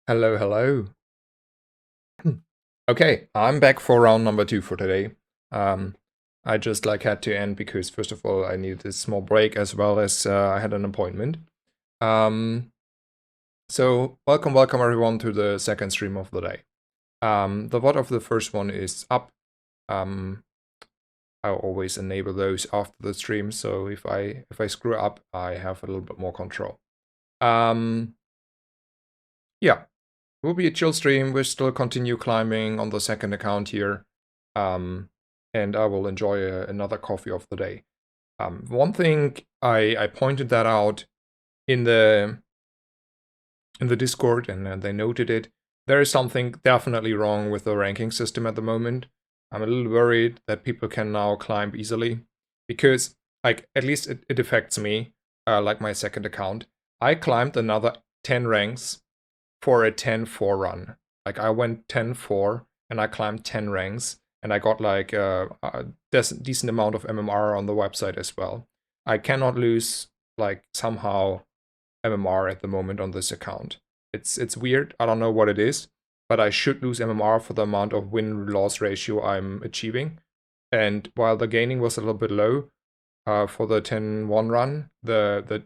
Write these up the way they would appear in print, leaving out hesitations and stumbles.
Hello, hello. Okay, I'm back for round number 2 for today. Um, I just had to end because first of all I needed a small break as well as I had an appointment. Um, so welcome everyone to the second stream of the day. The VOD of the first one is up. Um, I always enable those after the stream, so if I screw up, I have a little bit more control. Um, yeah, it will be a chill stream. We'll still continue climbing on the second account here. And I will enjoy another coffee of the day. One thing I pointed that out in the Discord, and they noted it. There is something definitely wrong with the ranking system at the moment. I'm a little worried that people can now climb easily because, like, at least it affects me, like my second account. I climbed another 10 ranks for a 10-4 run. Like I went 10-4 and I climbed 10 ranks and I got like a decent amount of MMR on the website as well. I cannot lose like somehow MMR at the moment on this account. It's weird. I don't know what it is, but I should lose MMR for the amount of win-loss ratio I'm achieving. And while the gaining was a little bit low for the 10-1 run, the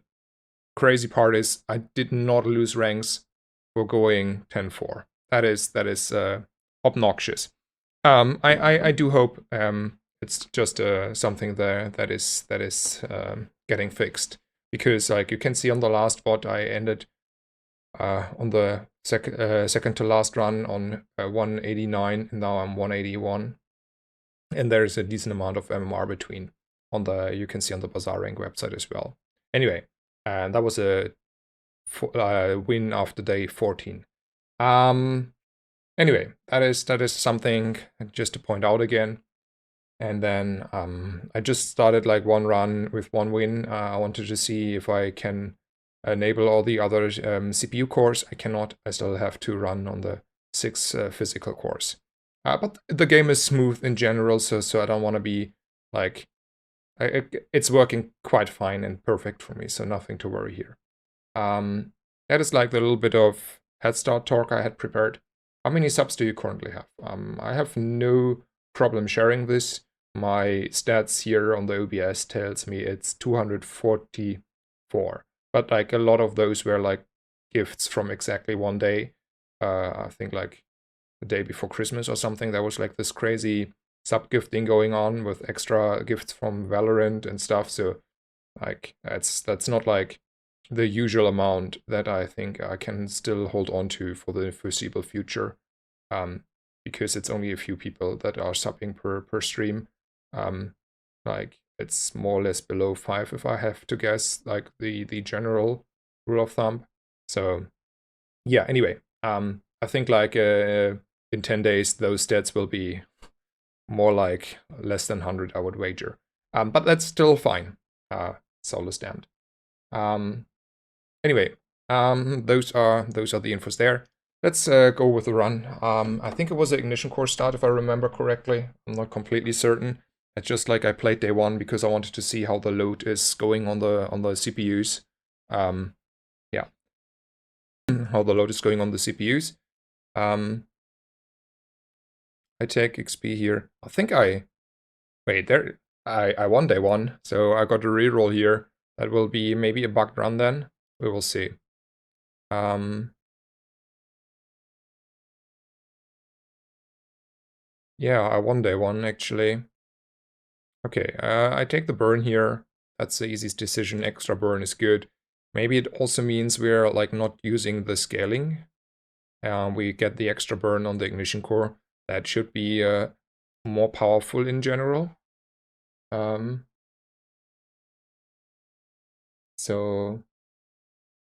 crazy part is I did not lose ranks for going 10-4. That is obnoxious. I do hope it's just something there that is getting fixed, because like you can see on the last bot I ended on the second to last run on 189 and now I'm 181, and there's a decent amount of MMR between on the you can see on the Bazaar Rank website as well. Anyway, and that was a win after day 14. Anyway, that is something just to point out again. And then I just started like one run with one win. I wanted to see if I can enable all the other CPU cores. I cannot. I still have to run on the 6 physical cores. But the game is smooth in general, so I don't want to be like... it's working quite fine and perfect for me, so nothing to worry here. That is like the little bit of head start talk I had prepared. How many subs do you currently have? I have no problem sharing this. My stats here on the OBS tells me it's 244. But like a lot of those were like gifts from exactly one day. I think like the day before Christmas or something. There was like this crazy sub gifting going on with extra gifts from Valorant and stuff. So like that's not like the usual amount that I think I can still hold on to for the foreseeable future, because it's only a few people that are subbing per stream. Like it's more or less below 5 if I have to guess, like the general rule of thumb. So yeah, anyway, I think like in 10 days those stats will be more like less than 100, I would wager. But that's still fine. Soulless damned. Anyway, those are the infos there. Let's go with the run. I think it was an ignition core start if I remember correctly. I'm not completely certain. It's just like I played day 1 because I wanted to see how the load is going on the CPUs. Yeah, how the load is going on the CPUs. I take XP here. I think wait there. I won day 1, so I got a reroll here. That will be maybe a bugged run then. We will see. Yeah, I won day 1 actually. Okay, I take the burn here. That's the easiest decision. Extra burn is good. Maybe it also means we're like not using the scaling. We get the extra burn on the ignition core. That should be more powerful in general. So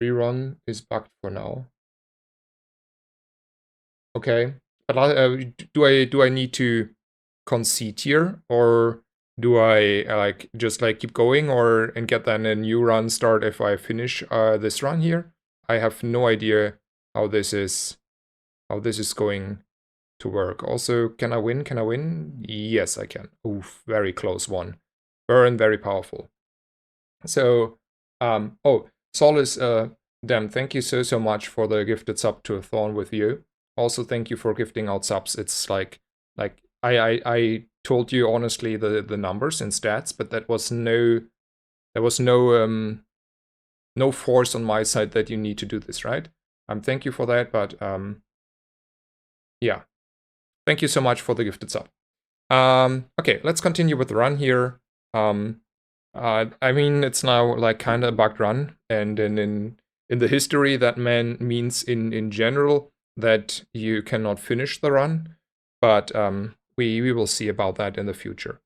rerun is bugged for now. Okay, but do I need to concede here, or do I like just like keep going or and get then a new run start if I finish this run here? I have no idea how this is going to work. Also, can I win? Can I win? Yes, I can. Oof, very close one. Burn, very powerful. So, oh, Sol is Damn, thank you so much for the gifted sub to a Thorn with you. Also, thank you for gifting out subs. It's like I told you honestly the numbers and stats, but there was no force on my side that you need to do this, right? Thank you for that, but yeah. Thank you so much for the gifted sub. Okay, let's continue with the run here. I mean, it's now like kind of a bugged run, and in the history, that means in general that you cannot finish the run, but we will see about that in the future.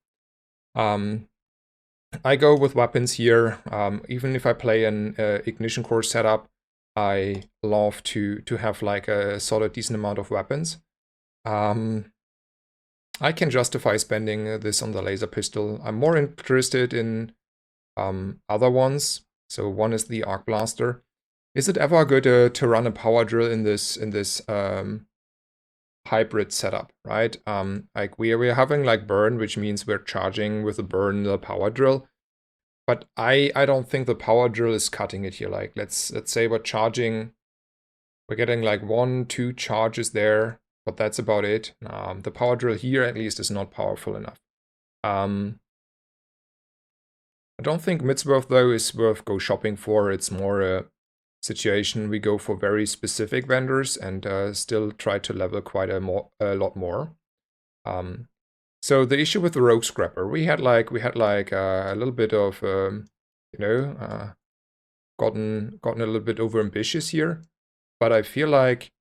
I go with weapons here. Even if I play an ignition core setup, I love to have like a solid decent amount of weapons. I can justify spending this on the laser pistol. I'm more interested in other ones. So one is the arc blaster. Is it ever good to run a power drill in this hybrid setup, right? Like we're having like burn, which means we're charging with a burn the power drill. But I don't think the power drill is cutting it here. Like let's say we're charging, we're getting like 1-2 charges there, but that's about it. The power drill here at least is not powerful enough. I don't think Midsworth though is worth go shopping for. It's more a situation we go for very specific vendors and still try to level quite a lot more. So the issue with the Rogue Scrapper, we had like a little bit of gotten a little bit over ambitious here, but I feel like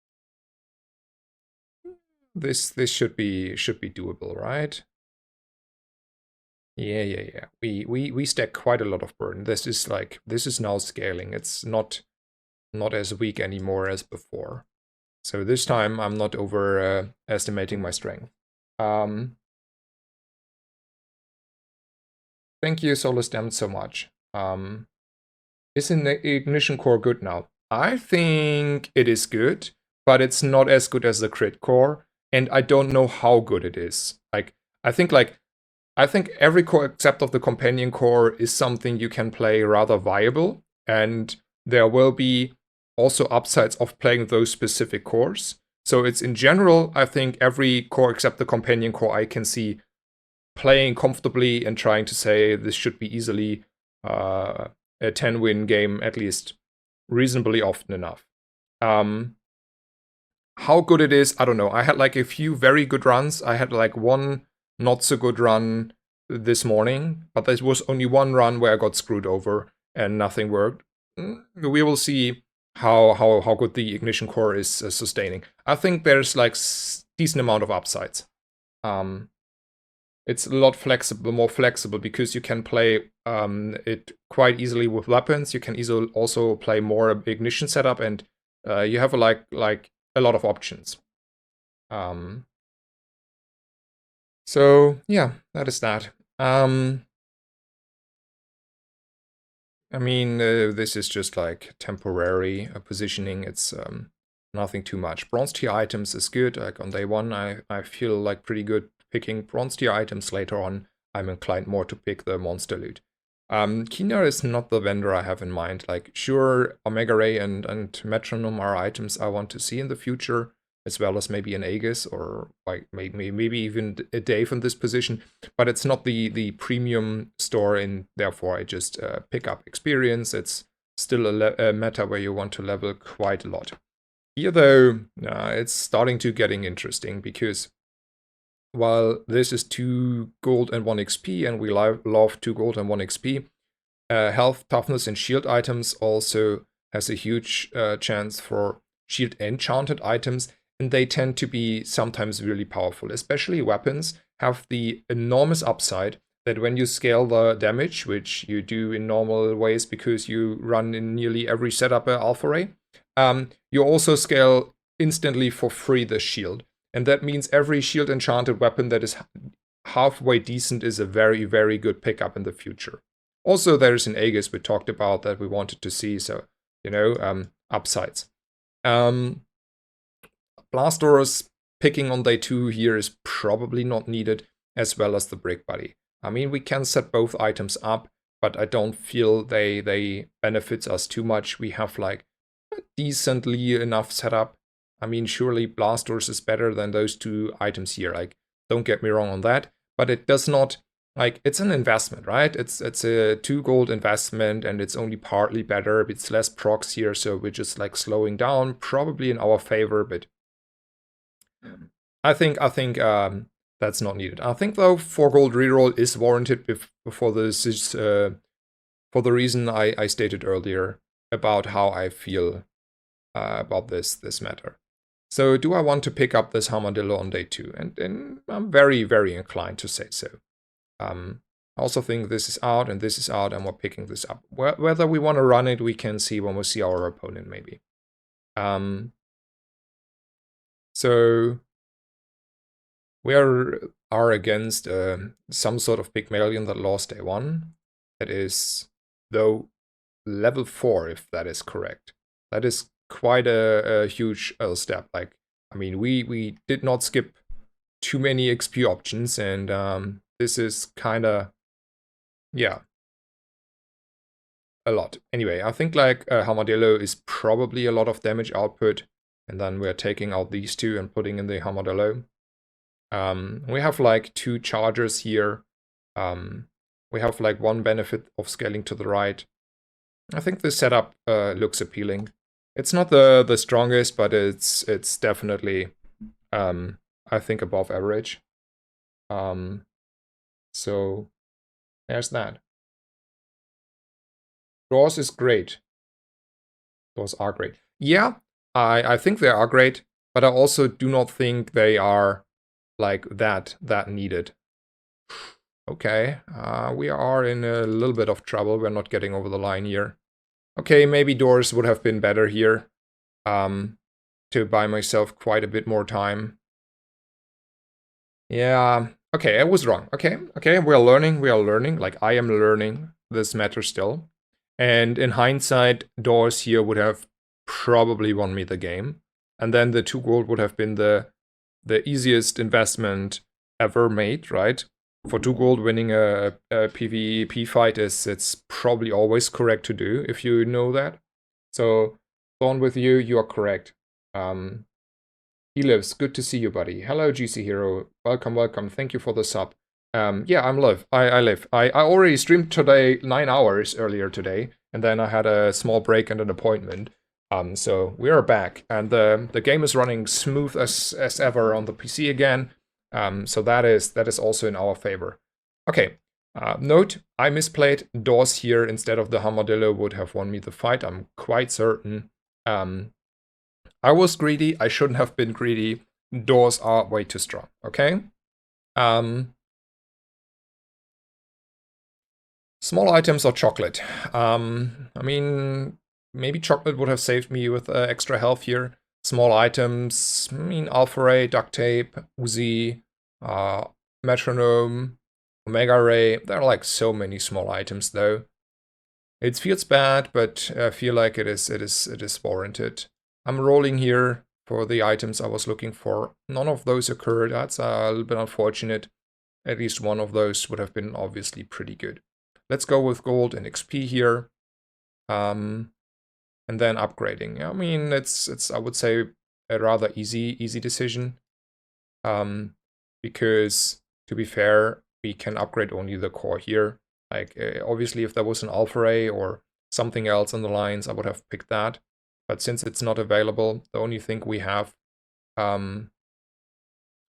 this should be doable, right? Yeah. We stack quite a lot of burden. This is now scaling. It's not as weak anymore as before. So this time I'm not overestimating my strength. Thank you, Solus Damned, so much. Is an ignition core good now? I think it is good, but it's not as good as the crit core, and I don't know how good it is. I think every core except of the companion core is something you can play rather viable, and there will be also upsides of playing those specific cores. So it's in general, I think every core except the companion core I can see playing comfortably and trying to say this should be easily a 10-win game, at least reasonably often enough. How good it is, I don't know. I had like a few very good runs. I had like one not so good run this morning, but there was only one run where I got screwed over and nothing worked. We will see how good the ignition core is sustaining. I think there's like decent amount of upsides. It's a lot more flexible because you can play it quite easily with weapons. You can easily also play more ignition setup, and you have like a lot of options. So yeah, that is that. I mean, this is just like temporary positioning. It's nothing too much. Bronze tier items is good. Like on day one, I feel like pretty good picking bronze tier items. Later on, I'm inclined more to pick the monster loot. Kina is not the vendor I have in mind. Like, sure, Omega Ray and Metronome are items I want to see in the future, as well as maybe an Aegis or like maybe even a Dave in this position. But it's not the premium store, and therefore I just pick up experience. It's still a meta where you want to level quite a lot. Here though, it's starting to getting interesting because while this is 2 gold and 1 XP, and we love 2 gold and 1 XP, health, toughness, and shield items also has a huge chance for shield enchanted items, and they tend to be sometimes really powerful. Especially weapons have the enormous upside that when you scale the damage, which you do in normal ways because you run in nearly every setup alpha ray, you also scale instantly for free the shield. And that means every shield enchanted weapon that is halfway decent is a very, very good pickup in the future. Also, there's an Aegis we talked about that we wanted to see, so, upsides. Blast doors picking on day 2 here is probably not needed, as well as the Brick Buddy. I mean, we can set both items up, but I don't feel they benefits us too much. We have like decently enough setup. I mean, surely Blast Doors is better than those 2 items here. Like, don't get me wrong on that, but it does not, like, it's an investment, right? It's a 2 gold investment, and it's only partly better. It's less procs here, so we're just like slowing down, probably in our favor, but I think that's not needed. I think though 4 gold reroll is warranted before this is for the reason I stated earlier about how I feel about this matter. So do I want to pick up this Armadillo on day 2? And I'm very, very inclined to say so. I also think this is out and this is out, and we're picking this up. Whether we want to run it, we can see when we see our opponent, maybe. So we are against some sort of Pygmalion that lost day 1. That is, though, level 4, if that is correct. That is quite a huge step. Like, I mean, we did not skip too many XP options, and this is kind of, yeah, a lot. Anyway, I think like Armadillo is probably a lot of damage output, and then we're taking out these 2 and putting in the Armadillo. We have like 2 chargers here. We have like 1 benefit of scaling to the right. I think this setup looks appealing. It's not the strongest, but it's definitely I think above average. So there's that. Doors is great. Doors are great. Yeah, I think they are great, but I also do not think they are like that needed. Okay, we are in a little bit of trouble. We're not getting over the line here. Okay, maybe doors would have been better here. To buy myself quite a bit more time. Yeah, okay, I was wrong. Okay, we are learning. Like, I am learning this matter still. And in hindsight, doors here would have probably won me the game. And then the 2 gold would have been the easiest investment ever made, right? For 2 gold, winning a PvP fight it's probably always correct to do, if you know that. So, Dawn with you, you are correct. He lives, good to see you, buddy. Hello, GC Hero. Welcome. Thank you for the sub. Yeah, I'm live. I live. I already streamed today 9 hours earlier today, and then I had a small break and an appointment. So we are back, and the game is running smooth as ever on the PC again. So that is also in our favor. Okay. Note, I misplayed. Doors here instead of the Armadillo would have won me the fight. I'm quite certain. I was greedy. I shouldn't have been greedy. Doors are way too strong. Okay. Small items or chocolate. I mean, maybe chocolate would have saved me with extra health here. Small items, I mean, Alpha Ray, Duct Tape, Uzi, Metronome, Omega Ray. There are like so many small items though. It feels bad, but I feel like it is warranted. I'm rolling here for the items I was looking for. None of those occurred. That's a little bit unfortunate. At least one of those would have been obviously pretty good. Let's go with gold and XP here. And then upgrading. I mean, it's I would say a rather easy decision. Because to be fair, we can upgrade only the core here. Like obviously, if there was an Alpha Ray or something else in the lines, I would have picked that. But since it's not available, the only thing we have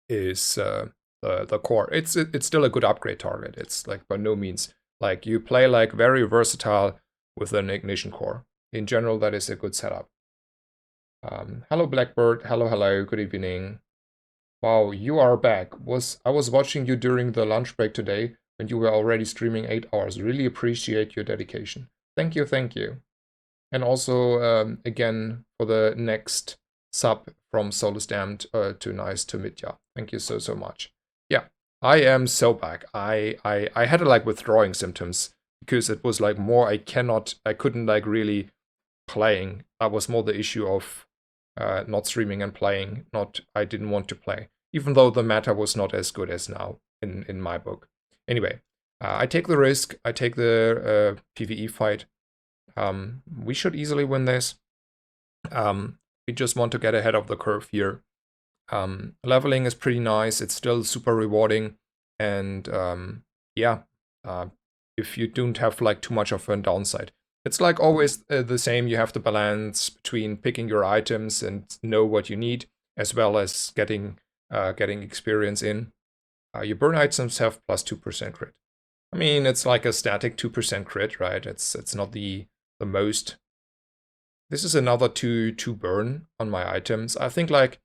is the core. It's still a good upgrade target. It's like by no means like you play like very versatile with an ignition core. In general, that is a good setup. Hello Blackbird. Hello. Good evening. Wow, you are back. I was watching you during the lunch break today when you were already streaming 8 hours. Really appreciate your dedication. Thank you. And also, again, for the next sub from Solus Damned to Nice to Mitya. Thank you so much. Yeah, I am so back. I had like withdrawing symptoms because it was like more I couldn't like really playing. That was more the issue of not streaming and playing, not I didn't want to play. Even though the meta was not as good as now in my book. Anyway, I take the risk, I take the PvE fight. We should easily win this. We just want to get ahead of the curve here. Leveling is pretty nice. It's still super rewarding. And yeah, if you don't have like too much of a downside. It's like always the same. You have to balance between picking your items and know what you need, as well as getting experience in. Your burn items have plus 2% crit. I mean, it's like a static 2% crit, right? It's not the most. This is another 2 burn on my items. I think like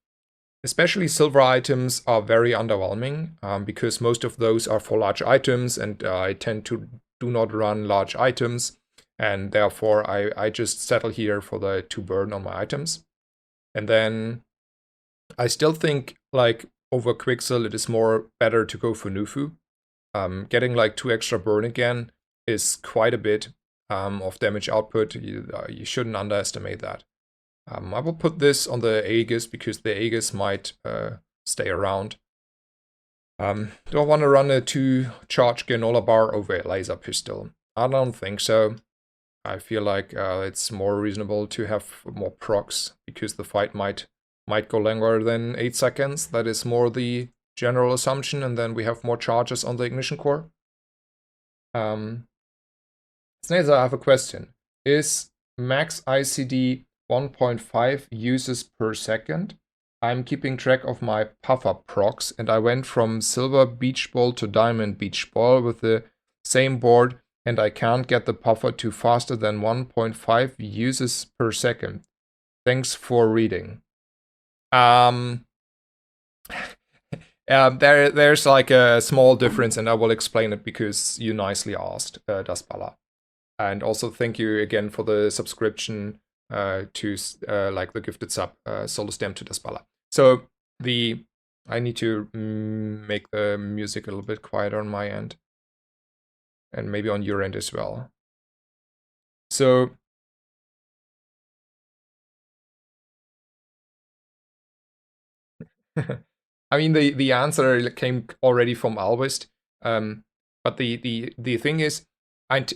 especially silver items are very underwhelming because most of those are for large items, and I tend to do not run large items, and therefore I just settle here for the 2 burn on my items. And then I still think like over Quixel it is more better to go for Nufu. Getting like 2 extra burn again is quite a bit of damage output. You shouldn't underestimate that. I will put this on the Aegis because the Aegis might stay around. Do I want to run a 2 charge granola bar over a laser pistol? I don't think so. I feel like it's more reasonable to have more procs because the fight might go longer than 8 seconds. That is more the general assumption, and then we have more charges on the ignition core. Snazer, I have a question. Is max ICD 1.5 uses per second? I'm keeping track of my puffer procs, and I went from silver beach ball to diamond beach ball with the same board, and I can't get the puffer to faster than 1.5 uses per second. Thanks for reading. There's like a small difference, and I will explain it because you nicely asked, Daspala. And also thank you again for the subscription to like the gifted sub, Solo Stamp to Daspala. So I need to make the music a little bit quieter on my end, and maybe on your end as well. So I mean, the answer came already from Alwist, but the thing is,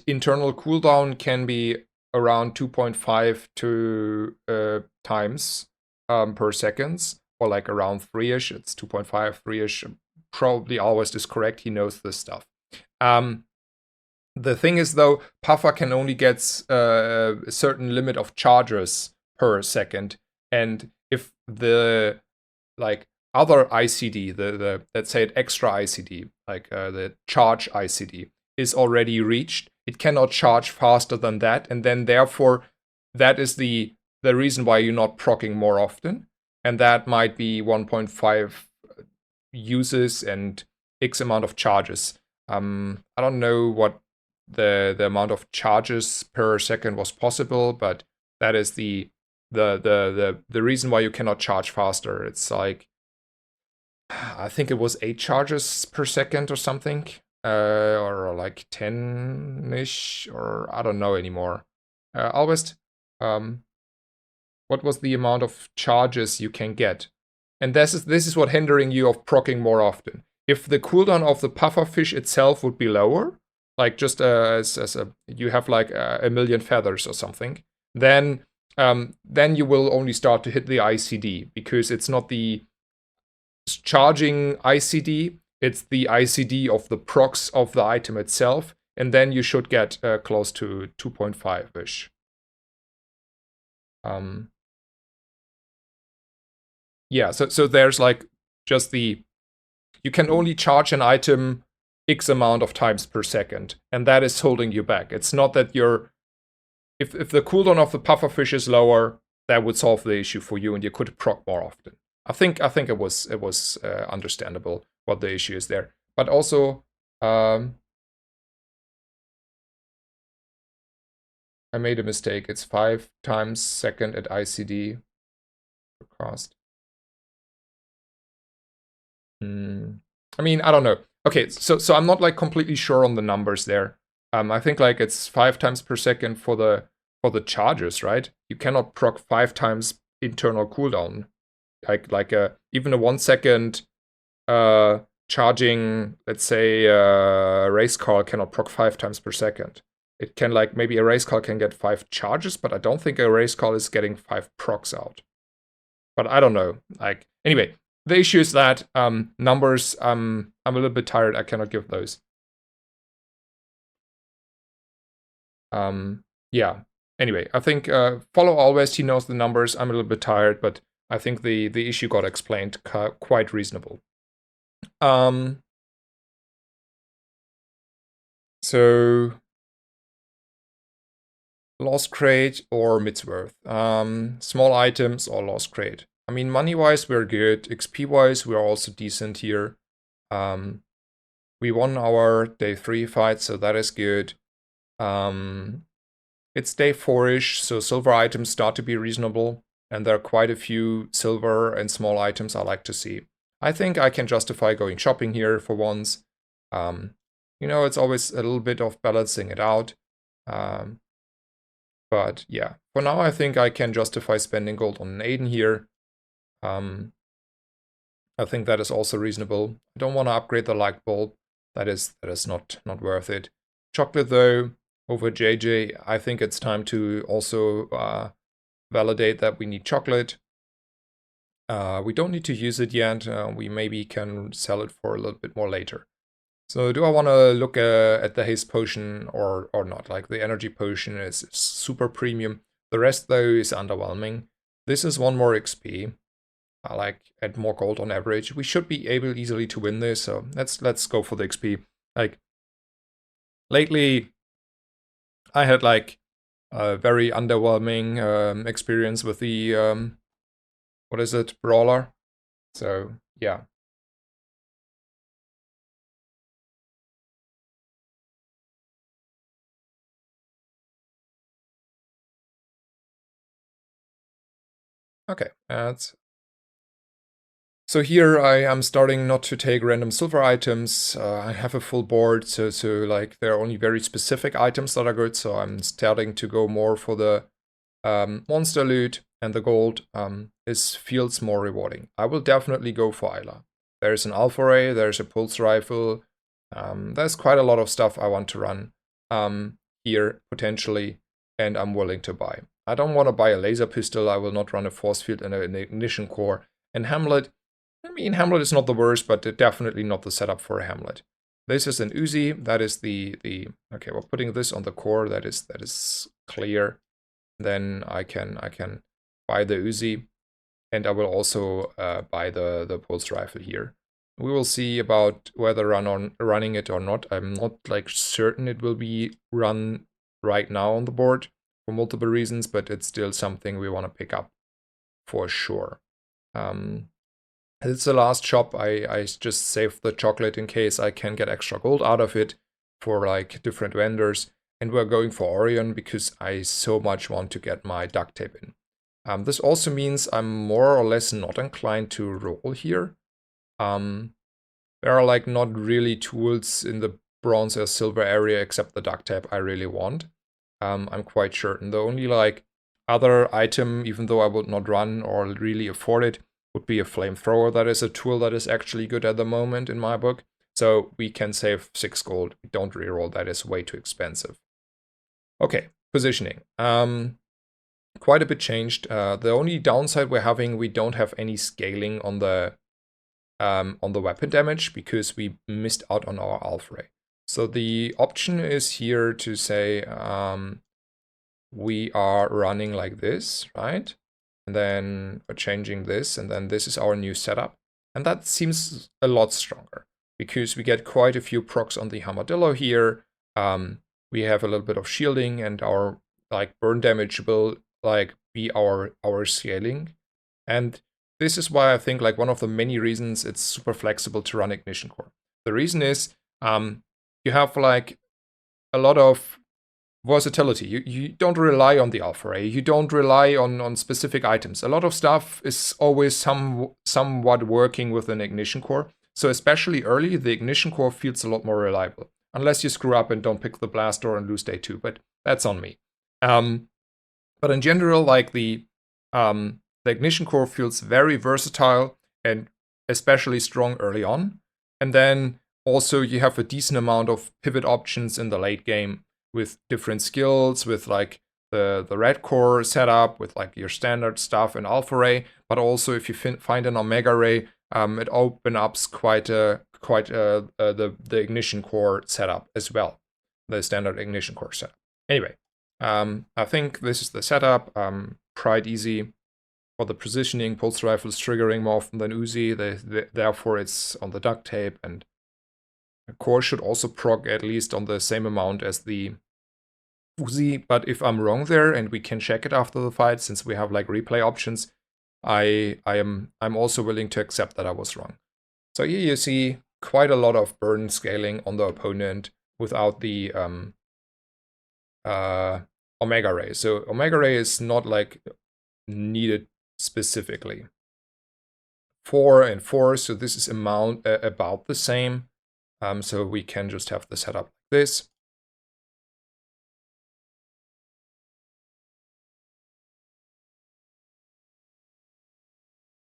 internal cooldown can be around 2.5 to times per seconds, or like around 3ish. It's 2.5, 3ish. Probably Alwist is correct. He knows this stuff. The thing is, though, Puffer can only get a certain limit of charges per second, and if the like other ICD, the let's say extra ICD, like the charge ICD, is already reached, it cannot charge faster than that, and then therefore that is the reason why you're not proccing more often, and that might be 1.5 uses and X amount of charges. I don't know what the amount of charges per second was possible, but that is the reason why you cannot charge faster. It's like, I think it was 8 charges per second or something, or like 10-ish, or I don't know anymore. Always, what was the amount of charges you can get? And this is what hindering you of proccing more often. If the cooldown of the pufferfish itself would be lower, like just as you have like a million feathers or something, then you will only start to hit the ICD, because it's not the charging ICD, it's the ICD of the procs of the item itself, and then you should get close to 2.5-ish. Yeah, so there's like just you can only charge an item X amount of times per second, and that is holding you back. It's not that if the cooldown of the pufferfish is lower, that would solve the issue for you, and you could proc more often. I think it was understandable what the issue is there. But also, I made a mistake. It's 5 times second at ICD per cost. I mean, I don't know. Okay, so I'm not like completely sure on the numbers there. I think like it's 5 times per second for the charges, right? You cannot proc 5 times internal cooldown. Like even a 1 second charging, let's say race car cannot proc 5 times per second. it can like, maybe a race car can get 5 charges, but I don't think a race car is getting 5 procs out. But I don't know. Like, anyway, the issue is that numbers, I'm a little bit tired. I cannot give those. Yeah. Anyway, I think follow always. He knows the numbers. I'm a little bit tired, but I think the issue got explained quite reasonable. So lost crate or Midsworth. Small items or lost crate. I mean, money-wise, we're good. XP-wise, we're also decent here. We won our day 3 fight, so that is good. It's day 4-ish, so silver items start to be reasonable, and there are quite a few silver and small items I like to see. I think I can justify going shopping here for once. You know, it's always a little bit of balancing it out. But yeah, for now I think I can justify spending gold on an Aiden here. I think that is also reasonable. I don't want to upgrade the light bulb. That is not worth it. Chocolate though, over JJ, I think it's time to also validate that we need chocolate. We don't need to use it yet. We maybe can sell it for a little bit more later. So do I want to look at the haste potion or not? Like, the energy potion is super premium. The rest though is underwhelming. This is 1 more XP. I like add more gold on average. We should be able easily to win this, so let's go for the XP. Like, lately I had like a very underwhelming experience with the what is it, brawler. So yeah. Okay, so here I am starting not to take random silver items. I have a full board, so like there are only very specific items that are good. So I'm starting to go more for the monster loot, and the gold feels more rewarding. I will definitely go for Isla. There's an Alpha Ray, there's a pulse rifle. There's quite a lot of stuff I want to run here potentially, and I'm willing to buy. I don't want to buy a laser pistol. I will not run a force field and an ignition core. And Hamlet, I mean, Hamlet is not the worst, but definitely not the setup for a Hamlet. This is an Uzi. That is the okay. We're putting this on the core. That is clear. Then I can buy the Uzi, and I will also buy the pulse rifle here. We will see about whether running it or not. I'm not like certain it will be run right now on the board for multiple reasons, but it's still something we want to pick up for sure. It's the last shop. I just saved the chocolate in case I can get extra gold out of it for like different vendors. And we're going for Orion because I so much want to get my duct tape in. This also means I'm more or less not inclined to roll here. There are like not really tools in the bronze or silver area except the duct tape I really want. I'm quite certain. The only like other item, even though I would not run or really afford it, would be a flamethrower. That is a tool that is actually good at the moment in my book. So we can save 6 gold. We don't reroll. That is way too expensive. Okay, positioning. Quite a bit changed. The only downside we're having, we don't have any scaling on the weapon damage because we missed out on our Alpha Ray. So the option is here to say we are running like this, right? And then we're changing this, and then this is our new setup. And that seems a lot stronger because we get quite a few procs on the Armadillo here. We have a little bit of shielding, and our like burn damage will like be our scaling. And this is why I think like one of the many reasons it's super flexible to run Ignition Core. The reason is you have like a lot of versatility. You don't rely on the Alpha Ray. You don't rely on specific items. A lot of stuff is always somewhat working with an Ignition Core. So especially early, the Ignition Core feels a lot more reliable. Unless you screw up and don't pick the blast door and lose day 2, but that's on me. But in general, like the Ignition Core feels very versatile and especially strong early on. And then also you have a decent amount of pivot options in the late game. with different skills, with like the red core setup, with like your standard stuff in alpha ray, but also if you find an omega ray, it opens up quite the ignition core setup as well, the standard ignition core setup. Anyway, I think this is the setup. Tried easy. For the positioning, pulse rifle is triggering more often than Uzi, therefore it's on the duct tape, and the core should also proc at least on the same amount as the Uzi, but if I'm wrong there, and we can check it after the fight, since we have like replay options, I'm also willing to accept that I was wrong. So here you see quite a lot of burn scaling on the opponent without the Omega Ray. So Omega Ray is not like needed specifically. 4 and 4, so this is about the same. So we can just have the setup like this.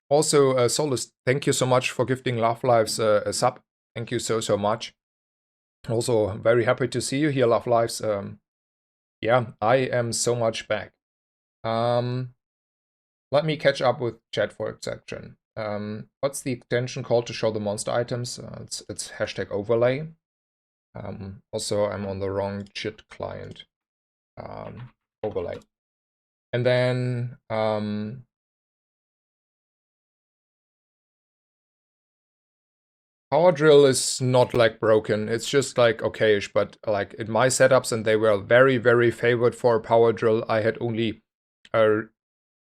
Also, Solus, thank you so much for gifting Love Lives a sub. Thank you so much. Also, very happy to see you here, Love Lives. Yeah, I am so much back. Let me catch up with chat for a section. What's the extension called to show the monster items? It's hashtag overlay. Also, I'm on the wrong chit client. Overlay. And then Power Drill is not like broken. It's just like okayish, but like in my setups, and they were very favored for a Power Drill, I had only a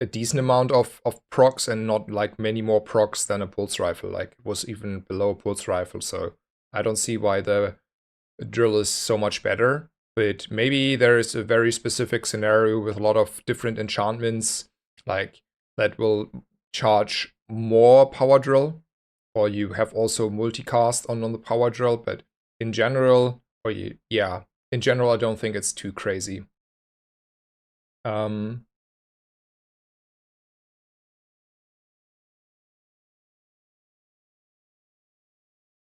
decent amount of procs and not like many more procs than a pulse rifle. Like it was even below a pulse rifle, so I don't see why the drill is so much better. But maybe there is a very specific scenario with a lot of different enchantments, like that will charge more power drill, or you have also multicast on the power drill. But in general, in general, I don't think it's too crazy.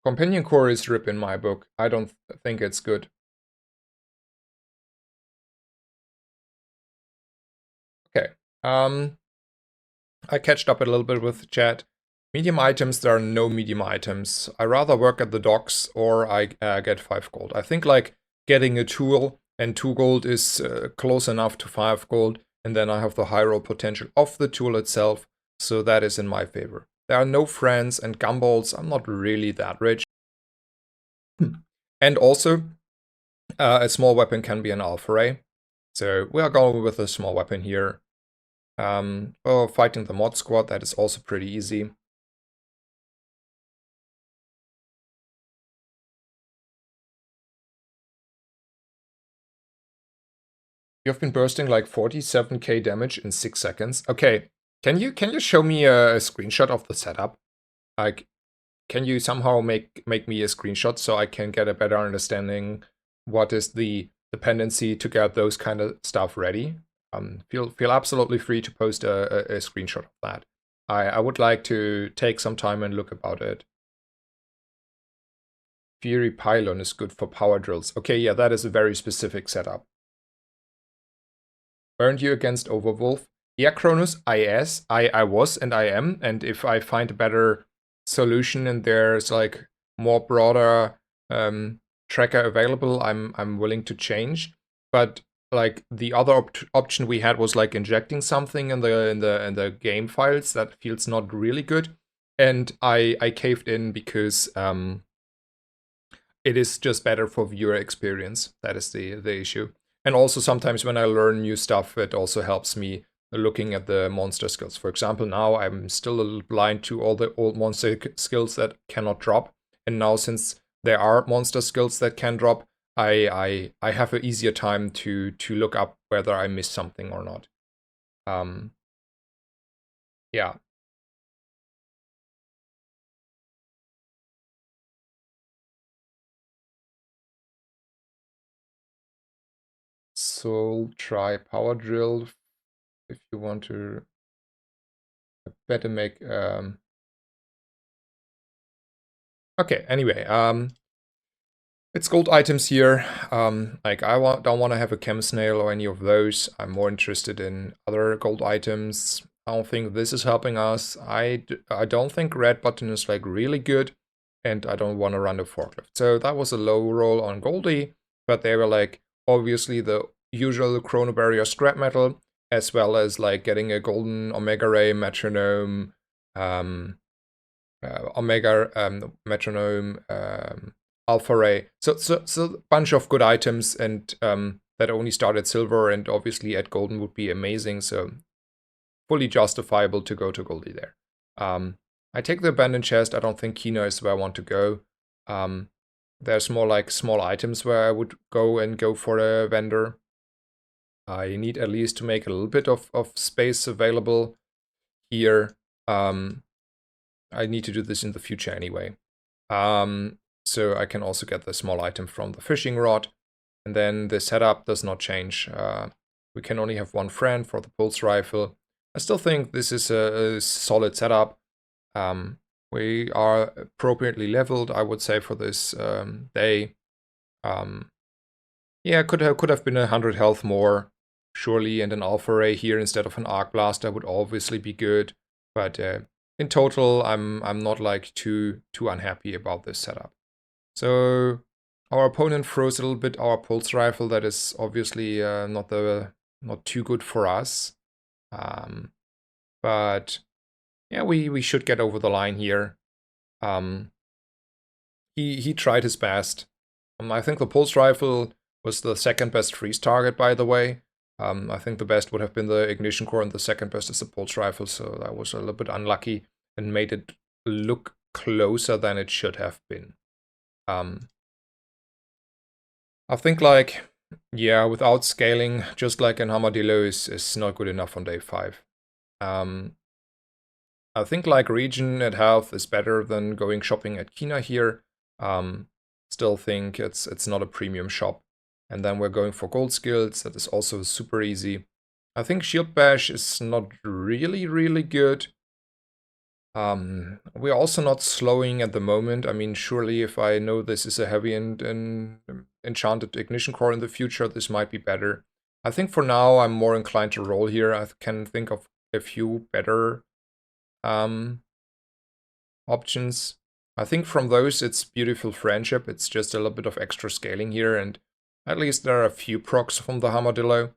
Companion core is RIP in my book. I don't think it's good. Okay. I catched up a little bit with the chat. Medium items, there are no medium items. I rather work at the docks or I get 5 gold. I think like getting a tool and 2 gold is close enough to 5 gold, and then I have the high roll potential of the tool itself, so that is in my favor. There are no friends and gumballs. I'm not really that rich. And also, a small weapon can be an alpha ray. So we are going with a small weapon here. Fighting the mod squad, that is also pretty easy. You've been bursting like 47k damage in 6 seconds. Okay, can you show me a screenshot of the setup? Like, can you somehow make me a screenshot so I can get a better understanding what is the dependency to get those kind of stuff ready? Feel absolutely free to post a screenshot of that. I would like to take some time and look about it. Fury Pylon is good for power drills. Okay, yeah, that is a very specific setup. Weren't you against Overwolf? Yeah, Cronus, I was and I am, and if I find a better solution and there's like more broader tracker available, I'm willing to change. But like the other option we had was like injecting something in the game files that feels not really good, and I caved in because it is just better for viewer experience. That is the issue. And also sometimes when I learn new stuff, it also helps me looking at the monster skills. For example, now I'm still a little blind to all the old monster skills that cannot drop. And now since there are monster skills that can drop, I have an easier time to look up whether I missed something or not. Yeah. So try power drill if you want to better make okay, anyway, It's gold items here. Like don't want to have a chem snail or any of those. I'm more interested in other gold items. I don't think this is helping us. I don't think red button is like really good, and I don't want to run the forklift. So that was a low roll on Goldie, but they were like obviously the usual chrono barrier scrap metal, as well as like getting a golden omega ray metronome, omega metronome. Alpha Ray. So a bunch of good items, and that only start at silver, and obviously at golden would be amazing. So fully justifiable to go to Goldie there. I take the abandoned chest. I don't think Kina is where I want to go. There's more like small items where I would go for a vendor. I need at least to make a little bit of space available here. I need to do this in the future anyway. So I can also get the small item from the fishing rod. And then the setup does not change. We can only have one friend for the pulse rifle. I still think this is a solid setup. We are appropriately leveled, I would say, for this day. Yeah, could have been 100 health more, surely, and an alpha ray here instead of an arc blaster would obviously be good. But in total, I'm not like too unhappy about this setup. So our opponent throws a little bit our pulse rifle. That is obviously not too good for us. But yeah, we should get over the line here. He tried his best. I think the pulse rifle was the second best freeze target, by the way. I think the best would have been the ignition core, and the second best is the pulse rifle. So that was a little bit unlucky and made it look closer than it should have been. I think like, yeah, without scaling, just like an Armadillo is not good enough on day 5. I think like region and health is better than going shopping at Kina here. Still think it's not a premium shop. And then we're going for gold skills. That is also super easy. I think shield bash is not really good. We're also not slowing at the moment. I mean, surely if I know this is a heavy and enchanted ignition core in the future, this might be better. I think for now I'm more inclined to roll here. I can think of a few better options. I think from those it's Beautiful Friendship. It's just a little bit of extra scaling here, and at least there are a few procs from the Armadillo.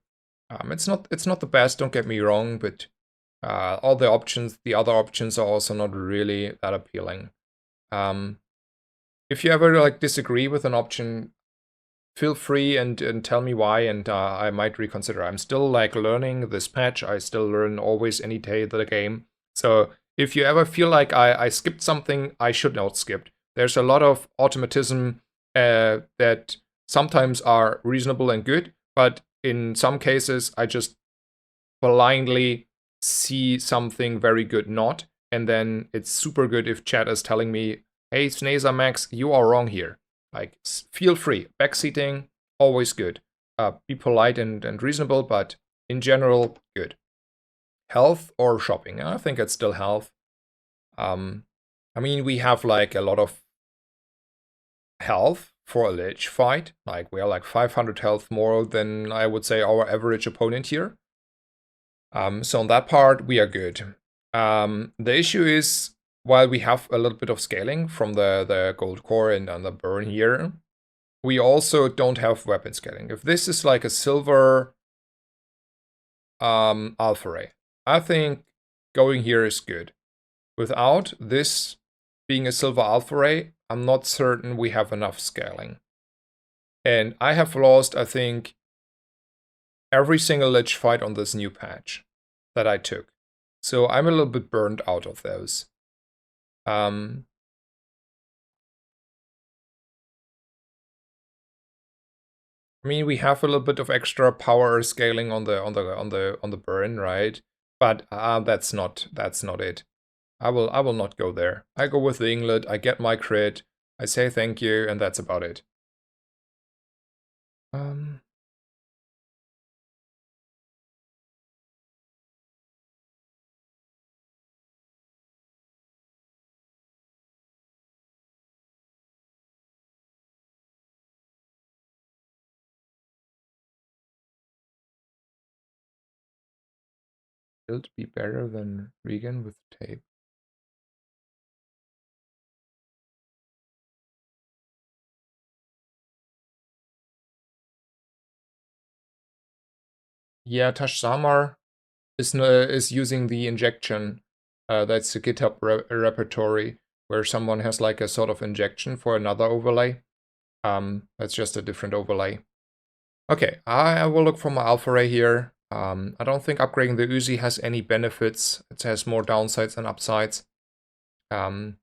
It's not the best, don't get me wrong, but all the other options are also not really that appealing. If you ever like disagree with an option, feel free and tell me why, and I might reconsider. I'm still like learning this patch. I still learn always any day of the game. So if you ever feel like I skipped something I should not skip, there's a lot of automatism that sometimes are reasonable and good, but in some cases I just blindly see something very good not, and then it's super good if chat is telling me, hey, Snazer Max, you are wrong here. Like, feel free. Backseating, always good. Be polite and reasonable, but in general, good. Health or shopping? I think it's still health. I mean, we have like a lot of health for a lich fight. Like, we are like 500 health more than I would say our average opponent here. So on that part, we are good. The issue is, while we have a little bit of scaling from the gold core and the burn here, we also don't have weapon scaling. If this is like a silver alpha ray, I think going here is good. Without this being a silver alpha ray, I'm not certain we have enough scaling. And I have lost, I think, every single lich fight on this new patch that I took. So I'm a little bit burned out of those. I mean, we have a little bit of extra power scaling on the burn, right? But that's not it. I will not go there. I go with the Inglet, I get my crit, I say thank you, and that's about it. Shield be better than Regan with tape. Yeah, Tash Samar is using the injection. That's a GitHub repertory where someone has like a sort of injection for another overlay. That's just a different overlay. Okay, I will look for my alpha ray here. I don't think upgrading the Uzi has any benefits. It has more downsides than upsides. I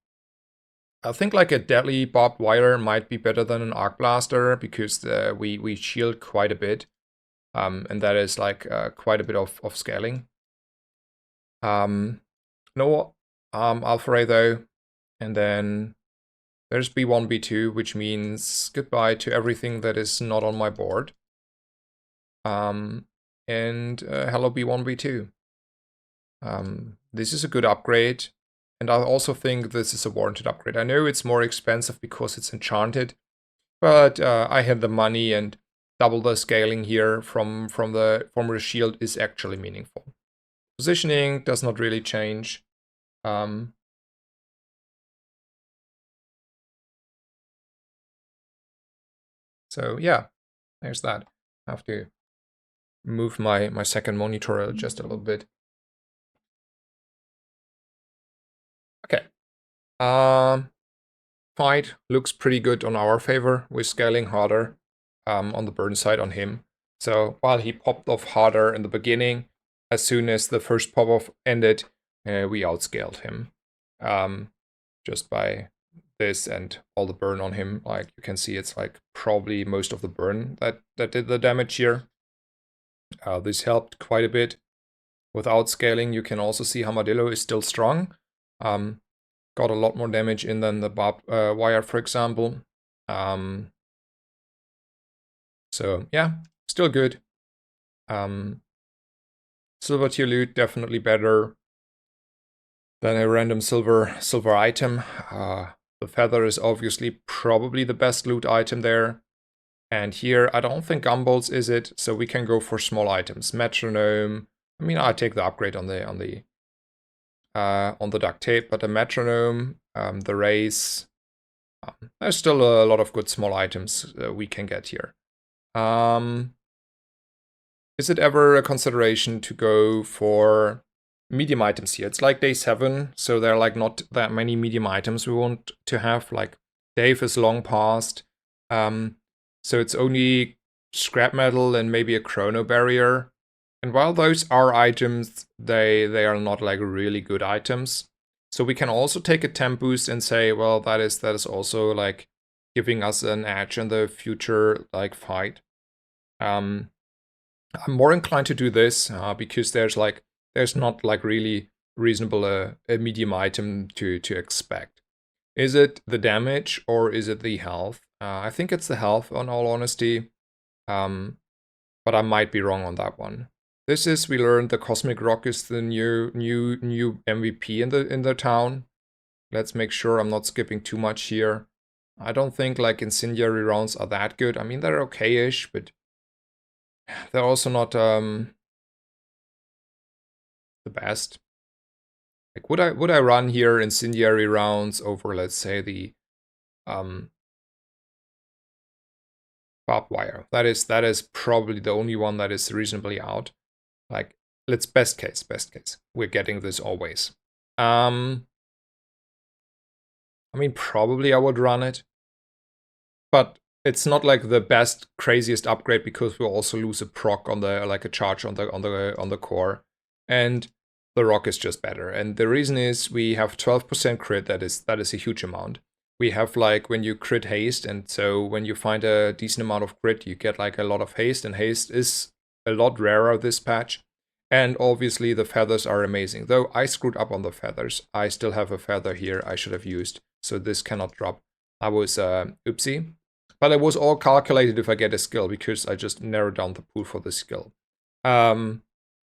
think like a deadly barbed wire might be better than an arc blaster because we shield quite a bit. And that is like quite a bit of scaling. No alpha ray though. And then there's B1, B2, which means goodbye to everything that is not on my board. And hello B1, B2. This is a good upgrade. And I also think this is a warranted upgrade. I know it's more expensive because it's enchanted. But I had the money, and double the scaling here from the shield is actually meaningful. Positioning does not really change. So yeah, there's that. I have to move my second monitor just a little bit. Okay. Fight looks pretty good on our favor. We're scaling harder on the burn side on him. So while he popped off harder in the beginning, as soon as the first pop-off ended, we outscaled him. Just by this and all the burn on him. Like you can see, it's like probably most of the burn that did the damage here. This helped quite a bit. Without scaling, you can also see Hamadillo is still strong. Got a lot more damage in than the barbed wire, for example. So yeah, still good. Silver tier loot definitely better than a random silver item. The feather is obviously probably the best loot item there. And here, I don't think Gumballs is it, so we can go for small items. Metronome. I mean, I take the upgrade on the duct tape, but the metronome, the race. There's still a lot of good small items we can get here. Is it ever a consideration to go for medium items here? It's like day 7, so there are like not that many medium items we want to have. Like Dave is long past, so it's only scrap metal and maybe a chrono barrier. And while those are items, they are not like really good items. So we can also take a temp boost and say, well, that is also like giving us an edge in the future like fight. I'm more inclined to do this because there's not like really reasonable a medium item to expect. Is it the damage or is it the health? I think it's the health, in all honesty, but I might be wrong on that one. This is, we learned the Cosmic Rock is the new MVP in the town. Let's make sure I'm not skipping too much here. I don't think like incendiary rounds are that good. I mean, they're okay-ish, but they're also not the best. Like, would I run here incendiary rounds over, let's say, the barbed wire? That is probably the only one that is reasonably out. Like, let's best case. We're getting this always. I mean, probably I would run it, but it's not like the best, craziest upgrade because we'll also lose a proc on the, like a charge on the core, and the rock is just better. And the reason is we have 12% crit. That is a huge amount. We have like when you crit haste, and so when you find a decent amount of crit, you get like a lot of haste, and haste is a lot rarer this patch. And obviously the feathers are amazing. Though I screwed up on the feathers. I still have a feather here I should have used. So this cannot drop. I was oopsie. But it was all calculated if I get a skill because I just narrowed down the pool for the skill. That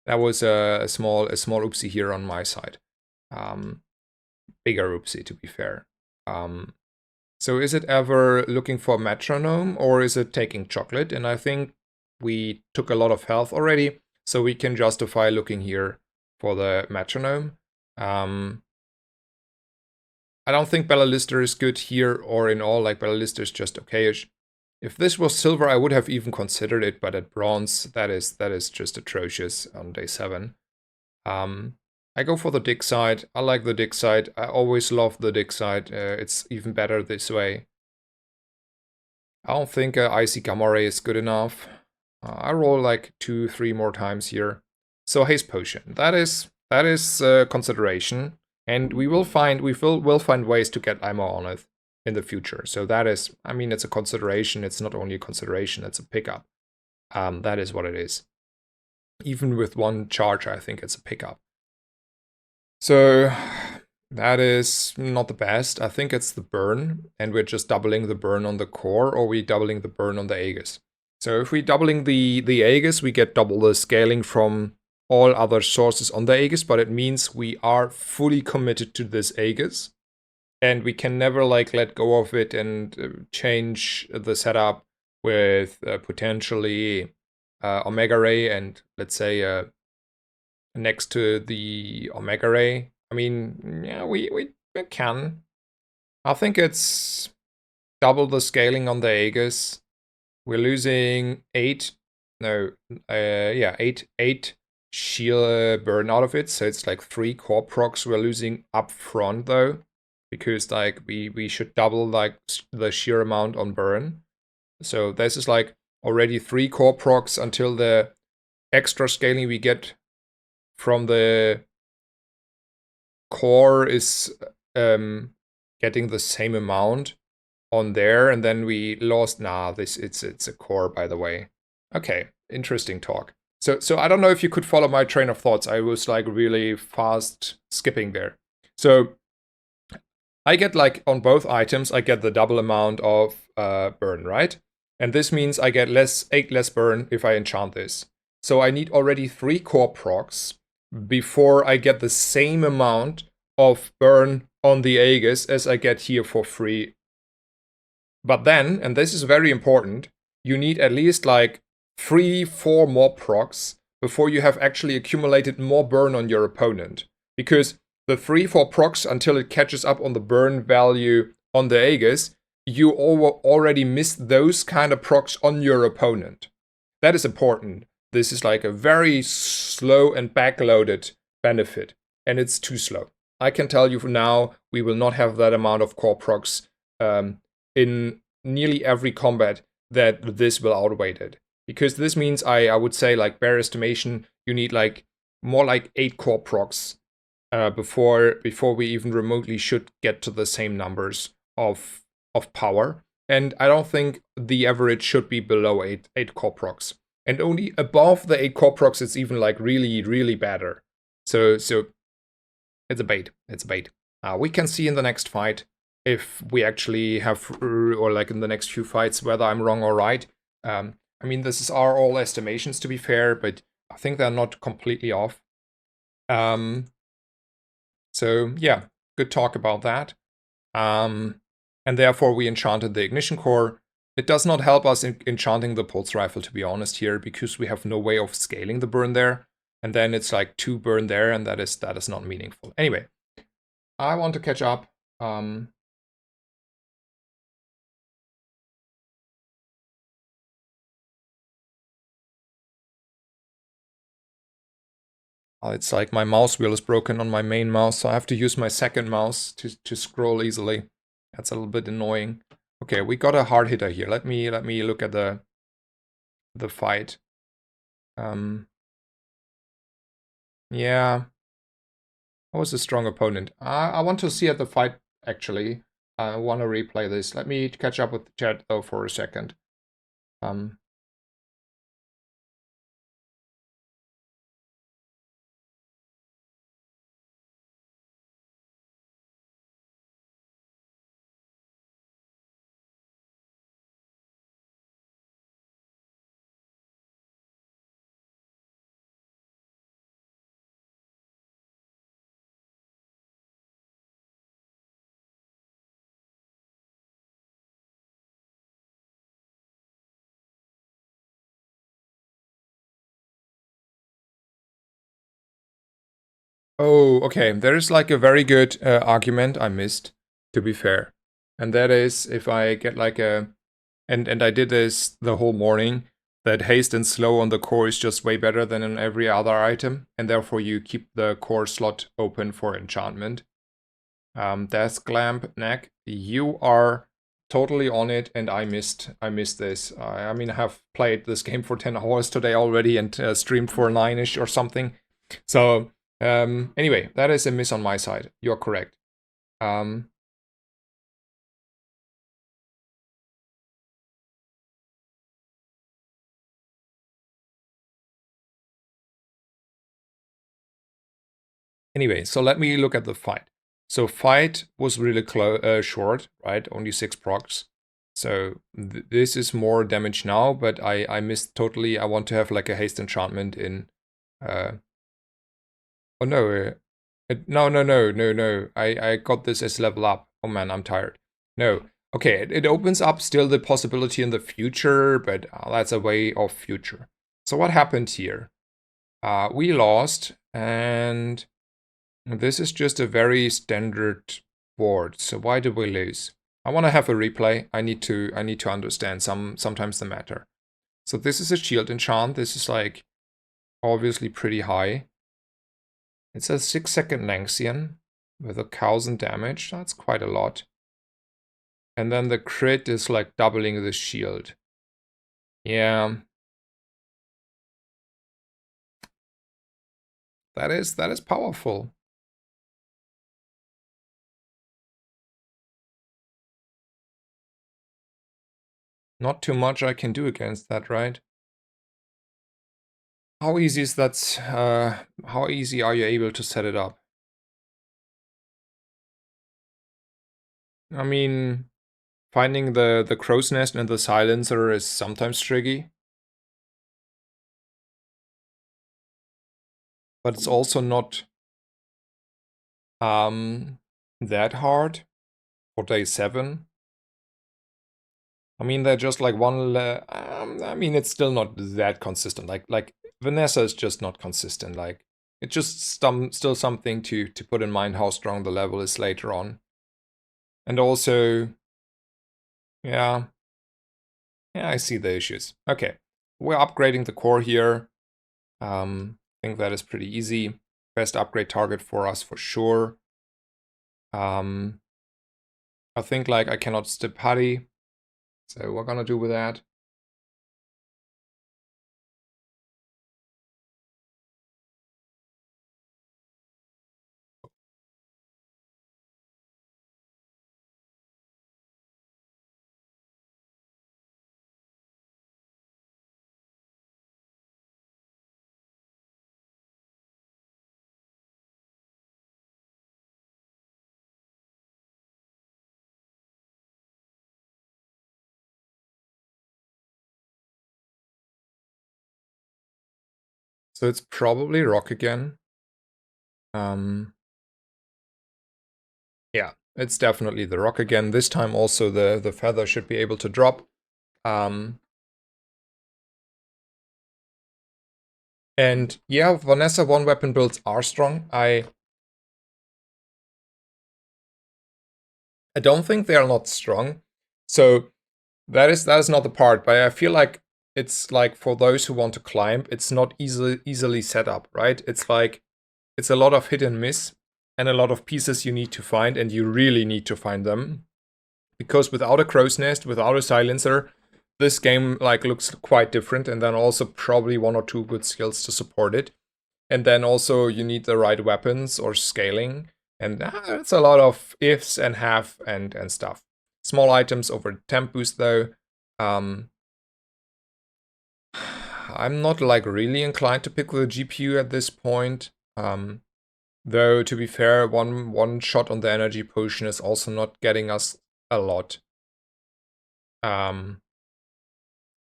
was a small oopsie here on my side. Bigger oopsie to be fair. So is it ever looking for metronome or is it taking chocolate? And I think we took a lot of health already. So we can justify looking here for the metronome. I don't think Bella Lister is good here, or in all, like Bella Lister is just okayish. If this was silver, I would have even considered it, but at bronze, that is just atrocious on day 7. I go for the dig side. I like the dig side. I always love the dig side. It's even better this way. I don't think Icy Gamma Ray is good enough. I roll like 2-3 more times here. So Haste Potion. That is consideration, and we'll find ways to get ammo on it in the future. So that is, I mean, it's a consideration. It's not only a consideration. It's a pickup. That is what it is. Even with 1 charge, I think it's a pickup. So that is not the best. I think it's the burn, and we're just doubling the burn on the core, or we doubling the burn on the Aegis. So if we're doubling the Aegis, we get double the scaling from all other sources on the Aegis, but it means we are fully committed to this Aegis, and we can never like let go of it and change the setup with potentially Omega Ray and let's say next to the Omega Ray. I mean, yeah, we can. I think it's double the scaling on the Aegis. We're losing 8 sheer burn out of it, so it's like 3 core procs we're losing up front though, because like we should double like the sheer amount on burn. So this is like already 3 core procs until the extra scaling we get from the core is getting the same amount on there, and then we lost. It's a core, by the way. Okay, interesting talk. So I don't know if you could follow my train of thoughts. I was like really fast skipping there. So I get like on both items, I get the double amount of burn, right? And this means I get 8 less burn if I enchant this. So I need already 3 core procs before I get the same amount of burn on the Aegis as I get here for free. But then, and this is very important, you need at least like 3-4 more procs before you have actually accumulated more burn on your opponent. Because the 3-4 procs until it catches up on the burn value on the Aegis, you already missed those kind of procs on your opponent. That is important. This is like a very slow and backloaded benefit, and it's too slow. I can tell you for now, we will not have that amount of core procs in nearly every combat that this will outweigh it. Because this means I would say, like, bare estimation, you need like more like 8 core procs before we even remotely should get to the same numbers of power. And I don't think the average should be below 8 core procs. And only above the 8 core procs, it's even like really, really better. So it's a bait. It's a bait. We can see in the next fight if we actually have, or like in the next few fights, whether I'm wrong or right. I mean, this are all estimations, to be fair, but I think they're not completely off. So yeah, good talk about that. And therefore we enchanted the ignition core. It does not help us in enchanting the pulse rifle, to be honest here, because we have no way of scaling the burn there. And then it's like 2 burn there, and that is not meaningful. Anyway, I want to catch up. It's like my mouse wheel is broken on my main mouse, so I have to use my second mouse to scroll easily. That's a little bit annoying. Okay, we got a hard hitter here. Let me look at the fight. Yeah, that was a strong opponent. I want to see at the fight, actually. I want to replay this. Let me catch up with the chat, though, for a second. Oh, okay. There is like a very good argument I missed, to be fair. And that is if I get like a... And I did this the whole morning, that haste and slow on the core is just way better than in every other item, and therefore you keep the core slot open for enchantment. Desk lamp neck, you are totally on it, and I missed this. I mean, I have played this game for 10 hours today already and streamed for 9ish or something. So anyway, that is a miss on my side. You're correct. Anyway, so let me look at the fight. So fight was really short, right? Only 6 procs. So this is more damage now, but I missed totally. I want to have like a haste enchantment in... oh no, no. I got this as level up. Oh man, I'm tired. No. Okay, it opens up still the possibility in the future, but that's a way of future. So what happened here? We lost, and this is just a very standard board. So why did we lose? I want to have a replay. I need to understand sometimes the matter. So this is a shield enchant. This is like obviously pretty high. It's a 6-second Lanxian with 1,000 damage. That's quite a lot. And then the crit is like doubling the shield. Yeah. That is powerful. Not too much I can do against that, right? How easy is that? How easy are you able to set it up? I mean, finding the crow's nest and the silencer is sometimes tricky. But it's also not that hard for day 7. I mean, they're just like one... I mean, it's still not that consistent. Like Vanessa is just not consistent. Like, it's just still something to put in mind how strong the level is later on. And also, yeah, I see the issues. Okay, we're upgrading the core here. I think that is pretty easy. Best upgrade target for us for sure. I think like I cannot stip Huddy. So we're gonna do with that. So it's probably rock again. Yeah, it's definitely the rock again. This time also the feather should be able to drop. And yeah, Vanessa 1-weapon builds are strong. I don't think they are not strong. So that is not the part, but I feel like it's like for those who want to climb, it's not easily set up, right? It's like it's a lot of hit and miss and a lot of pieces you need to find, and you really need to find them. Because without a crow's nest, without a silencer, this game like looks quite different, and then also probably 1 or 2 good skills to support it. And then also you need the right weapons or scaling. And it's a lot of ifs and have and stuff. Small items over temp boost though. I'm not like really inclined to pick the GPU at this point. Though to be fair, one shot on the energy potion is also not getting us a lot.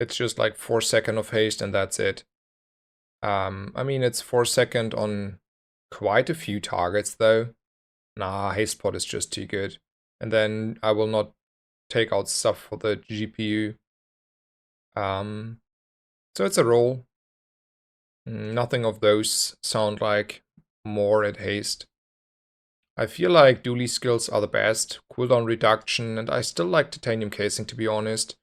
It's just like 4-second of haste and that's it. I mean, it's 4-second on quite a few targets though. Nah, haste pot is just too good. And then I will not take out stuff for the GPU. So it's a roll. Nothing of those sound like more at haste. I feel like Dooley skills are the best, cooldown reduction, and I still like titanium casing, to be honest.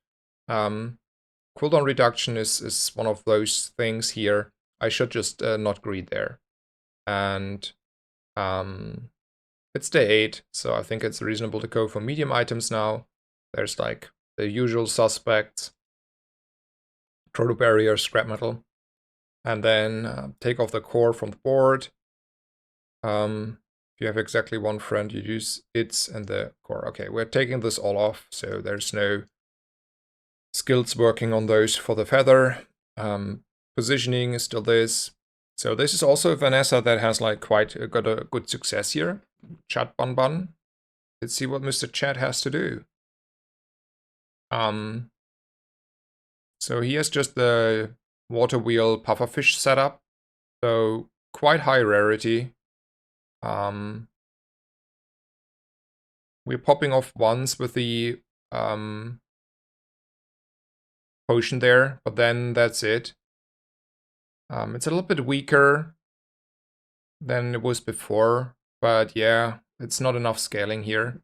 Cooldown reduction is one of those things here. I should just not greed there. And it's day 8, so I think it's reasonable to go for medium items now. There's like the usual suspects, proto barrier, scrap metal, and then take off the core from the board. If you have exactly one friend, you use its and the core. Okay, we're taking this all off, so there's no skills working on those for the feather. Positioning is still this. So this is also a Vanessa that has like got a good success here. Chat Bun Bun. Let's see what Mr. Chat has to do. So he has just the water wheel pufferfish setup. So quite high rarity. We're popping off once with the potion there, but then that's it. It's a little bit weaker than it was before, but yeah, it's not enough scaling here.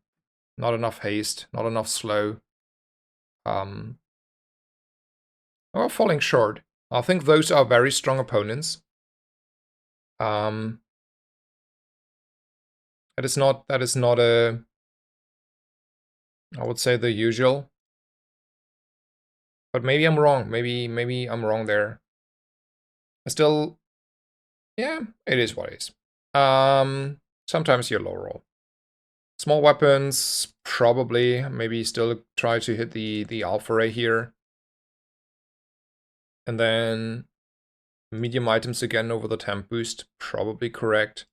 Not enough haste, not enough slow. We're falling short. I think those are very strong opponents. That is not a, I would say, the usual. But maybe I'm wrong. Maybe I'm wrong there. I still, yeah, it is what it is. Sometimes you low roll. Small weapons, probably. Maybe still try to hit the alpha ray here. And then medium items again over the temp boost, probably correct.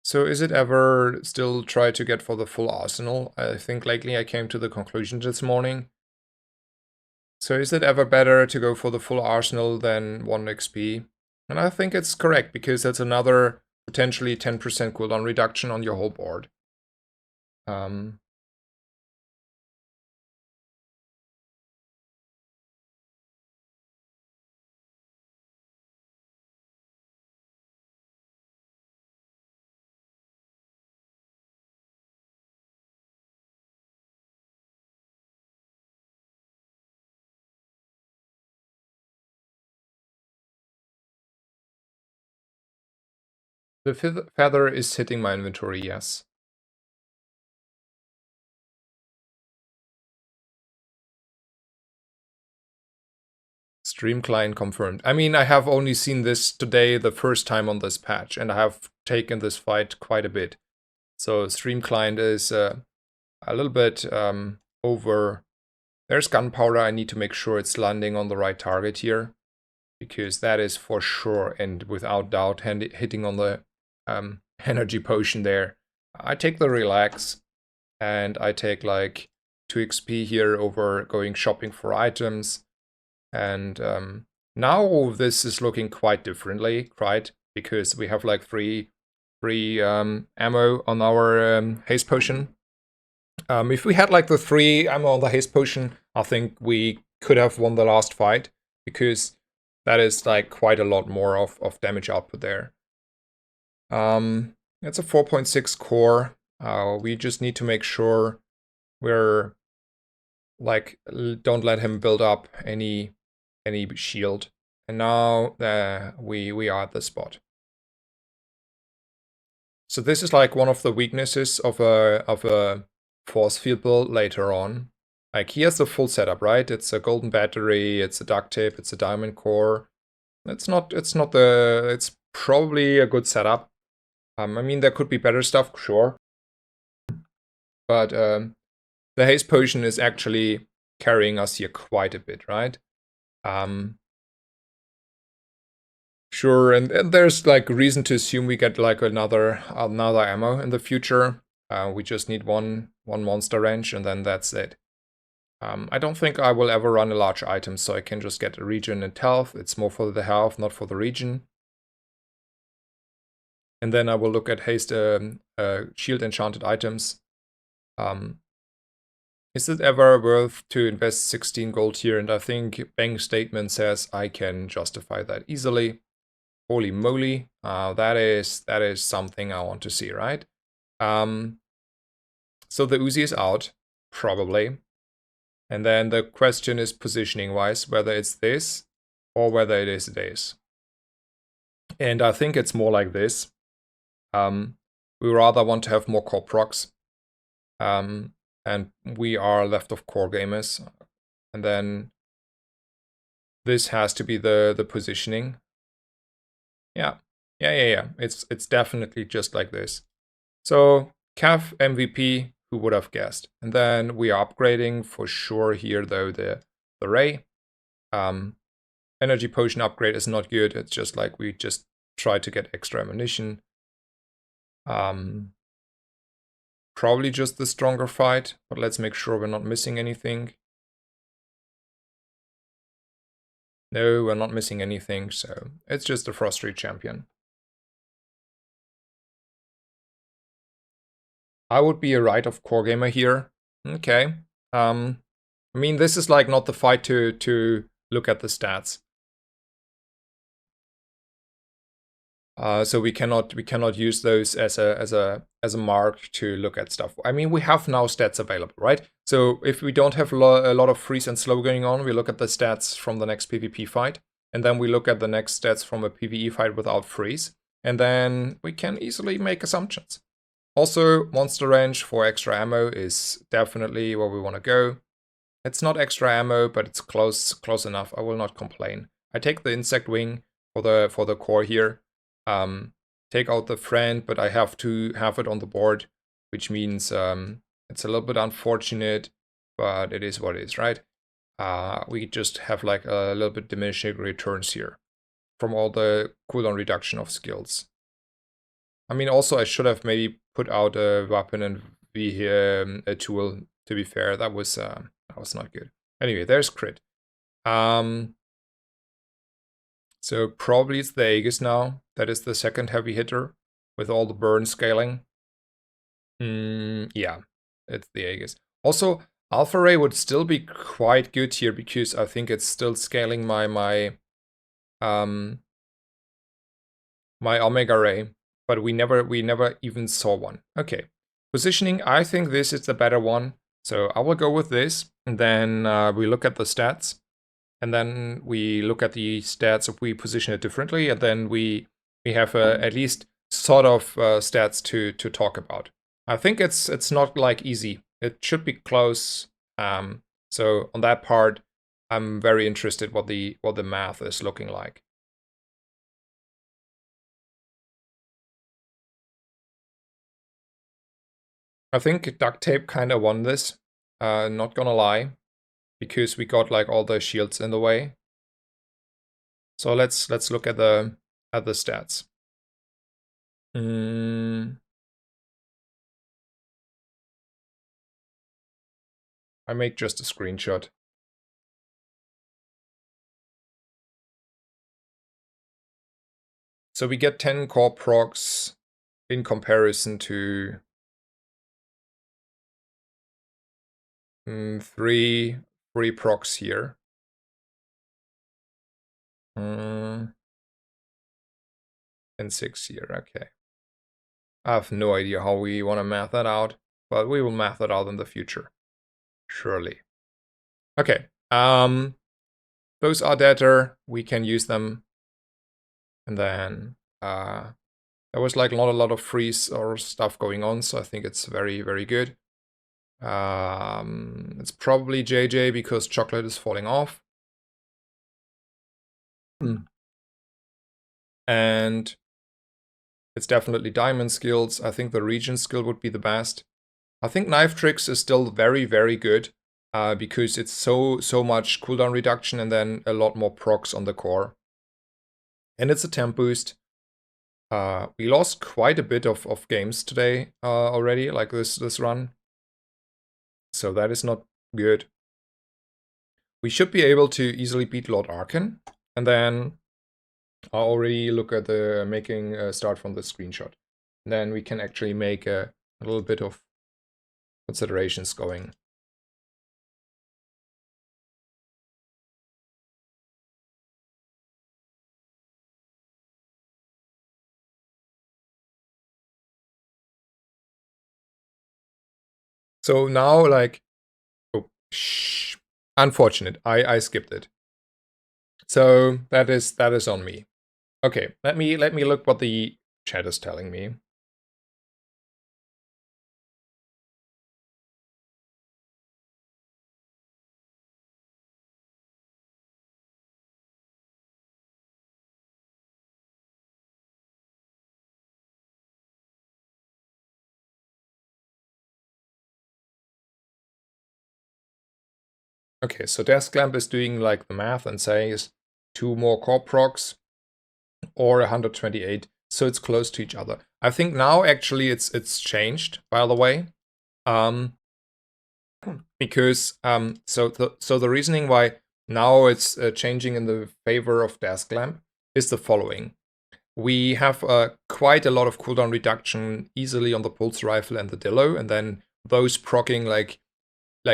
So is it ever still try to get for the full arsenal? I think lately I came to the conclusion this morning. So is it ever better to go for the full arsenal than 1 XP? And I think it's correct, because that's another potentially 10% cooldown reduction on your whole board. The feather is hitting my inventory, yes. Stream client confirmed. I mean, I have only seen this today the first time on this patch, and I have taken this fight quite a bit. So stream client is a little bit over. There's gunpowder. I need to make sure it's landing on the right target here, because that is for sure and without doubt hitting on the energy potion there. I take the relax, and I take like 2 XP here over going shopping for items. And now this is looking quite differently, right? Because we have like free ammo on our haste potion. If we had like the 3 ammo on the haste potion, I think we could have won the last fight, because that is like quite a lot more of damage output there. It's a 4.6 core. We just need to make sure we're like, don't let him build up any shield. And now we are at the spot. So this is like one of the weaknesses of a force field build later on. Like, he has the full setup, right? It's a golden battery, it's a duct tape, it's a diamond core. It's probably a good setup. I mean, there could be better stuff, sure. But the haste potion is actually carrying us here quite a bit, right? Sure, and there's like reason to assume we get like another ammo in the future. We just need one monster range, and then that's it. I don't think I will ever run a large item, so I can just get a regen and health. It's more for the health, not for the regen. And then I will look at haste shield enchanted items. Is it ever worth to invest 16 gold here? And I think bank statement says I can justify that easily. Holy moly, that is something I want to see, right? So the Uzi is out, probably. And then the question is positioning-wise, whether it's this or whether it is this. And I think it's more like this. We rather want to have more core procs. And we are left of core gamers. And then this has to be the positioning. Yeah. It's definitely just like this. So Cav MVP, who would have guessed? And then we are upgrading for sure here though the ray. Energy potion upgrade is not good. It's just like we just try to get extra ammunition. Probably just the stronger fight, but let's make sure we're not missing anything. No, we're not missing anything, so it's just a Frost Street champion. I would be a right of core gamer here. Okay. I mean, this is like not the fight to look at the stats. So we cannot use those as a mark to look at stuff. I mean, we have now stats available, right? So if we don't have a lot of freeze and slow going on, we look at the stats from the next PvP fight, and then we look at the next stats from a PvE fight without freeze, and then we can easily make assumptions. Also, monster range for extra ammo is definitely where we want to go. It's not extra ammo, but it's close enough. I will not complain. I take the insect wing for the core here. Take out the friend, but I have to have it on the board, which means it's a little bit unfortunate, but it is what it is, right? We just have like a little bit diminishing returns here from all the cooldown reduction of skills. I mean, also I should have maybe put out a weapon and a tool. To be fair, that was not good. Anyway, there's crit. So probably it's the Aegis now. That is the second heavy hitter with all the burn scaling. Yeah, it's the Aegis. Also, Alpha Ray would still be quite good here because I think it's still scaling my Omega Ray, but we never even saw one. Okay, positioning. I think this is the better one, so I will go with this, and then we look at the stats. And then we look at the stats if we position it differently, and then we have at least sort of stats to talk about. I think it's not like easy. It should be close. So on that part, I'm very interested what the math is looking like. I think duct tape kind of won this. Not gonna lie. Because we got like all the shields in the way. So let's look at the stats. I make just a screenshot. So we get 10 core procs in comparison to 3 procs here. And 6 here, okay. I have no idea how we want to math that out, but we will math that out in the future. Surely. Okay. Those are data. We can use them. And then there was like not a lot of freeze or stuff going on, so I think it's very, very good. It's probably JJ because chocolate is falling off. And it's definitely diamond skills. I think the region skill would be the best. I think knife tricks is still very, very good because it's so much cooldown reduction and then a lot more procs on the core. And it's a temp boost. We lost quite a bit of games today already, like this run. So that is not good. We should be able to easily beat Lord Arkan. And then I'll already look at the making start from the screenshot. And then we can actually make a little bit of considerations going. So now, like, oh, unfortunate. I skipped it. So that is on me. Okay, let me look what the chat is telling me. Okay, so Desk is doing like the math and says 2 more core procs or 128, so it's close to each other. I think now actually it's changed, by the way. Because so the reasoning why now it's changing in the favor of Desk is the following. We have quite a lot of cooldown reduction easily on the pulse rifle and the Dillo, and then those proccing like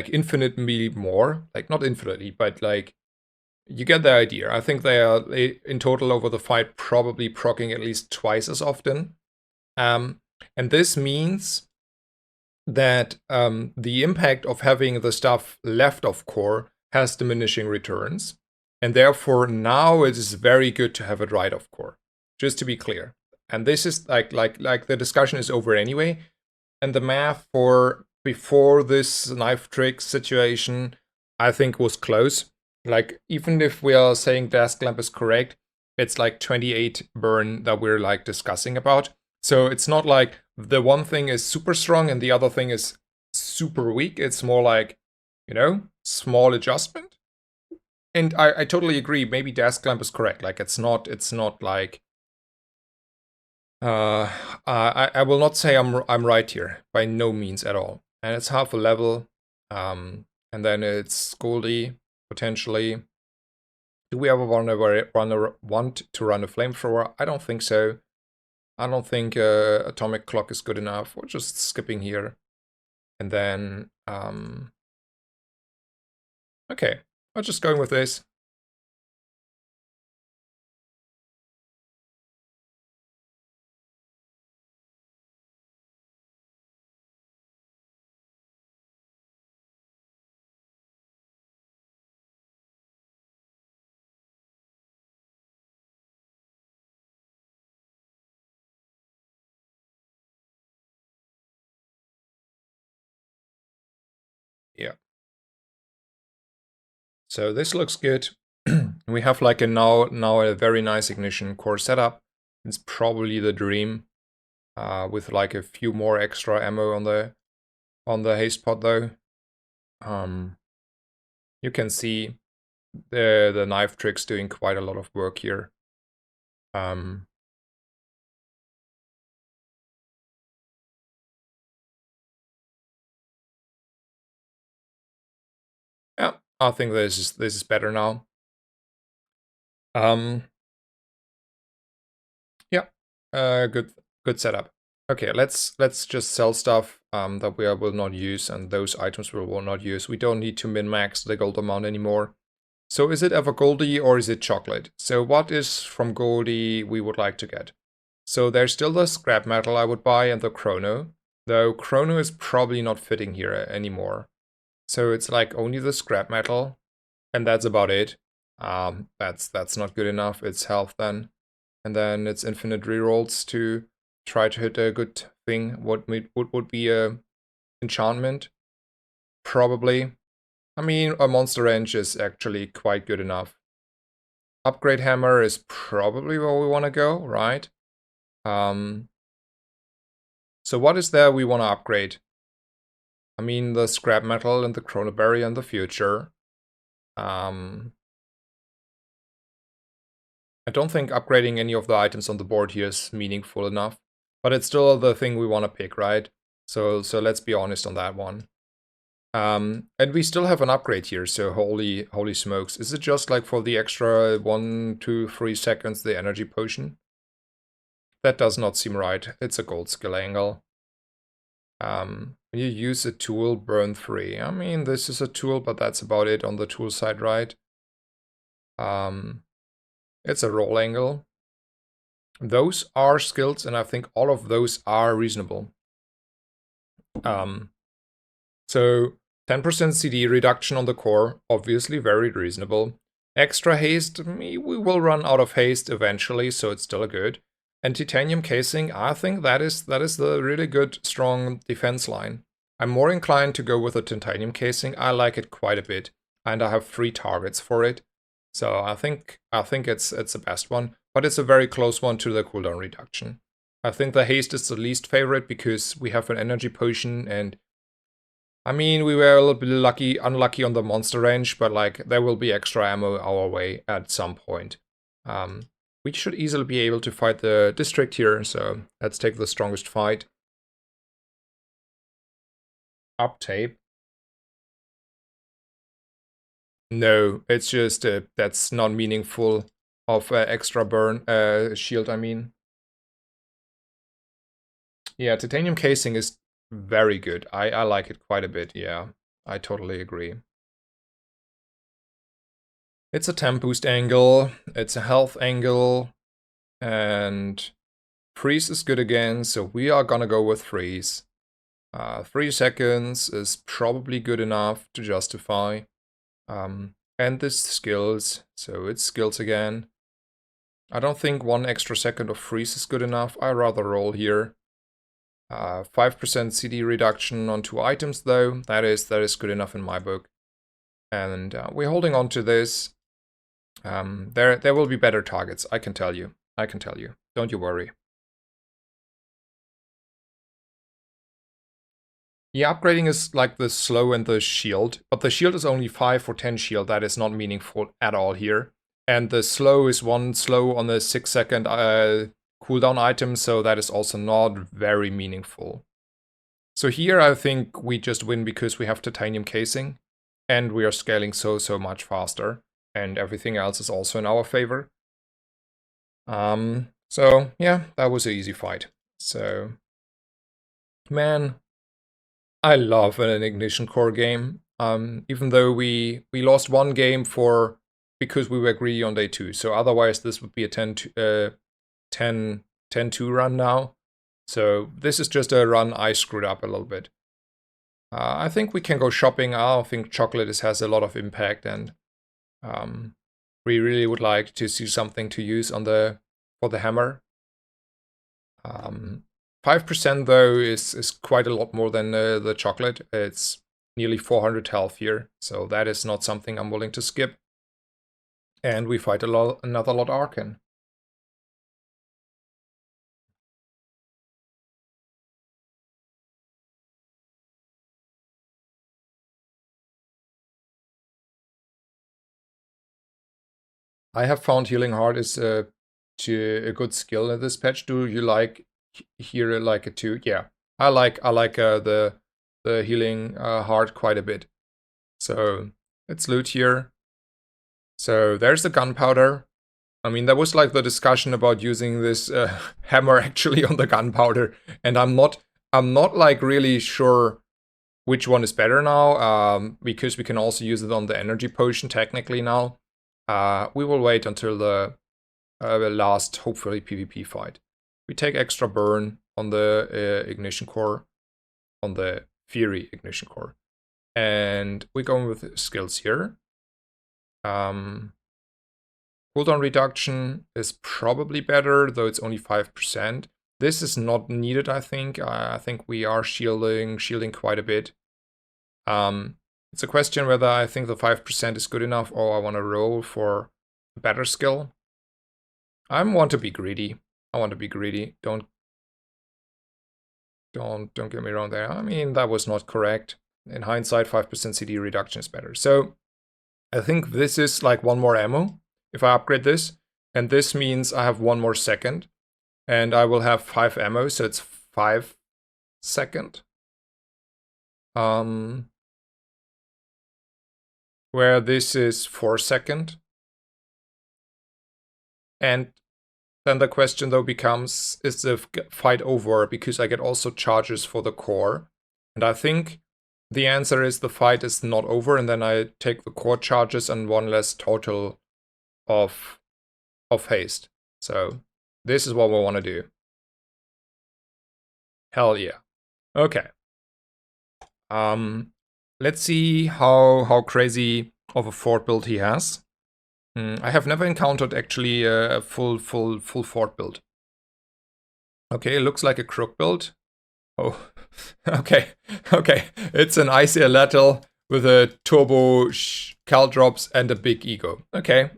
infinitely more, like not infinitely, but like you get the idea. I think they are in total over the fight probably proccing at least twice as often. And this means that the impact of having the stuff left of core has diminishing returns. And therefore now it is very good to have it right of core, just to be clear. And this is like the discussion is over anyway. And the math for before this knife trick situation, I think was close. Like, even if we are saying Desk Lamp is correct, it's like 28 burn that we're like discussing about. So it's not like the one thing is super strong and the other thing is super weak. It's more like, small adjustment. And I totally agree. Maybe Desk Lamp is correct. Like, it's not like I will not say I'm right here, by no means at all. And it's half a level, and then it's Goldie potentially. Do we ever want to run a flamethrower? I don't think so. I don't think atomic clock is good enough. We're just skipping here, and then okay, we're just going with this. Yeah. So this looks good. We have like a now a very nice ignition core setup. It's probably the dream, with like a few more extra ammo on the haste pod though. You can see the knife tricks doing quite a lot of work here. Yeah, I think this is better now. Yeah, good setup. Okay, let's just sell stuff that we will not use, and those items we will not use. We don't need to min-max the gold amount anymore. So is it ever Goldie or is it chocolate? So what is from Goldie we would like to get? So there's still the scrap metal I would buy and the chrono, though chrono is probably not fitting here anymore. So it's like only the scrap metal, and that's about it. That's not good enough. It's health then, and then it's infinite rerolls to try to hit a good thing. What would be a enchantment? Probably. I mean, a monster wrench is actually quite good enough. Upgrade hammer is probably where we want to go, right? So what is there we want to upgrade? I mean, the scrap metal and the chronoberry in the future. I don't think upgrading any of the items on the board here is meaningful enough, but it's still the thing we want to pick, right? So let's be honest on that one. And we still have an upgrade here, so holy smokes. Is it just like for the extra 1, 2, 3 seconds, the energy potion? That does not seem right. It's a gold skill angle. When you use a tool, burn 3. I mean, this is a tool, but that's about it on the tool side, right? It's a roll angle. Those are skills, and I think all of those are reasonable. So 10% CD reduction on the core, obviously very reasonable. Extra haste, we will run out of haste eventually, so it's still good. And titanium casing, I think that is the really good, strong defense line. I'm more inclined to go with the titanium casing. I like it quite a bit, and I have 3 targets for it. So I think it's the best one, but it's a very close one to the cooldown reduction. I think the haste is the least favorite because we have an energy potion, and I mean, we were a little bit unlucky on the monster range, but like there will be extra ammo our way at some point. We should easily be able to fight the district here, so let's take the strongest fight. Up tape. No, it's just that's not meaningful of extra burn shield, I mean. Yeah, titanium casing is very good. I like it quite a bit, yeah. I totally agree. It's a temp boost angle, it's a health angle, and freeze is good again, so we are gonna go with freeze. 3 seconds is probably good enough to justify. And this skills, so it's skills again. I don't think 1 extra second of freeze is good enough. I rather roll here. 5% CD reduction on 2 items though. That is good enough in my book. And we're holding on to this. There will be better targets, I can tell you. I can tell you. Don't you worry. Yeah, upgrading is like the slow and the shield, but the shield is only 5 or 10 shield. That is not meaningful at all here. And the slow is 1 slow on the 6-second cooldown item, so that is also not very meaningful. So here I think we just win because we have titanium casing, and we are scaling so much faster, and everything else is also in our favor. So yeah, that was an easy fight. So, man, I love an Ignition Core game. Even though we lost 1 game because we were greedy on day 2. So otherwise this would be a 10-2 run now. So this is just a run I screwed up a little bit. I think we can go shopping. I don't think chocolate has a lot of impact, and we really would like to see something to use on for the hammer. 5% though is quite a lot more than the chocolate. It's nearly 400 health here, so that is not something I'm willing to skip. And we fight another lot Arcan. I have found Healing Heart is a good skill in this patch. Do you like it too? Yeah, I like the Healing Heart quite a bit. So let's loot here. So there's the gunpowder. I mean, there was like the discussion about using this hammer actually on the gunpowder, and I'm not like really sure which one is better now, because we can also use it on the energy potion technically now. We will wait until the last, hopefully, PvP fight. We take extra burn on the ignition core, on the Fury ignition core. And we're going with skills here. Cooldown reduction is probably better, though it's only 5%. This is not needed, I think. I think we are shielding quite a bit. It's a question whether I think the 5% is good enough or I want to roll for a better skill. I want to be greedy. I want to be greedy. Don't get me wrong there. I mean, that was not correct. In hindsight, 5% CD reduction is better. So I think this is like 1 more ammo if I upgrade this. And this means I have 1 more second. And I will have 5 ammo, so it's 5 second. Where this is 4 second. And then the question though becomes, is the fight over? Because I get also charges for the core. And I think the answer is the fight is not over, and then I take the core charges and 1 less total of haste. So this is what we want to do. Hell yeah. Okay. let's see how crazy of a fort build he has. I have never encountered actually a full fort build. Okay, looks like a crook build. Oh, okay, okay. It's an ICL with a turbo Caldrops and a big ego. Okay.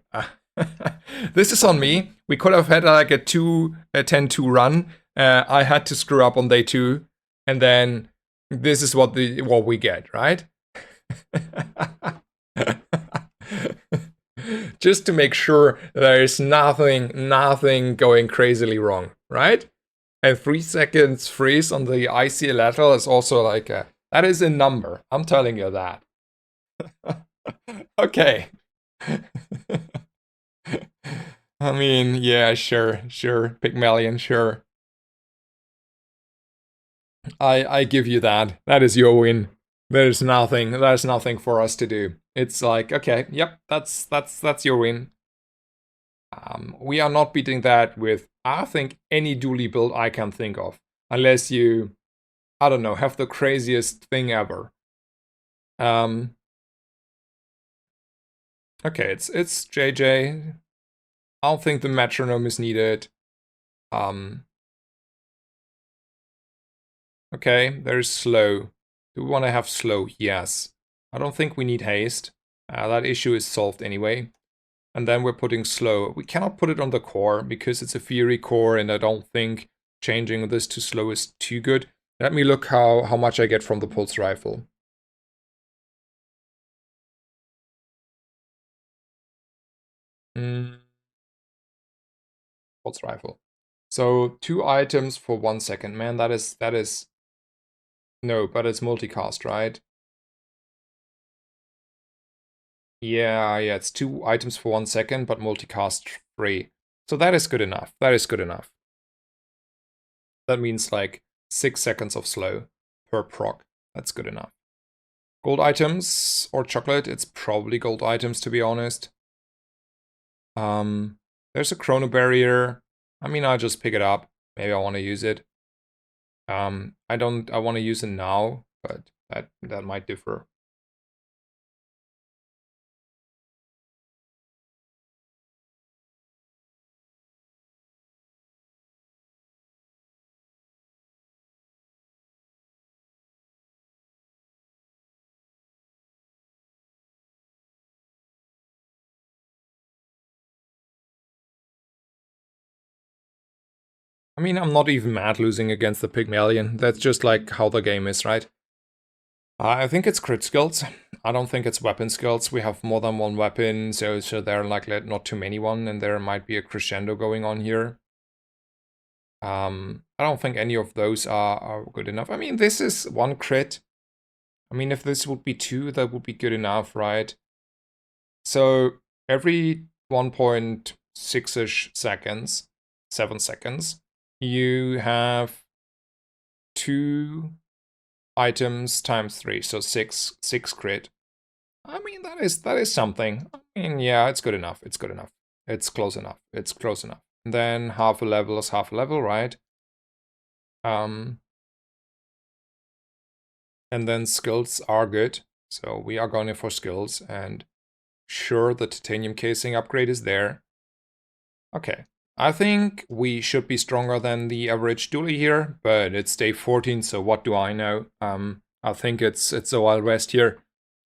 This is on me. We could have had like a 10-2 run. I had to screw up on day 2, and then this is what we get, right? Just to make sure there is nothing going crazily wrong, right? And 3 seconds freeze on the IC lateral is also like that is a number. I'm telling you that. Okay. I mean, yeah, sure, Pygmalion, sure. I give you that. That is your win. There's nothing for us to do. It's like, okay, yep, that's your win. We are not beating that with, I think, any Dooley build I can think of. Unless you, I don't know, have the craziest thing ever. Okay, it's JJ. I don't think the metronome is needed. Okay, there's slow. Do we want to have slow? Yes. I don't think we need haste. That issue is solved anyway. And then we're putting slow. We cannot put it on the core because it's a Fury core, and I don't think changing this to slow is too good. Let me look how much I get from the pulse rifle. Pulse rifle. So 2 items for 1 second. Man, that is no, but it's multicast, right? Yeah, it's 2 items for 1 second, but multicast 3. So that is good enough. That is good enough. That means like 6 seconds of slow per proc. That's good enough. Gold items or chocolate? It's probably gold items, to be honest. There's a chrono barrier. I mean, I'll just pick it up. Maybe I want to use it. I want to use it now, but that might differ. I mean, I'm not even mad losing against the Pygmalion. That's just like how the game is, right? I think it's crit skills. I don't think it's weapon skills. We have more than one weapon, so there are like not too many one, and there might be a crescendo going on here. I don't think any of those are good enough. I mean, this is 1 crit. I mean, if this would be 2, that would be good enough, right? So every 1.6-ish seconds, 7 seconds, you have 2 items times 3, so 6 crit. I mean, that is something. I mean, yeah, it's good enough. It's good enough. It's close enough. It's close enough. And then half a level is half a level, right? And then skills are good. So we are going for skills, and sure, the titanium casing upgrade is there. Okay. I think we should be stronger than the average Dooley here, but it's day 14, so what do I know? I think it's a Wild West here.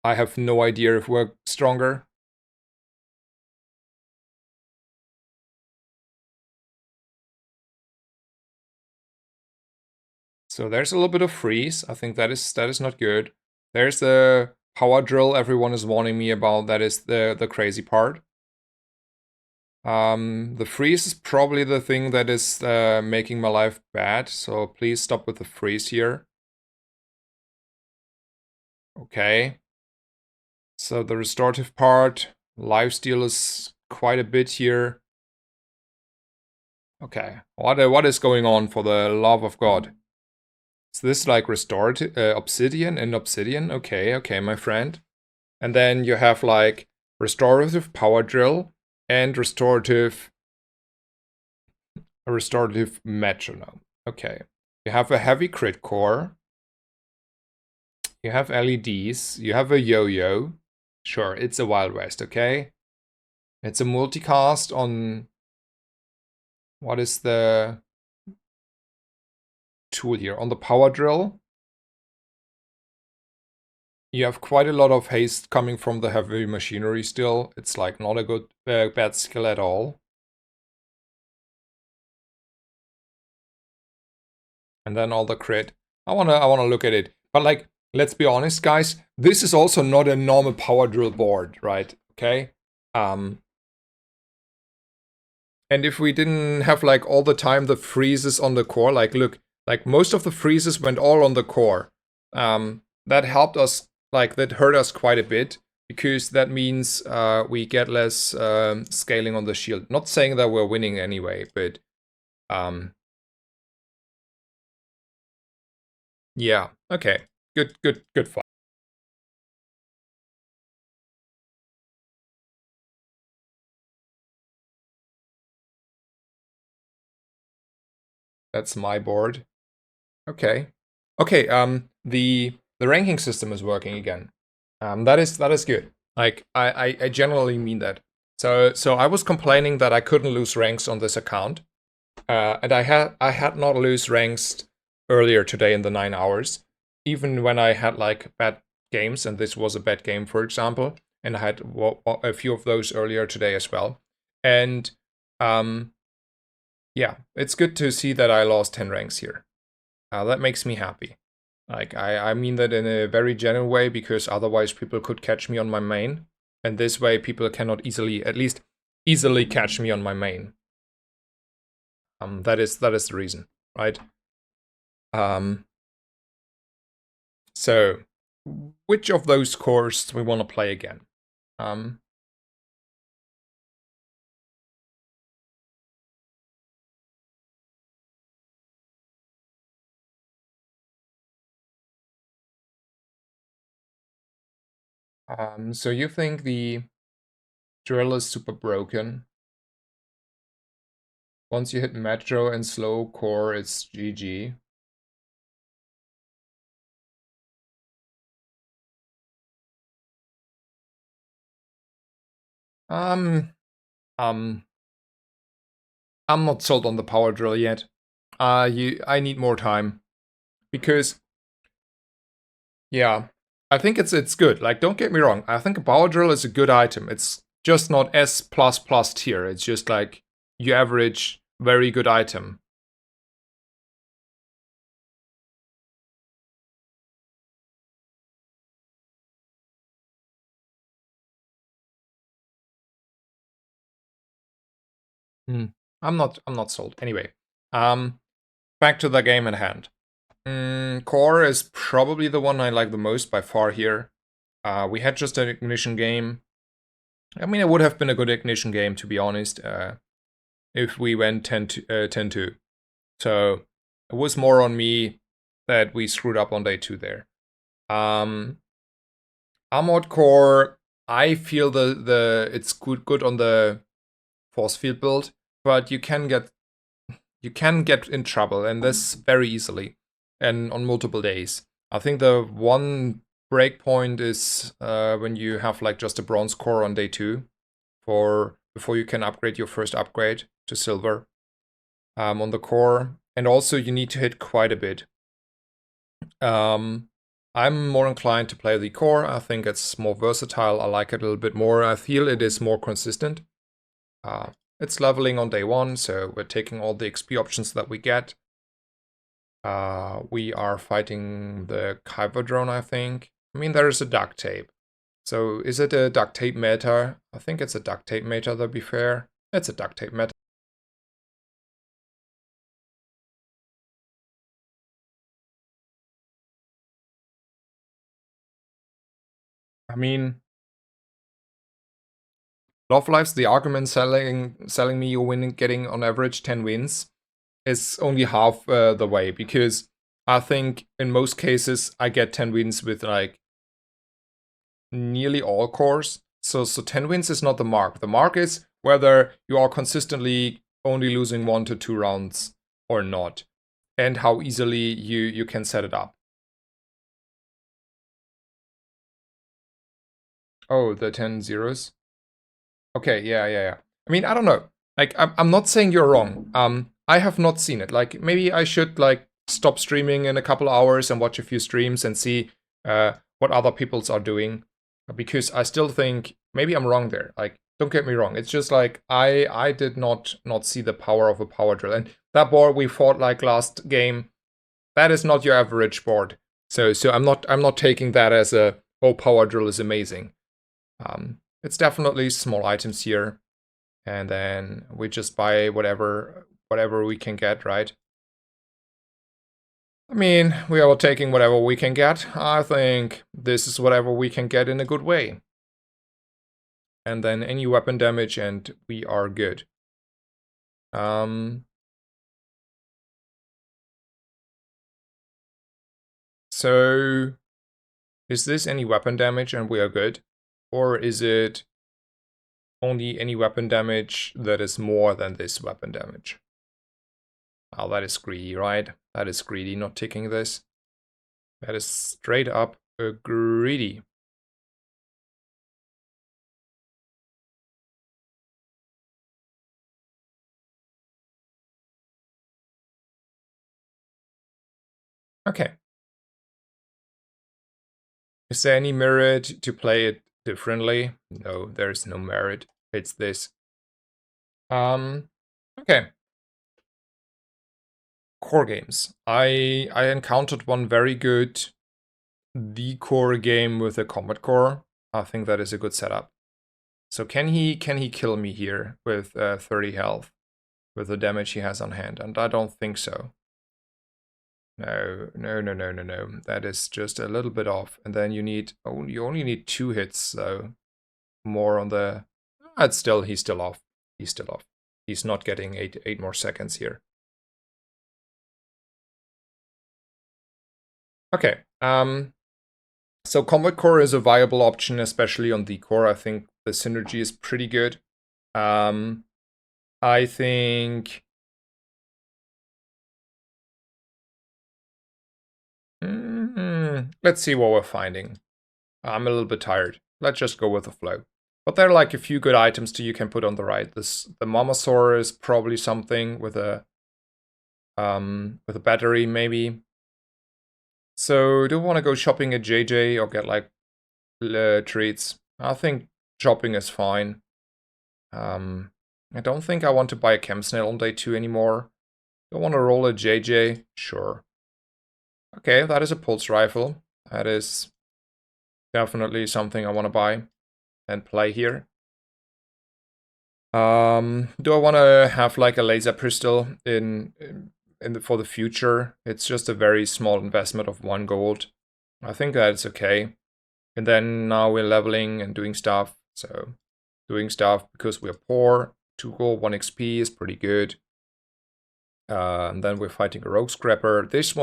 I have no idea if we're stronger. So there's a little bit of freeze. I think that is not good. There's the power drill everyone is warning me about. That is the crazy part. The freeze is probably the thing that is making my life bad, so please stop with the freeze here. Okay. So the restorative part, lifesteal is quite a bit here. Okay, what is going on, for the love of God? Is this like restorative obsidian and obsidian? Okay, my friend. And then you have like restorative power drill and restorative metronome. Okay. You have a heavy crit core. You have LEDs. You have a yo-yo. Sure, it's a Wild West, okay? It's a multicast on... What is the tool here? On the power drill. You have quite a lot of haste coming from the heavy machinery still. It's like not a good, bad skill at all. And then all the crit. I wanna look at it. But like, let's be honest, guys. This is also not a normal power drill board, right? Okay. And if we didn't have like all the time the freezes on the core, like look, like most of the freezes went all on the core. That helped us, like that hurt us quite a bit, because that means we get less scaling on the shield. Not saying that we're winning anyway, but yeah, okay, good fight. That's my board. Okay, okay. The ranking system is working again. That is good. Like I generally mean that. So I was complaining that I couldn't lose ranks on this account, and I had not lose ranks earlier today in the 9 hours, even when I had like bad games, and this was a bad game, for example, and I had a few of those earlier today as well, and yeah, it's good to see that I lost 10 ranks here. That makes me happy. Like, I mean that in a very general way, because otherwise people could catch me on my main. And this way people cannot easily, at least easily catch me on my main. That is the reason, right? So, which of those cores we want to play again? So you think the drill is super broken? Once you hit Metro and slow core, it's GG. I'm not sold on the power drill yet. I need more time, because yeah, I think it's good. Like, don't get me wrong, I think a power drill is a good item. It's just not S plus plus tier. It's just like your average very good item. I'm not sold. Anyway, back to the game at hand. Core is probably the one I like the most by far here. We had just an ignition game. I mean, it would have been a good ignition game, to be honest, if we went 10-2. So it was more on me that we screwed up on day 2 there. Armored Core, I feel it's good on the force field build, but you can get in trouble, and this very easily, and on multiple days. I think the one breakpoint is when you have like just a bronze core on day 2, before you can upgrade your first upgrade to silver on the core, and also you need to hit quite a bit. I'm more inclined to play the core. I think it's more versatile. I like it a little bit more. I feel it is more consistent. It's leveling on day 1, so we're taking all the XP options that we get. We are fighting the Kyber drone, I think. I mean, there is a duct tape. So is it a duct tape meta? I think it's a duct tape meta, to be fair. It's a duct tape meta. I mean, Love Lives, the argument selling me you're winning, getting on average 10 wins is only half the way, because I think in most cases I get 10 wins with like nearly all cores. So 10 wins is not the mark. The mark is whether you are consistently only losing 1 to 2 rounds or not, and how easily you can set it up. Oh, the 10 zeros. Okay, yeah. I mean, I don't know. Like, I'm not saying you're wrong. I have not seen it. Like, maybe I should like stop streaming in a couple hours and watch a few streams and see what other people's are doing, because I still think maybe I'm wrong there. Like, don't get me wrong. It's just like I did not see the power of a power drill, and that board we fought like last game, that is not your average board. So I'm not taking that as a, oh, power drill is amazing. It's definitely small items here, and then we just buy whatever we can get, right? I mean, we are taking whatever we can get. I think this is whatever we can get in a good way. And then any weapon damage, and we are good. So is this any weapon damage and we are good? Or is it only any weapon damage that is more than this weapon damage? Oh, that is greedy, right? That is greedy, not ticking this. That is straight up greedy. Okay. Is there any merit to play it differently? No, there is no merit. It's this. Okay. Core games. I encountered one very good the core game with a combat core. I think that is a good setup. So can he kill me here with 30 health with the damage he has on hand? And I don't think so. No. That is just a little bit off. And then you only need 2 hits, so more on the. He's still off. He's still off. He's not getting eight more seconds here. Okay. So combat core is a viable option, especially on the core. I think the synergy is pretty good. I think. Let's see what we're finding. I'm a little bit tired. Let's just go with the flow. But there are like a few good items too you can put on the right. The Momosaur is probably something with a battery maybe. So do you want to go shopping at JJ or get like treats? I think shopping is fine. I don't think I want to buy a chem snail on day 2 anymore. Do I want to roll a JJ? Sure. Okay, that is a pulse rifle. That is definitely something I want to buy and play here. Do I want to have like a laser pistol for the future? It's just a very small investment of 1 gold. I think that's okay. And then now we're leveling and doing stuff. So doing stuff because we're poor. 2 gold, 1 XP is pretty good. And then we're fighting a rogue scrapper. This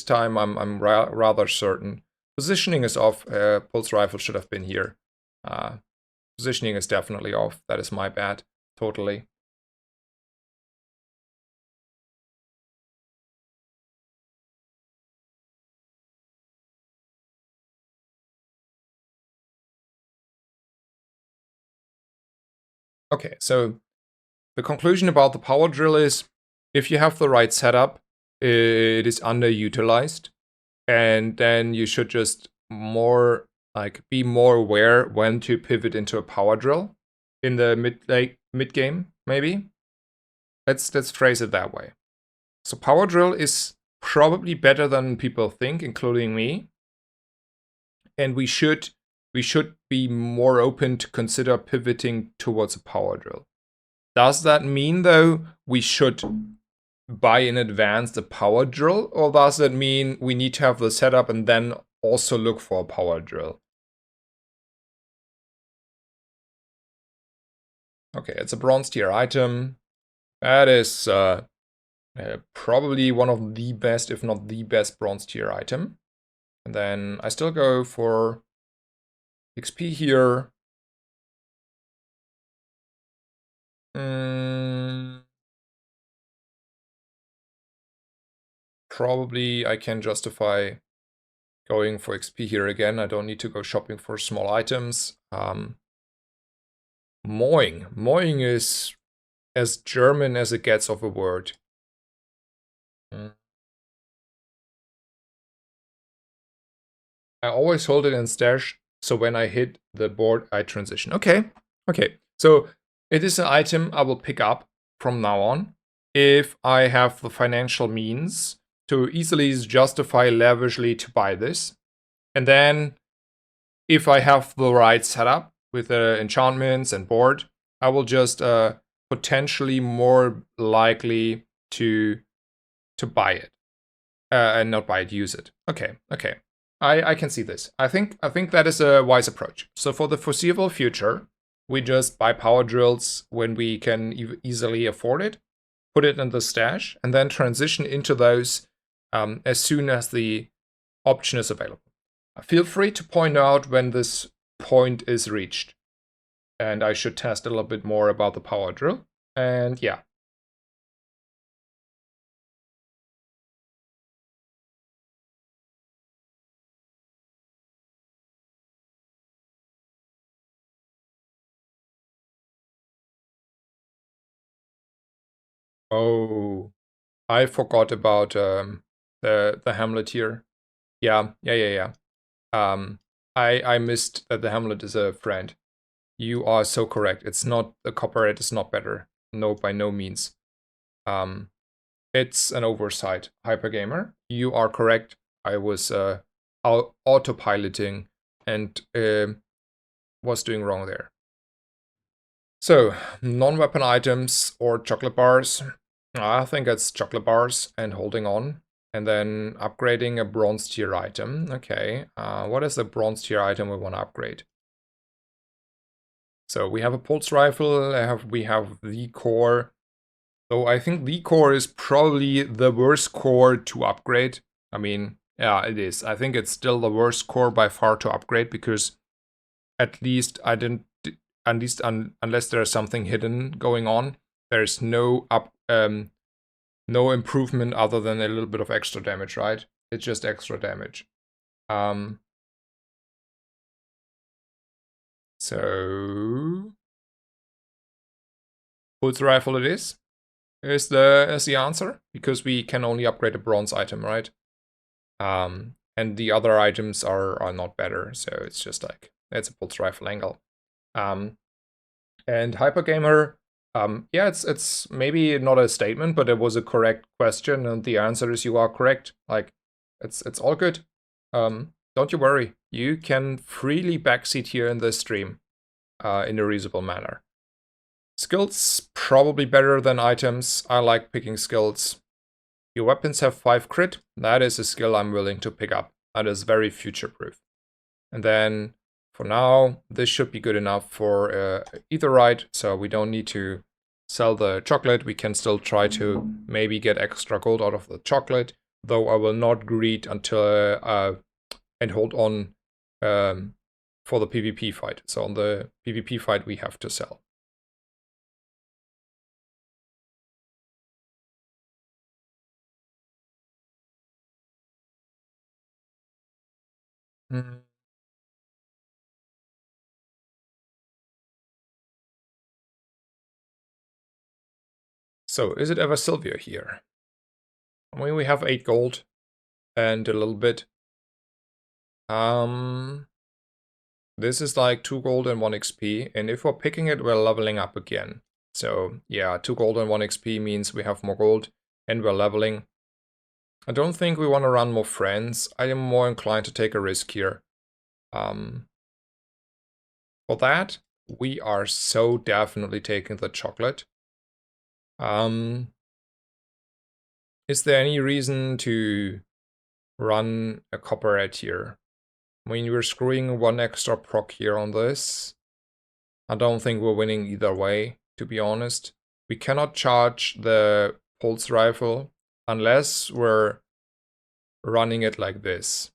time I'm rather certain. Positioning is off. Pulse rifle should have been here. Positioning is definitely off. That is my bad. Totally. Okay, so the conclusion about the power drill is, if you have the right setup, it is underutilized, and then you should just be more aware when to pivot into a power drill in the mid game, maybe. Let's phrase it that way. So power drill is probably better than people think, including me, and we should be more open to consider pivoting towards a power drill. Does that mean, though, we should buy in advance the power drill, or does that mean we need to have the setup and then also look for a power drill? Okay, it's a bronze tier item. That is probably one of the best, if not the best, bronze tier item. And then I still go for XP here. Probably I can justify going for XP here again. I don't need to go shopping for small items. Moing. Moing is as German as it gets of a word. I always hold it in stash, so when I hit the board, I transition. Okay, okay. So it is an item I will pick up from now on if I have the financial means to easily justify lavishly to buy this. And then if I have the right setup with enchantments and board, I will just potentially more likely to buy it. And not buy it, use it. Okay, okay. I can see this. I think that is a wise approach. So for the foreseeable future, we just buy power drills when we can easily afford it, put it in the stash, and then transition into those as soon as the option is available. Feel free to point out when this point is reached. And I should test a little bit more about the power drill. And yeah. Oh, I forgot about the Hamlet here. Yeah. I missed that the Hamlet is a friend. You are so correct. It's not the copyright is not better. No, by no means. It's an oversight. Hypergamer, you are correct. I was autopiloting and was doing wrong there. So, non-weapon items or chocolate bars. I think it's chocolate bars and holding on. And then upgrading a bronze tier item. Okay, what is the bronze tier item we want to upgrade? So we have a pulse rifle, we have the core. So I think the core is probably the worst core to upgrade. I mean, yeah, it is. I think it's still the worst core by far to upgrade because at least unless there's something hidden going on, there's no no improvement other than a little bit of extra damage, right? It's just extra damage. So pulse rifle it is the answer because we can only upgrade a bronze item, right? And the other items are not better, so it's just like it's a pulse rifle angle. And Hypergamer, yeah, it's maybe not a statement, but it was a correct question, and the answer is you are correct. Like, it's all good. Don't you worry. You can freely backseat here in this stream, in a reasonable manner. Skills, probably better than items. I like picking skills. Your weapons have 5 crit. That is a skill I'm willing to pick up. That is very future-proof. And then, for now, this should be good enough for either right, so we don't need to sell the chocolate. We can still try to maybe get extra gold out of the chocolate, though I will not greed until and hold on for the PvP fight. So on the PvP fight, we have to sell. So, is it ever Sylvia here? I mean, we have 8 gold and a little bit. This is like 2 gold and 1 XP, and if we're picking it, we're leveling up again. So, yeah, 2 gold and 1 XP means we have more gold, and we're leveling. I don't think we want to run more friends. I am more inclined to take a risk here. For that, we are so definitely taking the chocolate. Is there any reason to run a copperhead here? I mean, we're screwing 1 extra proc here on this. I don't think we're winning either way, to be honest. We cannot charge the pulse rifle unless we're running it like this.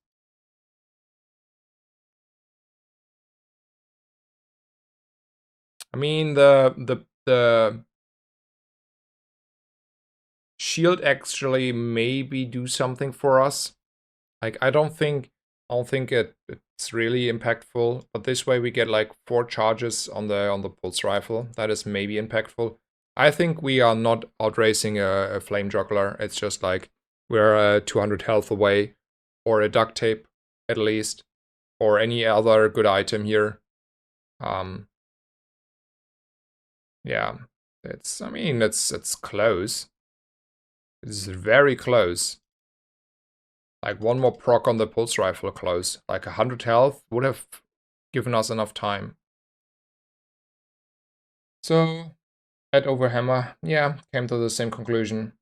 I mean, the shield actually maybe do something for us. Like, I don't think I don't think it's really impactful, but this way we get like 4 charges on the pulse rifle. That is maybe impactful. I think we are not outracing a flame juggler. It's just like we're 200 health away, or a duct tape at least, or any other good item here. Yeah, I mean, it's close. It's very close. Like one more proc on the pulse rifle close. Like 100 health would have given us enough time. So, at Overhammer, yeah, came to the same conclusion.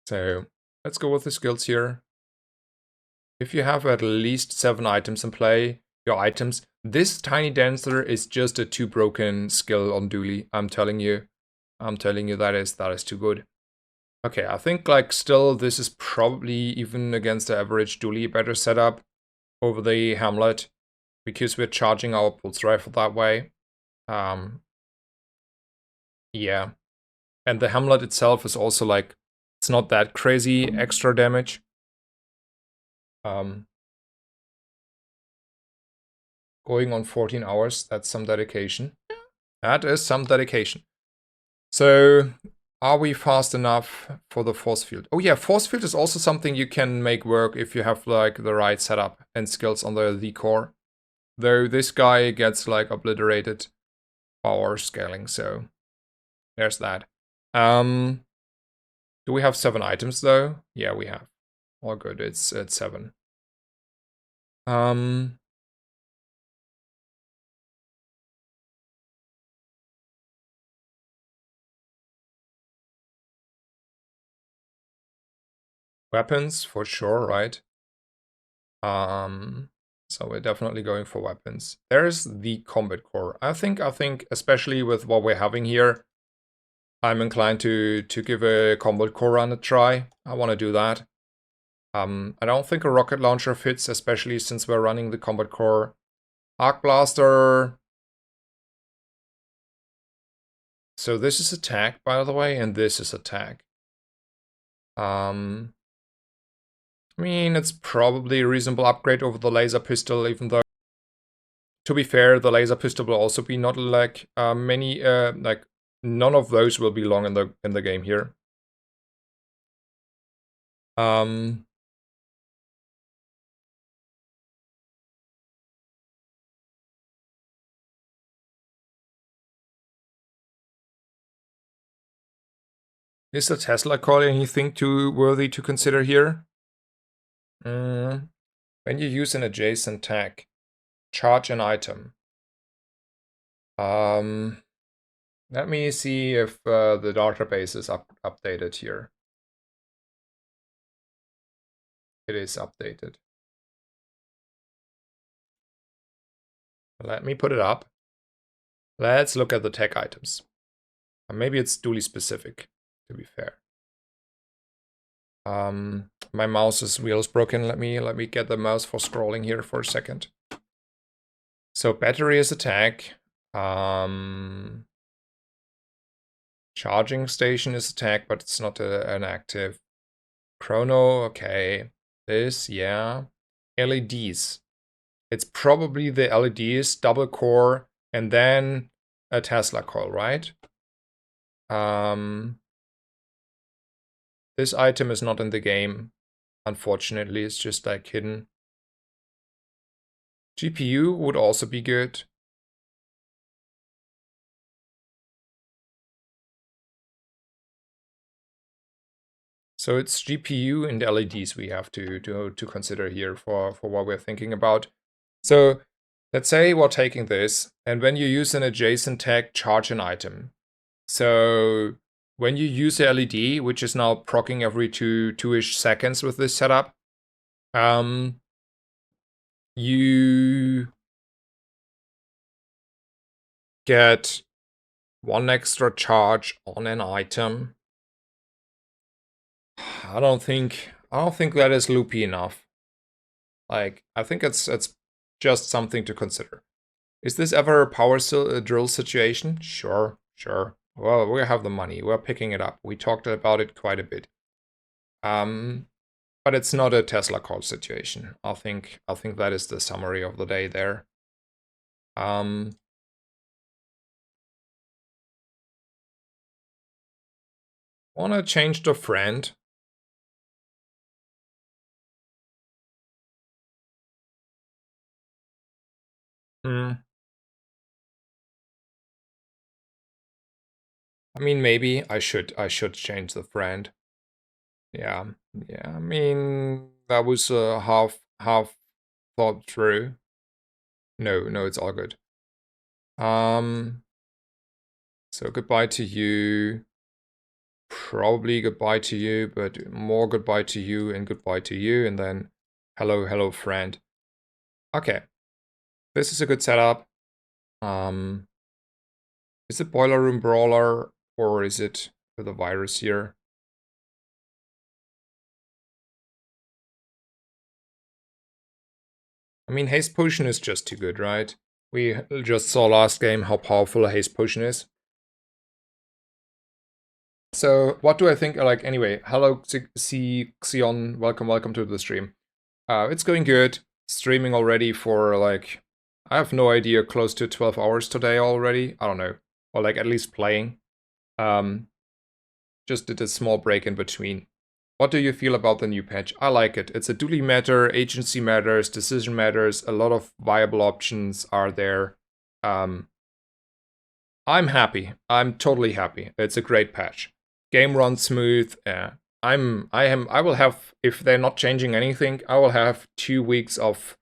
So, let's go with the skills here. If you have at least 7 items in play, your items, this Tiny Dancer is just a too broken skill on Dooley, I'm telling you. I'm telling you that is too good. Okay, I think like still this is probably even against the average Dooley better setup over the Hamlet, because we're charging our pulse rifle that way. Yeah. And the Hamlet itself is also like, it's not that crazy extra damage. Going on 14 hours, that's some dedication. That is some dedication. So, are we fast enough for the force field? Oh yeah, force field is also something you can make work if you have like the right setup and skills on the core. Though this guy gets like obliterated power scaling, so there's that. Do we have 7 items though? Yeah, we have. All good, it's 7. Weapons, for sure, right? So we're definitely going for weapons. There's the combat core. I think especially with what we're having here, I'm inclined to give a combat core run a try. I want to do that. I don't think a rocket launcher fits, especially since we're running the combat core. Arc blaster. So this is attack, by the way, and this is attack. I mean, it's probably a reasonable upgrade over the laser pistol, even though, to be fair, the laser pistol will also be not like many, like none of those will be long in the game here. Is the Tesla coil anything too worthy to consider here? When you use an adjacent tag, charge an item. Let me see if the database is updated here. It is updated. Let me put it up. Let's look at the tag items. Maybe it's Dooley specific, to be fair. My mouse's wheel is broken. Let me get the mouse for scrolling here for a second. So battery is a tag. Charging station is a tag, but it's not an active. Chrono, okay. This, yeah. LEDs. It's probably the LEDs, double core, and then a Tesla coil, right? This item is not in the game. Unfortunately, it's just like hidden. GPU would also be good. So it's GPU and LEDs we have to consider here for what we're thinking about. So let's say we're taking this, and when you use an adjacent tag, charge an item. So when you use a LED, which is now proccing every two-ish seconds with this setup, you get 1 extra charge on an item. I don't think that is loopy enough. Like, I think it's just something to consider. Is this ever a power drill situation? Sure, sure. Well, we have the money. We're picking it up. We talked about it quite a bit. But it's not a Tesla call situation. I think that is the summary of the day there. Wanna change the friend? Hmm. I mean, maybe I should change the friend. Yeah, yeah. I mean, that was half thought through. No, it's all good. So goodbye to you. Probably goodbye to you, but more goodbye to you and goodbye to you, and then hello, friend. Okay, this is a good setup. Is it Boiler Room Brawler or is it the virus here? I mean, Haste Potion is just too good, right? We just saw last game how powerful a Haste Potion is. So, what do I think? Like, anyway, hello, Xion, welcome to the stream. It's going good. Streaming already for, like, I have no idea, close to 12 hours today already. I don't know. Or, like, at least playing. Just did a small break in between. What do you feel about the new patch? I like it. It's a Dooley matter, agency matters, decision matters, a lot of viable options are there. I'm happy. I'm totally happy. It's a great patch. Game runs smooth. I will have, if they're not changing anything, I will have 2 weeks of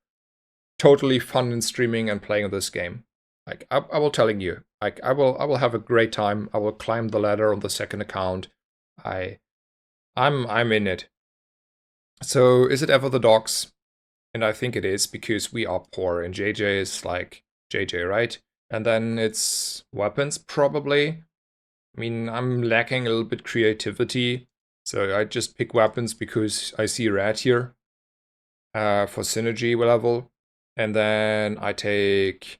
totally fun in streaming and playing this game. Like I will telling you, like I will have a great time. I will climb the ladder on the second account. I'm in it. So is it ever the dogs? And I think it is because we are poor and JJ is like JJ, right? And then it's weapons probably. I mean, I'm lacking a little bit creativity. So I just pick weapons because I see red here for synergy level. And then I take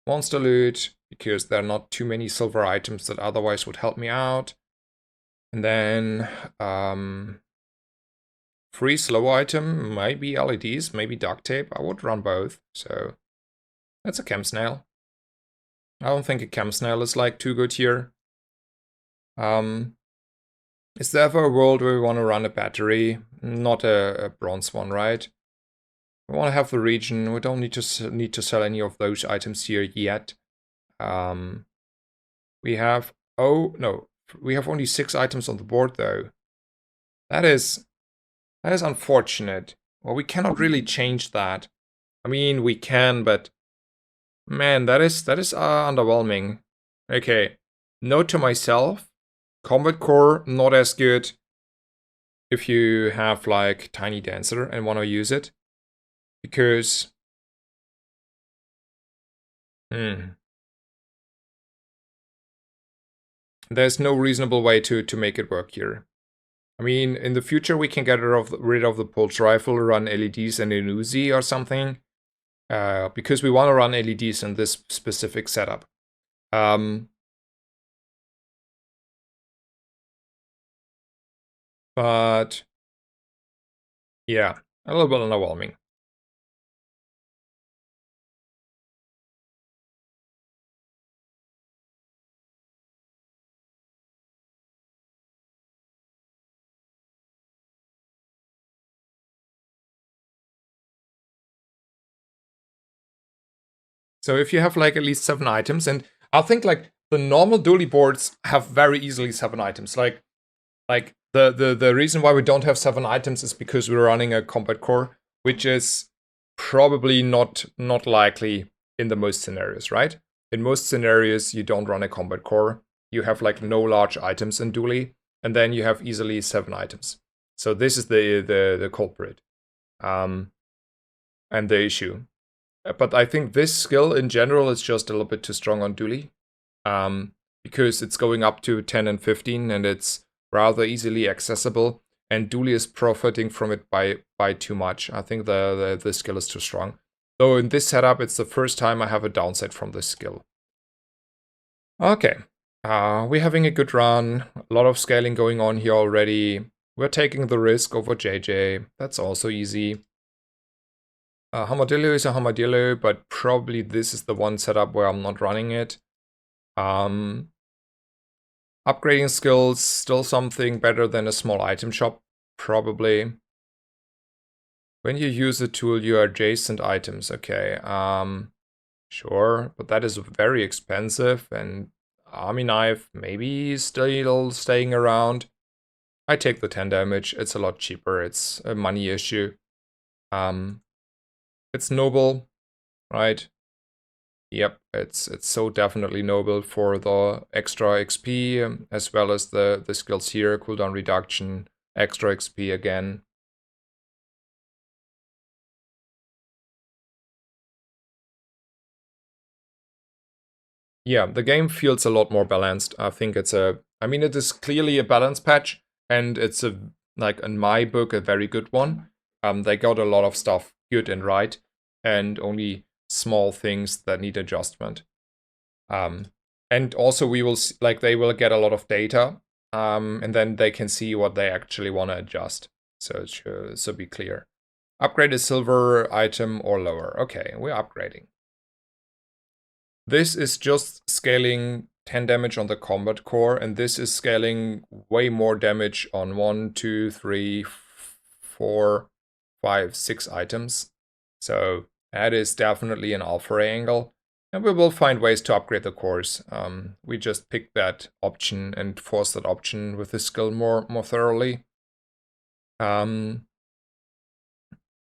monster loot because there are not too many silver items that otherwise would help me out. And then free slow item, maybe LEDs, maybe duct tape. I would run both. So that's a chem snail. I don't think a chem snail is like too good here. Is there ever a world where we want to run a battery? Not a bronze one, right? We want to have the region. We don't need to sell any of those items here yet. We have we have only 6 items on the board though. That is unfortunate. Well, we cannot really change that. I mean, we can, but man, that is underwhelming. Okay, note to myself: Combat Core not as good. If you have like Tiny Dancer and want to use it, because there's no reasonable way to make it work here. I mean, in the future we can get rid of the pulse rifle, run LEDs and an Uzi or something, because we want to run LEDs in this specific setup. But yeah, a little bit underwhelming. So if you have like at least 7 items, and I think like the normal Dooley boards have very easily 7 items. Like the reason why we don't have 7 items is because we're running a combat core, which is probably not likely in the most scenarios, right? In most scenarios, you don't run a combat core. You have like no large items in Dooley, and then you have easily 7 items. So this is the culprit, and the issue. But I think this skill in general is just a little bit too strong on Dooley, because it's going up to 10 and 15, and it's rather easily accessible. And Dooley is profiting from it by too much. I think the skill is too strong. Though in this setup, it's the first time I have a downside from this skill. Okay, we're having a good run. A lot of scaling going on here already. We're taking the risk over JJ. That's also easy. Hamadillo is a Hamadillo, but probably this is the one setup where I'm not running it. Upgrading skills, still something better than a small item shop, probably. When you use a tool, your adjacent items, okay. Sure, but that is very expensive, and Army Knife maybe still staying around. I take the 10 damage, it's a lot cheaper, it's a money issue. It's noble, right? Yep, it's so definitely noble for the extra XP, as well as the skills here, cooldown reduction, extra XP again. Yeah, the game feels a lot more balanced. I think it is clearly a balance patch, and it's like in my book, a very good one. They got a lot of stuff good and right, and only small things that need adjustment. And also we will they will get a lot of data, and then they can see what they actually want to adjust. So be clear. Upgrade a silver item or lower. Okay, we're upgrading. This is just scaling 10 damage on the combat core, and this is scaling way more damage on 1, 2, 3, 4, 5, 6 items. So that is definitely an alpha angle. And we will find ways to upgrade the cores. We just pick that option and force that option with the skill more thoroughly.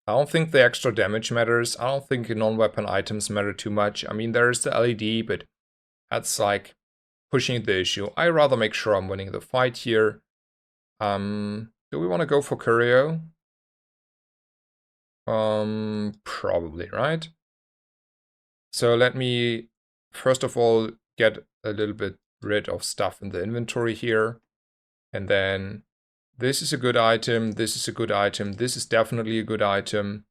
I don't think the extra damage matters. I don't think non-weapon items matter too much. I mean, there's the LED, but that's like pushing the issue. I rather make sure I'm winning the fight here. Do we want to go for Curio? Probably, right? So let me, first of all, get a little bit rid of stuff in the inventory here. And then this is a good item, this is a good item, this is definitely a good item,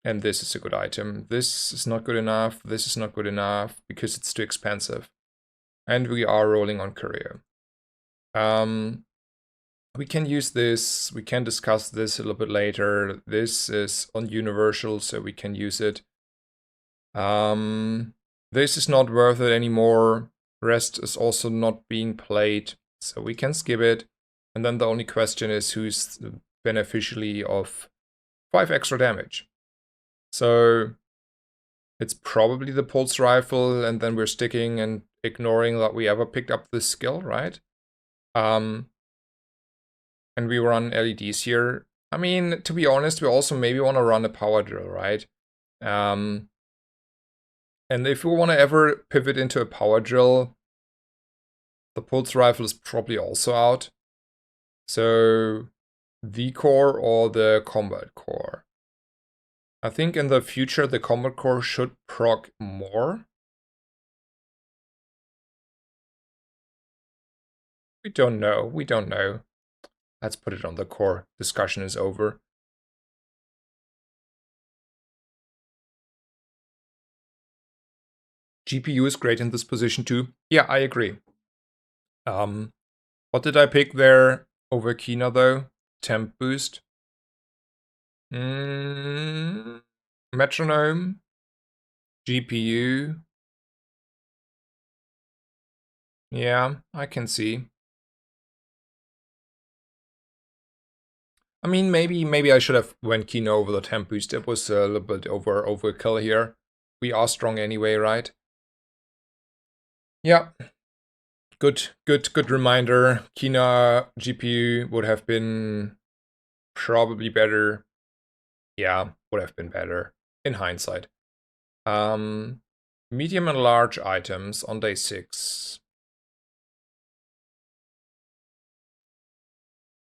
and this is a good item. This is not good enough, this is not good enough, because it's too expensive. And we are rolling on Curio. We can use this, we can discuss this a little bit later. This is on Universal, so we can use it. This is not worth it anymore. Rest is also not being played, so we can skip it. And then the only question is who's the beneficiary of 5 extra damage. So it's probably the pulse rifle, and then we're sticking and ignoring that we ever picked up this skill, right? And we run LEDs here. I mean, to be honest, we also maybe want to run a power drill, right? And if we want to ever pivot into a power drill, the pulse rifle is probably also out. So the core or the combat core. I think in the future the combat core should proc more. We don't know. We don't know. Let's put it on the core. Discussion is over. GPU is great in this position too. Yeah, I agree. What did I pick there over Kina though? Temp boost. Metronome. GPU. Yeah, I can see. I mean, maybe I should have went Kino over the temp boost. It was a little bit overkill here. We are strong anyway, right? Yeah. Good reminder. Kina GPU would have been probably better. Yeah, would have been better in hindsight. Medium and large items on day 6.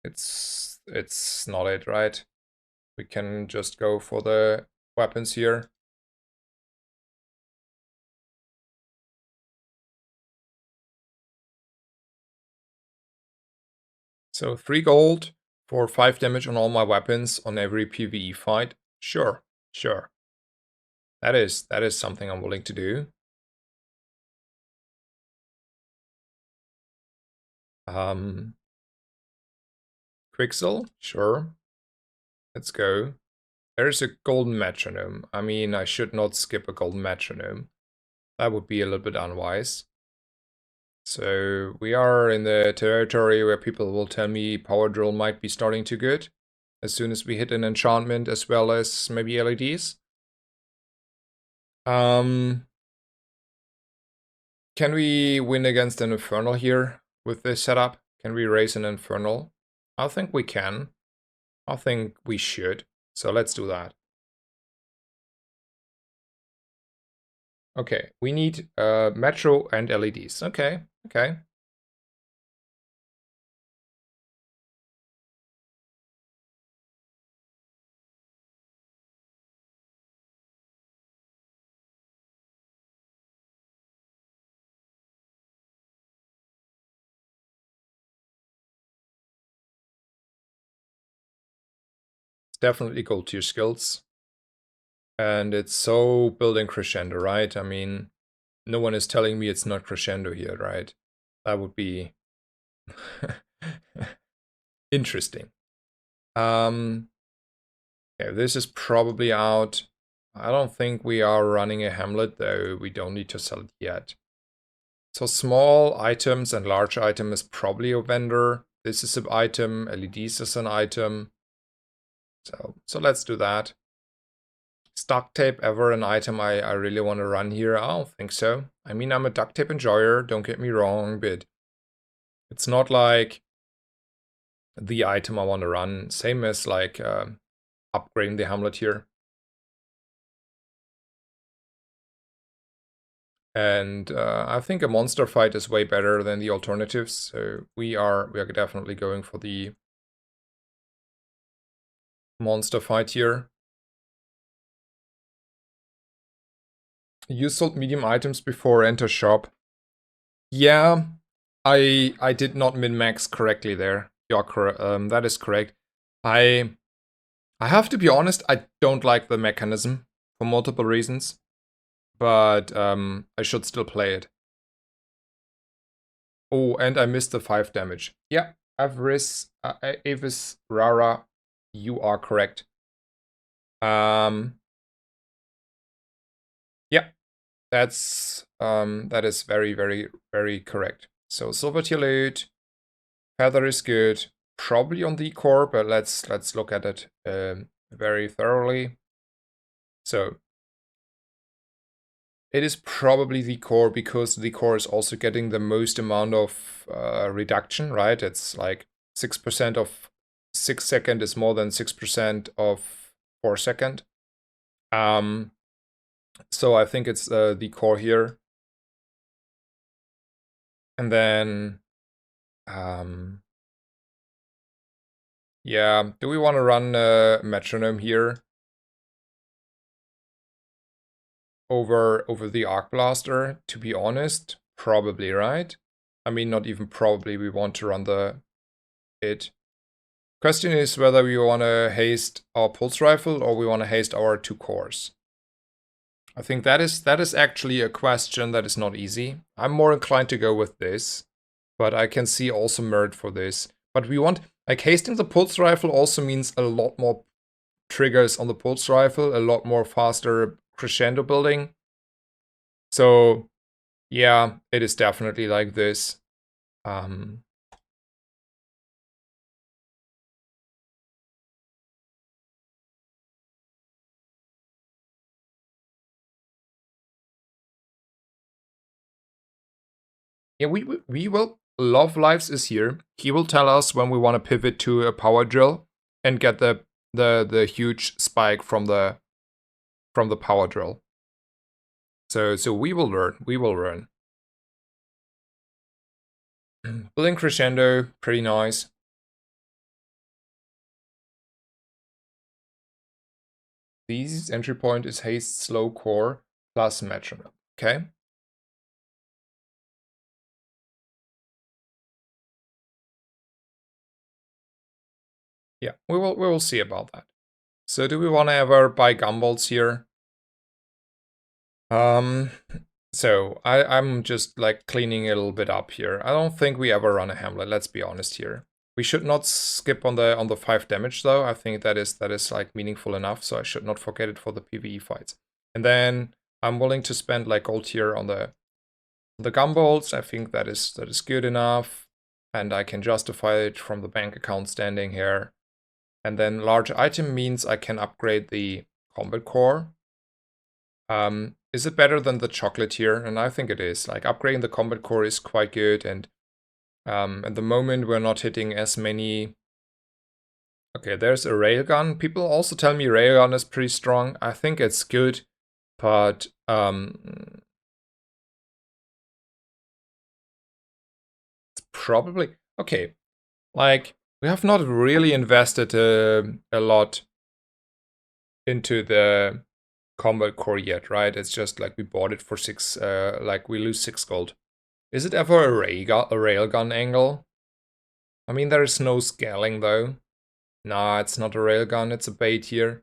It's not it, right? We can just go for the weapons here. So 3 gold for 5 damage on all my weapons on every PvE fight. Sure. That is something I'm willing to do. Quixel, sure. Let's go. There's a golden metronome. I mean, I should not skip a golden metronome. That would be a little bit unwise. So we are in the territory where people will tell me power drill might be starting to good as soon as we hit an enchantment as well as maybe LEDs. Can we win against an Infernal here with this setup? Can we raise an Infernal? I think we can. I think we should. So let's do that. Okay, we need Metro and LEDs. Okay, okay. It's definitely gold tier skills. And it's so building crescendo, right? I mean, no one is telling me it's not crescendo here, right? That would be interesting. Okay, this is probably out. I don't think we are running a Hamlet, though we don't need to sell it yet. So small items and large item is probably a vendor. This is an item, LEDs is an item. So let's do that. Is duct tape ever an item I really want to run here? I don't think so. I mean, I'm a duct tape enjoyer, don't get me wrong, but it's not like the item I want to run. Same as like upgrading the Hamlet here. And I think a monster fight is way better than the alternatives. So we are definitely going for the monster fight here. You sold medium items before enter shop. Yeah, I did not min-max correctly there. You're correct. That is correct. I have to be honest. I don't like the mechanism for multiple reasons, but I should still play it. Oh, and I missed the 5 damage. Yeah, Avis Rara, you are correct. Yeah, that is very, very, very correct. So silver tier loot, feather is good, probably on the core, but let's look at it very thoroughly. So it is probably the core because the core is also getting the most amount of reduction, right? It's like 6% of 6 second is more than 6% of 4 second. So I think it's the core here. And then, yeah, do we want to run a metronome here over the Arc Blaster? To be honest, probably, right? I mean, not even probably, we want to run it. Question is whether we want to haste our pulse rifle or we want to haste our 2 cores. I think that is actually a question that is not easy. I'm more inclined to go with this, but I can see also merit for this. But we want, like, hasting the pulse rifle also means a lot more triggers on the pulse rifle, a lot more faster crescendo building. So yeah, it is definitely like this. Yeah, we will. Love Lives is here. He will tell us when we want to pivot to a power drill and get the huge spike from the power drill. So we will learn. We will learn. Building crescendo, pretty nice. The easiest entry point is haste slow core plus metronome. Okay. Yeah, we will see about that. So do we want to ever buy gumballs here? So I'm just like cleaning a little bit up here. I don't think we ever run a Hamlet, let's be honest here. We should not skip on the 5 damage though. I think that is like meaningful enough, so I should not forget it for the PvE fights. And then I'm willing to spend like gold here on the gumbolts. I think that is good enough. And I can justify it from the bank account standing here. And then large item means I can upgrade the combat core. Is it better than the chocolatier? And I think it is. Like upgrading the combat core is quite good, and at the moment we're not hitting as many. Okay, there's a railgun. People also tell me railgun is pretty strong. I think it's good, but it's probably okay. Like we have not really invested a lot into the combat core yet, right? It's just like we bought it for 6, like we lose 6 gold. Is it ever a railgun angle? I mean, there is no scaling though. Nah, it's not a railgun, it's a bait here.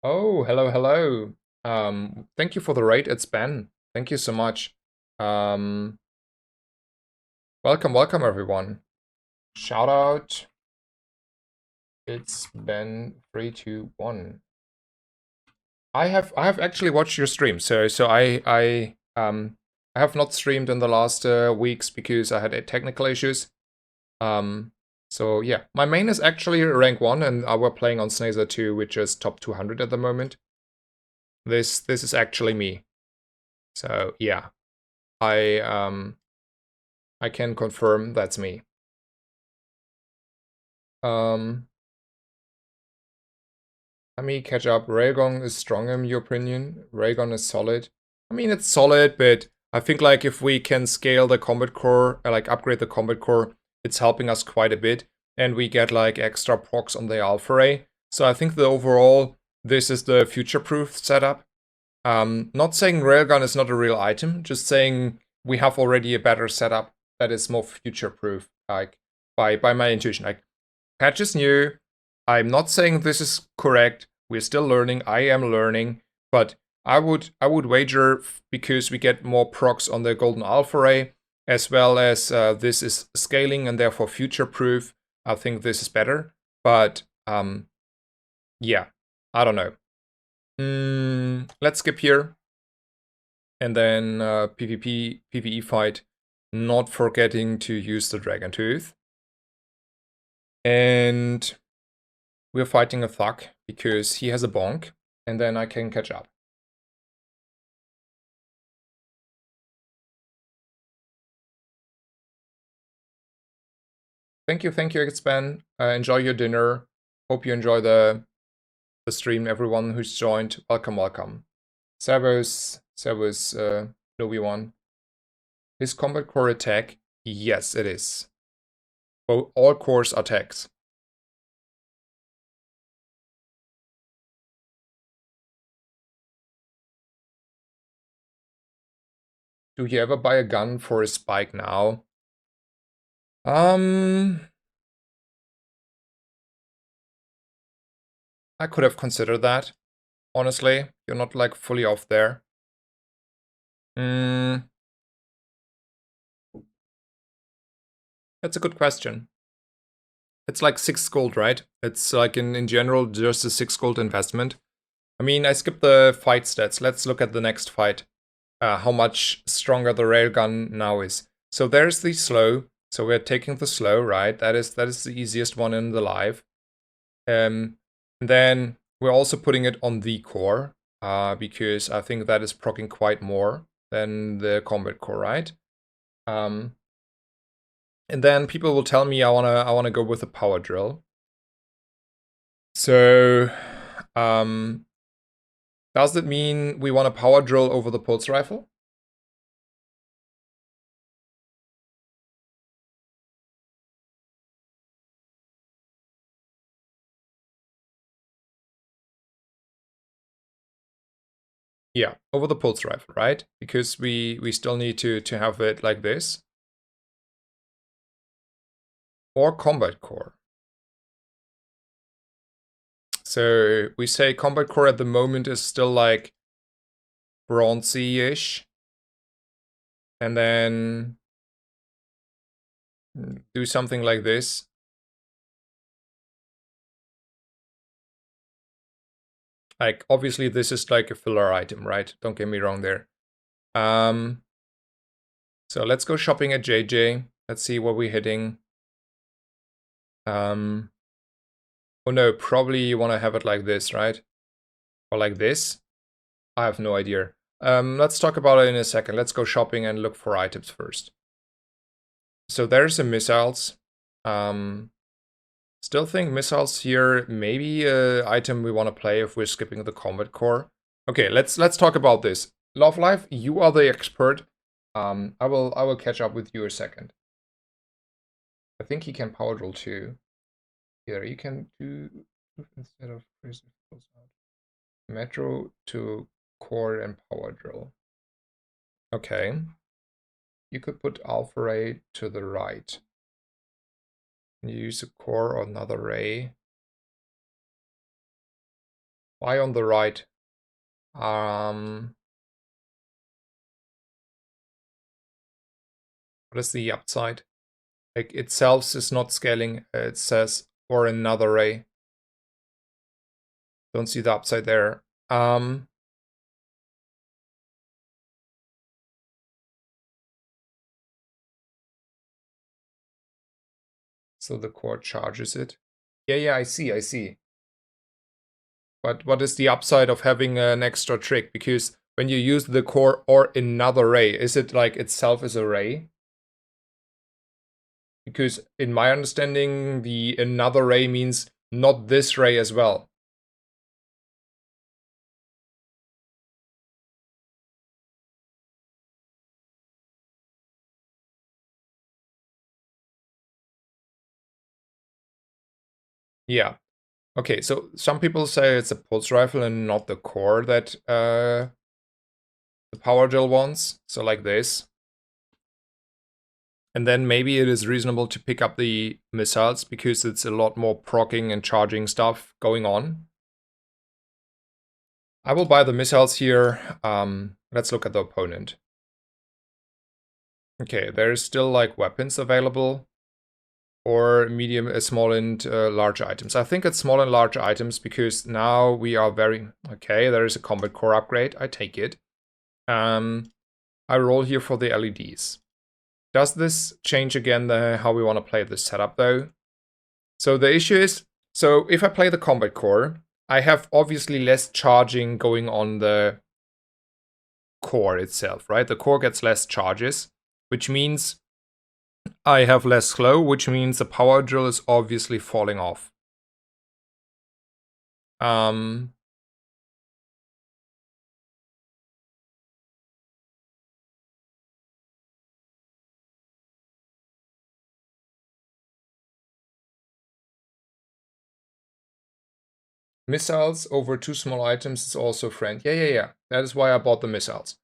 Oh, hello, hello. Thank you for the raid, it's Ben. Thank you so much. Welcome, welcome everyone. Shout out. It's Ben321. I have actually watched your stream, so I have not streamed in the last weeks because I had technical issues. So yeah, my main is actually rank 1, and we're playing on Snazer 2, which is top 200 at the moment. This is actually me. So yeah, I can confirm that's me. Let me catch up. Railgun is strong in your opinion. Railgun is solid. I mean, it's solid, but I think like if we can scale the combat core, like upgrade the combat core, it's helping us quite a bit. And we get like extra procs on the alpha ray. So I think the overall, this is the future-proof setup. Not saying railgun is not a real item, just saying we have already a better setup that is more future-proof, like by my intuition. Like patch is new. I'm not saying this is correct. We're still learning. I am learning, but I would wager, because we get more procs on the golden alpha ray, as well as this is scaling and therefore future-proof. I think this is better, but yeah, I don't know. Let's skip here, and then PvE fight. Not forgetting to use the Dragon Tooth, and we're fighting a thug because he has a bonk, and then I can catch up. Thank you, Xpan. Enjoy your dinner. Hope you enjoy the stream, everyone who's joined. Welcome, welcome. Servus, Novi1. His combat core attack? Yes, it is. All cores are tags. Do you ever buy a gun for a spike now? I could have considered that. Honestly, you're not like fully off there. That's a good question. It's like 6 gold, right? It's like in general just a 6 gold investment. I mean, I skipped the fight stats. Let's look at the next fight. How much stronger the railgun now is. So there's the slow. So we're taking the slow, right? That is the easiest one in the live. And then we're also putting it on the core, because I think that is proccing quite more than the combat core, right? And then people will tell me I wanna go with a power drill. So, does that mean we want a power drill over the pulse rifle? Yeah, over the pulse rifle, right? Because we still need to have it like this. Or combat core. So we say combat core at the moment is still like bronzy-ish. And then do something like this. Like, obviously this is like a filler item, right? Don't get me wrong there. So let's go shopping at JJ. Let's see what we're hitting. Oh no, probably you want to have it like this, right? Or like this? I have no idea. Let's talk about it in a second. Let's go shopping and look for items first. So there's the missiles. Still think missiles here maybe an item we want to play if we're skipping the combat core. Okay, let's talk about this. Love Life, you are the expert. I will catch up with you a second. I think he can power drill too. Here, you can do instead of metro to core and power drill. Okay. You could put alpha ray to the right. You use a core or another ray. Why on the right? What is the upside? Like itself is not scaling. It says or another ray. Don't see the upside there. So the core charges it. Yeah, I see. But what is the upside of having an extra trick? Because when you use the core or another ray, is it like itself is a ray? Because in my understanding, the another ray means not this ray as well. Yeah. Okay, so some people say it's a pulse rifle and not the core that the power drill wants. So like this. And then maybe it is reasonable to pick up the missiles because it's a lot more proccing and charging stuff going on. I will buy the missiles here. Let's look at the opponent. Okay, there's still like weapons available. Or medium, small and large items. I think it's small and large items because now we are very... Okay, there is a combat core upgrade. I take it. I roll here for the LEDs. Does this change again how we want to play this setup though? So the issue is, so if I play the combat core, I have obviously less charging going on the core itself, right? The core gets less charges, which means I have less slow, which means the power drill is obviously falling off. Missiles over 2 small items is also friend. Yeah. That is why I bought the missiles.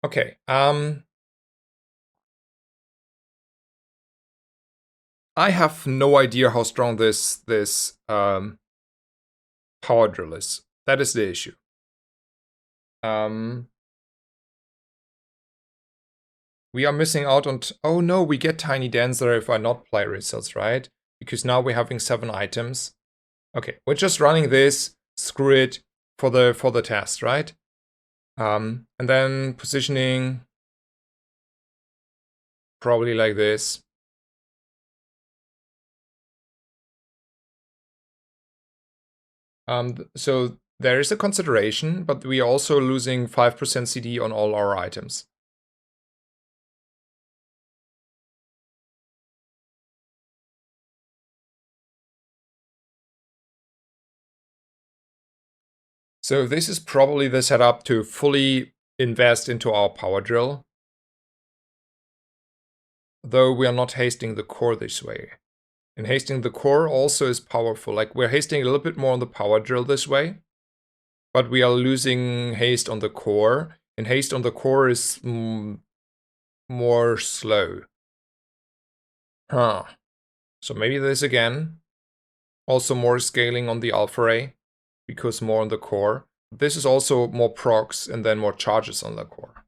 Okay. I have no idea how strong this power drill is. That is the issue. We are missing out on... Oh no, we get Tiny Dancer if I not play results, right? Because now we're having 7 items. Okay, we're just running this. Screw it for the test, right? And then positioning probably like this. So there is a consideration, but we are also losing 5% CD on all our items. So this is probably the setup to fully invest into our power drill. Though we are not hasting the core this way. And hasting the core also is powerful. Like we're hasting a little bit more on the power drill this way. But we are losing haste on the core. And haste on the core is more slow. Huh. So maybe this again. Also more scaling on the alpha ray, because more on the core. This is also more procs and then more charges on the core.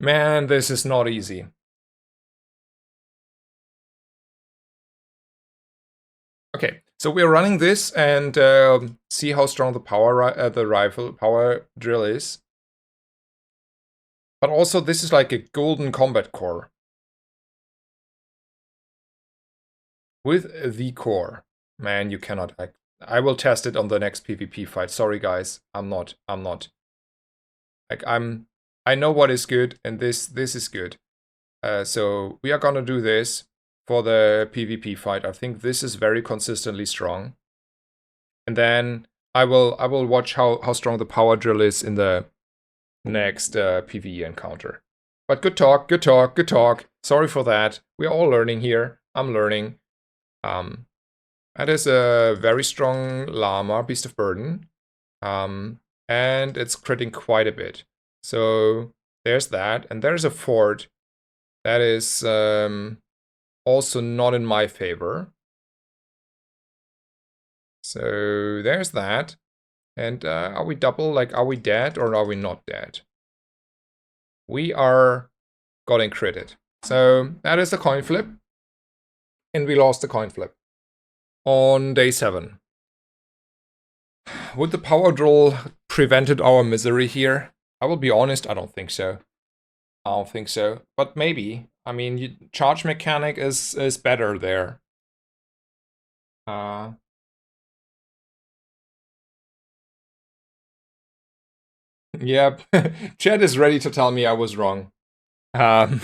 Man, this is not easy. Okay, so we're running this and see how strong the rifle power drill is. But also this is like a golden combat core. With the core. Man, you cannot act. I will test it on the next PvP fight. Sorry guys, I'm not. Like I know what is good and this is good. So we are gonna do this for the PvP fight. I think this is very consistently strong. And then I will watch how strong the power drill is in the next PvE encounter. But good talk, good talk, good talk. Sorry for that. We're all learning here. I'm learning. That is a very strong llama, Beast of Burden. And it's critting quite a bit. So there's that. And there's a fort that is also not in my favor. So there's that. And are we double? Like, are we dead or are we not dead? We are getting critted. So that is a coin flip. And we lost the coin flip on day 7. Would the power drill prevented our misery here? I will be honest, I don't think so. I don't think so. But maybe. I mean, charge mechanic is better there. Yep. Chad is ready to tell me I was wrong. Yeah.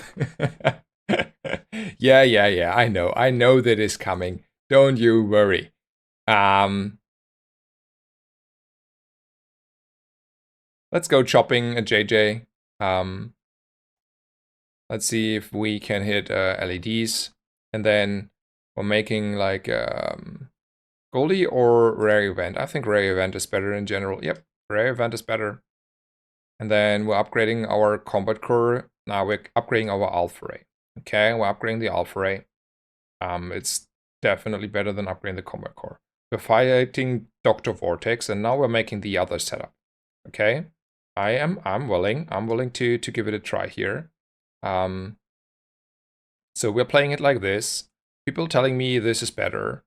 I know. I know that is coming. Don't you worry. Let's go chopping a JJ. Let's see if we can hit LEDs. And then we're making like Goldie or Rare Event. I think Rare Event is better in general. Yep, Rare Event is better. And then we're upgrading our combat core. Now we're upgrading our alpha ray. Okay, we're upgrading the alpha ray. It's definitely better than upgrading the combat core. We're fighting Dr. Vortex, and now we're making the other setup. Okay, I'm willing to give it a try here. So we're playing it like this. People telling me this is better.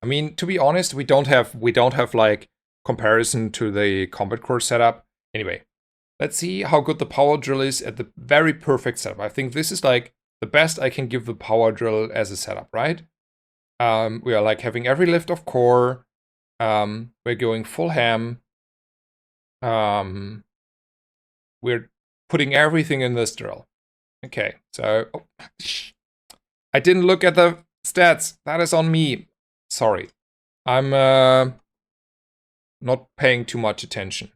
I mean, to be honest, we don't have like comparison to the combat core setup. Anyway, let's see how good the power drill is at the very perfect setup. I think this is like the best I can give the power drill as a setup, right? We are like having every lift of core. We're going full ham. We're putting everything in this drill. Okay, so I didn't look at the stats. That is on me. Sorry. I'm not paying too much attention.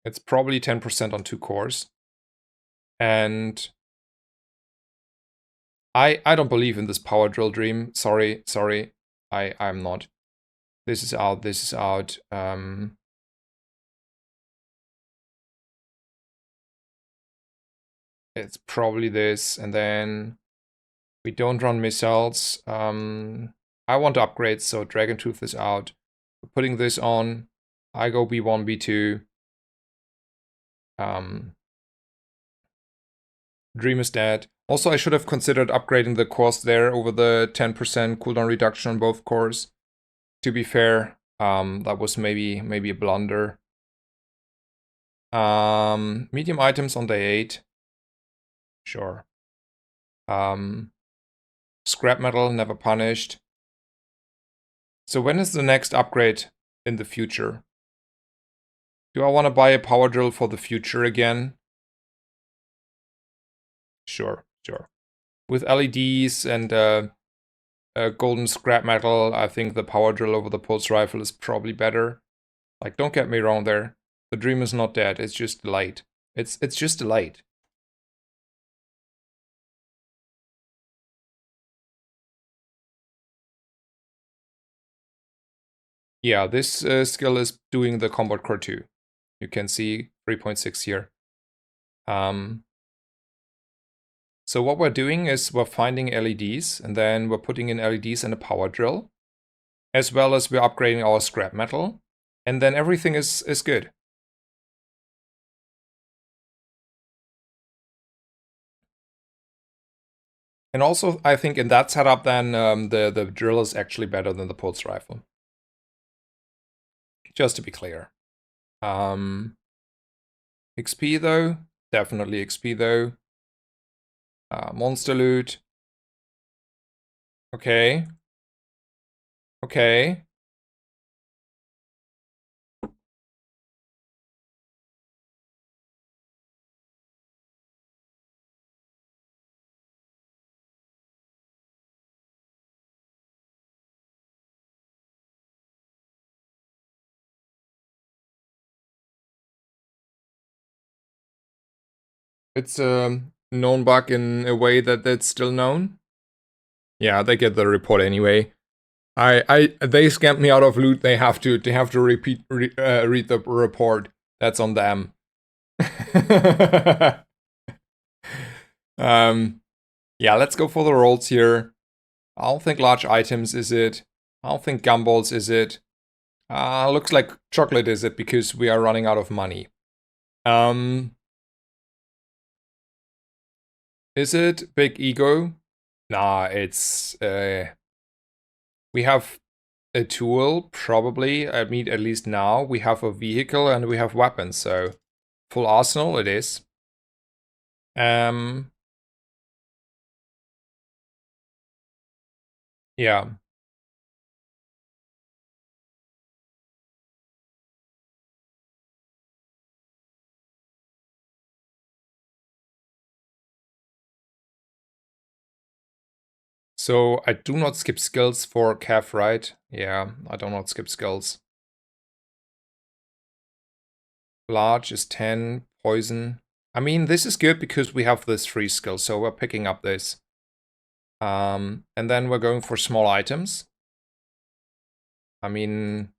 It's probably 10% on 2 cores. And I don't believe in this power drill dream. Sorry. I'm not. This is out. It's probably this, and then we don't run missiles. I want to upgrade, so Dragon Tooth is out. We're putting this on. I go B1, B2. Dream is dead. Also, I should have considered upgrading the cores there over the 10% cooldown reduction on both cores. To be fair, that was maybe a blunder. Medium items on day 8. Sure. Scrap metal, never punished. So when is the next upgrade in the future? Do I want to buy a power drill for the future again? Sure. With LEDs and golden scrap metal, I think the power drill over the pulse rifle is probably better. Like, don't get me wrong there. The dream is not dead, it's just light. It's just a light. Yeah, this skill is doing the combat core 2. You can see 3.6 here. So what we're doing is we're finding LEDs, and then we're putting in LEDs in a power drill, as well as we're upgrading our scrap metal, and then everything is good. And also, I think in that setup, then the drill is actually better than the pulse rifle. Just to be clear. XP though, definitely XP though. Monster loot. Okay. Okay. It's a known bug in a way that it's still known. Yeah, they get the report anyway. They scammed me out of loot. They have to read the report. That's on them. Yeah, let's go for the rolls here. I don't think large items is it. I don't think gumballs is it. Looks like chocolate is it because we are running out of money. Is it big ego? Nah, it's we have a tool, probably. I mean, at least now we have a vehicle and we have weapons, so full arsenal it is. Yeah. So I do not skip skills for Cav, right? Yeah, I do not skip skills. Large is 10, poison. I mean, this is good because we have this free skill, so we're picking up this. And then we're going for small items. I mean,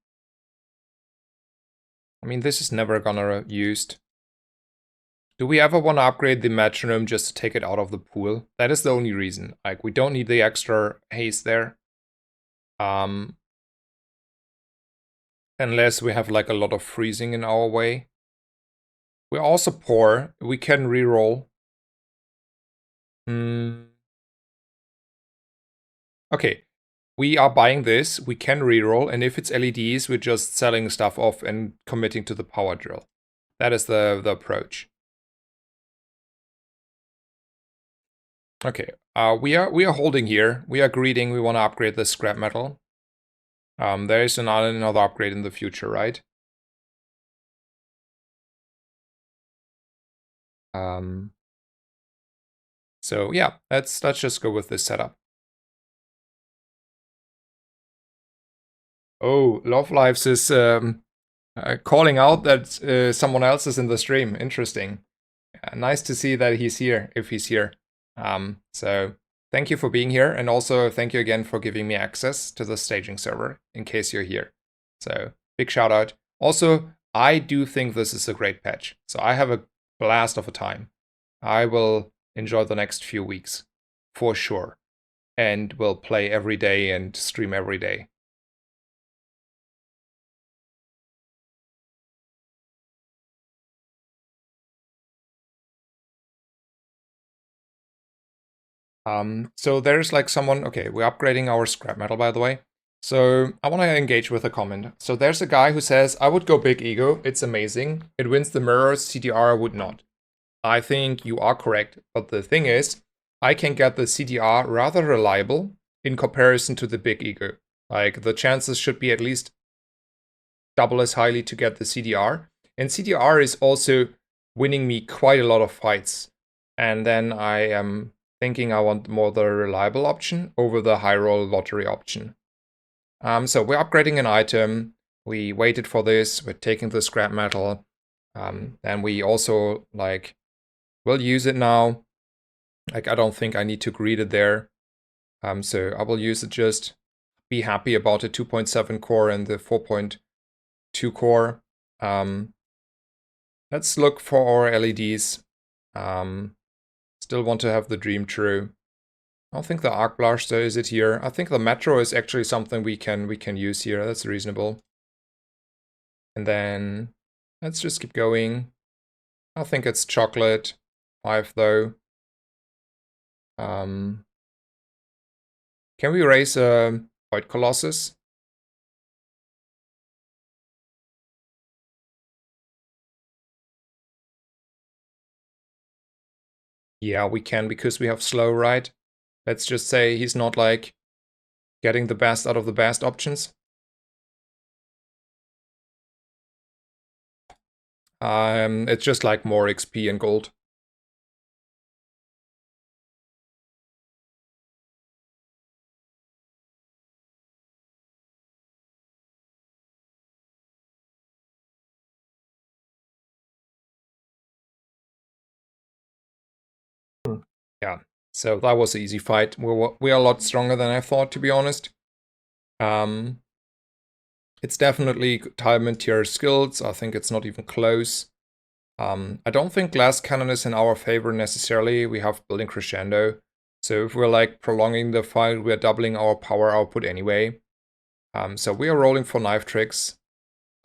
this is never gonna used. Do we ever want to upgrade the metronome just to take it out of the pool? That is the only reason. Like, we don't need the extra haste there. Unless we have like a lot of freezing in our way. We're also poor. We can reroll. Okay. We are buying this. We can reroll. And if it's LEDs, we're just selling stuff off and committing to the power drill. That is the approach. Okay. We are holding here. We are greeting. We want to upgrade the scrap metal. There is another upgrade in the future, right? So yeah, let's just go with this setup. Oh, Love Lives is calling out that someone else is in the stream. Interesting. Nice to see that he's here, if he's here. So thank you for being here, and also thank you again for giving me access to the staging server in case you're here. So big shout out. Also, I do think this is a great patch. So I have a blast of a time. I will enjoy the next few weeks for sure, and will play every day and stream every day. So there's like someone, okay, we're upgrading our scrap metal, by the way. So I want to engage with a comment. So there's a guy who says, I would go big ego. It's amazing. It wins the mirrors. CDR would not. I think you are correct. But the thing is, I can get the CDR rather reliable in comparison to the big ego. Like the chances should be at least double as highly to get the CDR. And CDR is also winning me quite a lot of fights. And then I am thinking I want more the reliable option over the high roll lottery option. So we're upgrading an item. We waited for this. We're taking the scrap metal. And we also like will use it now. Like I don't think I need to greet it there. So I will use it just be happy about the 2.7 core and the 4.2 core. Let's look for our LEDs. Still want to have the dream true. I don't think the arc blaster is it here. I think the metro is actually something we can use here. That's reasonable. And then let's just keep going. I think it's chocolate 5 though. Can we raise a Void Colossus? Yeah, we can because we have slow, right? Let's just say he's not like getting the best out of the best options. It's just like more XP and gold. Yeah, so that was an easy fight. We are a lot stronger than I thought, to be honest. It's definitely Diamond tier skills. I think it's not even close. I don't think Glass Cannon is in our favor necessarily. We have Building Crescendo. So if we're like prolonging the fight, we're doubling our power output anyway. So we are rolling for knife tricks.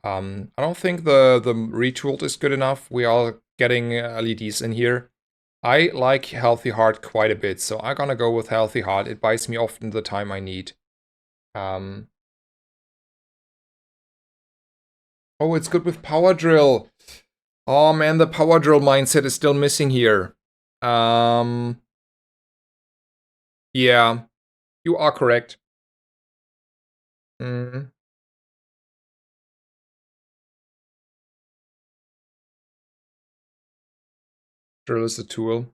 I don't think the retooled is good enough. We are getting LEDs in here. I like Healthy Heart quite a bit, so I'm gonna go with Healthy Heart. It buys me often the time I need. Oh, it's good with Power Drill. Oh man, the Power Drill mindset is still missing here. Yeah, you are correct. Mm. Drill is a tool.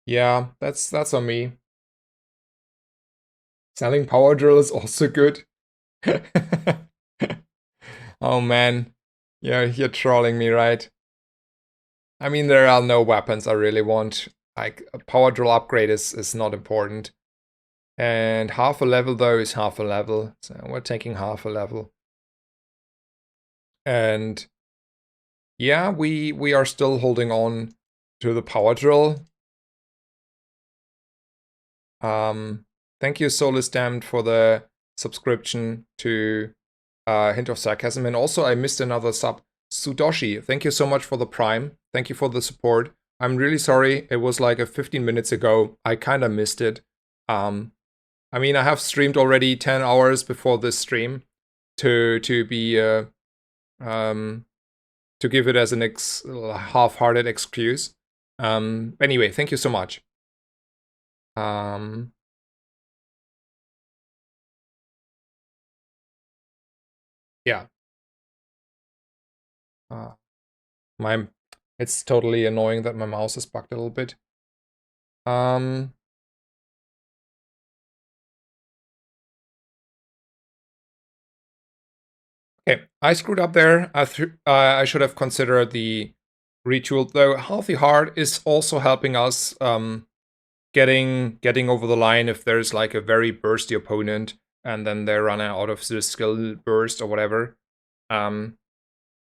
Yeah, that's on me. Selling Power Drill is also good. Oh man, yeah, you're trolling me, right? I mean, there are no weapons I really want. Like, a Power Drill upgrade is not important. And half a level, though, is half a level. So we're taking half a level. And yeah, we are still holding on to the Power Drill. Thank you, Soulless Damned, for the subscription to Hint of Sarcasm. And also, I missed another sub. Sudoshi, thank you so much for the Prime. Thank you for the support. I'm really sorry. It was like 15 minutes ago. I kind of missed it. I mean, I have streamed already 10 hours before this stream to be to give it as an half-hearted excuse. Anyway, thank you so much. Yeah. It's totally annoying that my mouse is bugged a little bit. Okay, I screwed up there. I should have considered the retool, though. Healthy Heart is also helping us getting over the line if there's like a very bursty opponent and then they run out of the skill burst or whatever.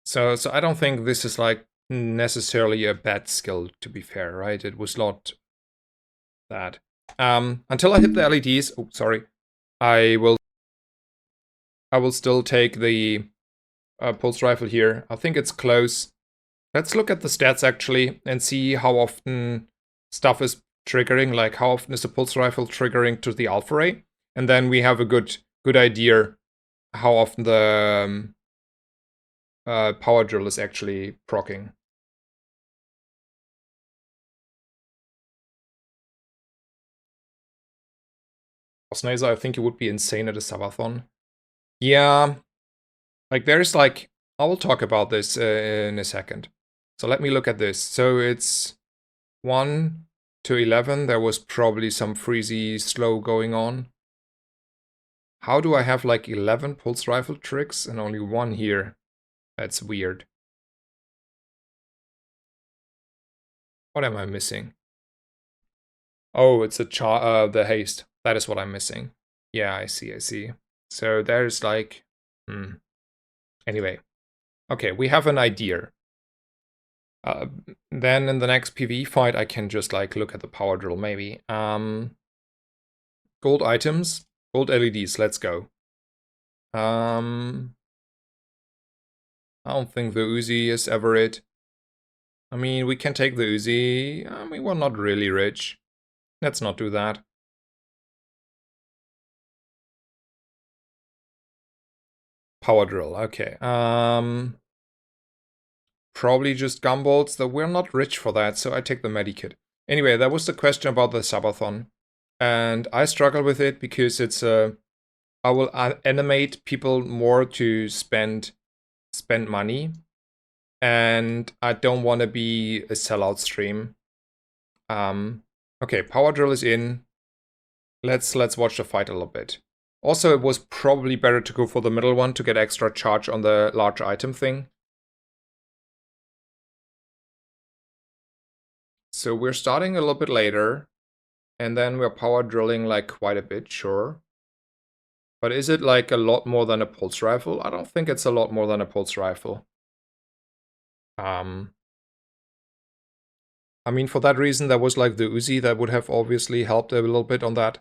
So I don't think this is like necessarily a bad skill, to be fair, right? It was not that. Until I hit the LEDs, oh sorry, I will still take the pulse rifle here. I think it's close. Let's look at the stats actually and see how often stuff is triggering, like how often is the pulse rifle triggering to the alpha ray, and then we have a good idea how often the power drill is actually proccing. Osnazer, I think it would be insane at a subathon. Yeah, like there's like, I will talk about this in a second. So let me look at this. So it's 1 to 11. There was probably some freezy slow going on. How do I have like 11 pulse rifle tricks and only 1 here? That's weird. What am I missing? Oh, it's the haste. That is what I'm missing. Yeah, I see. So there's like... Anyway. Okay, we have an idea. Then in the next PvE fight, I can just like look at the power drill, maybe. Gold items, gold LEDs, let's go. I don't think the Uzi is ever it. I mean, we can take the Uzi. I mean, we're not really rich. Let's not do that. Power drill, okay. Probably just gumballs, though we're not rich for that, so I take the medikit. Anyway, that was the question about the subathon. And I struggle with it because it's I will animate people more to spend money. And I don't want to be a sellout stream. Okay, power drill is in. Let's watch the fight a little bit. Also, it was probably better to go for the middle one to get extra charge on the large item thing. So we're starting a little bit later, and then we're power drilling like quite a bit, sure. But is it like a lot more than a pulse rifle? I don't think it's a lot more than a pulse rifle. I mean, for that reason, there was like the Uzi that would have obviously helped a little bit on that.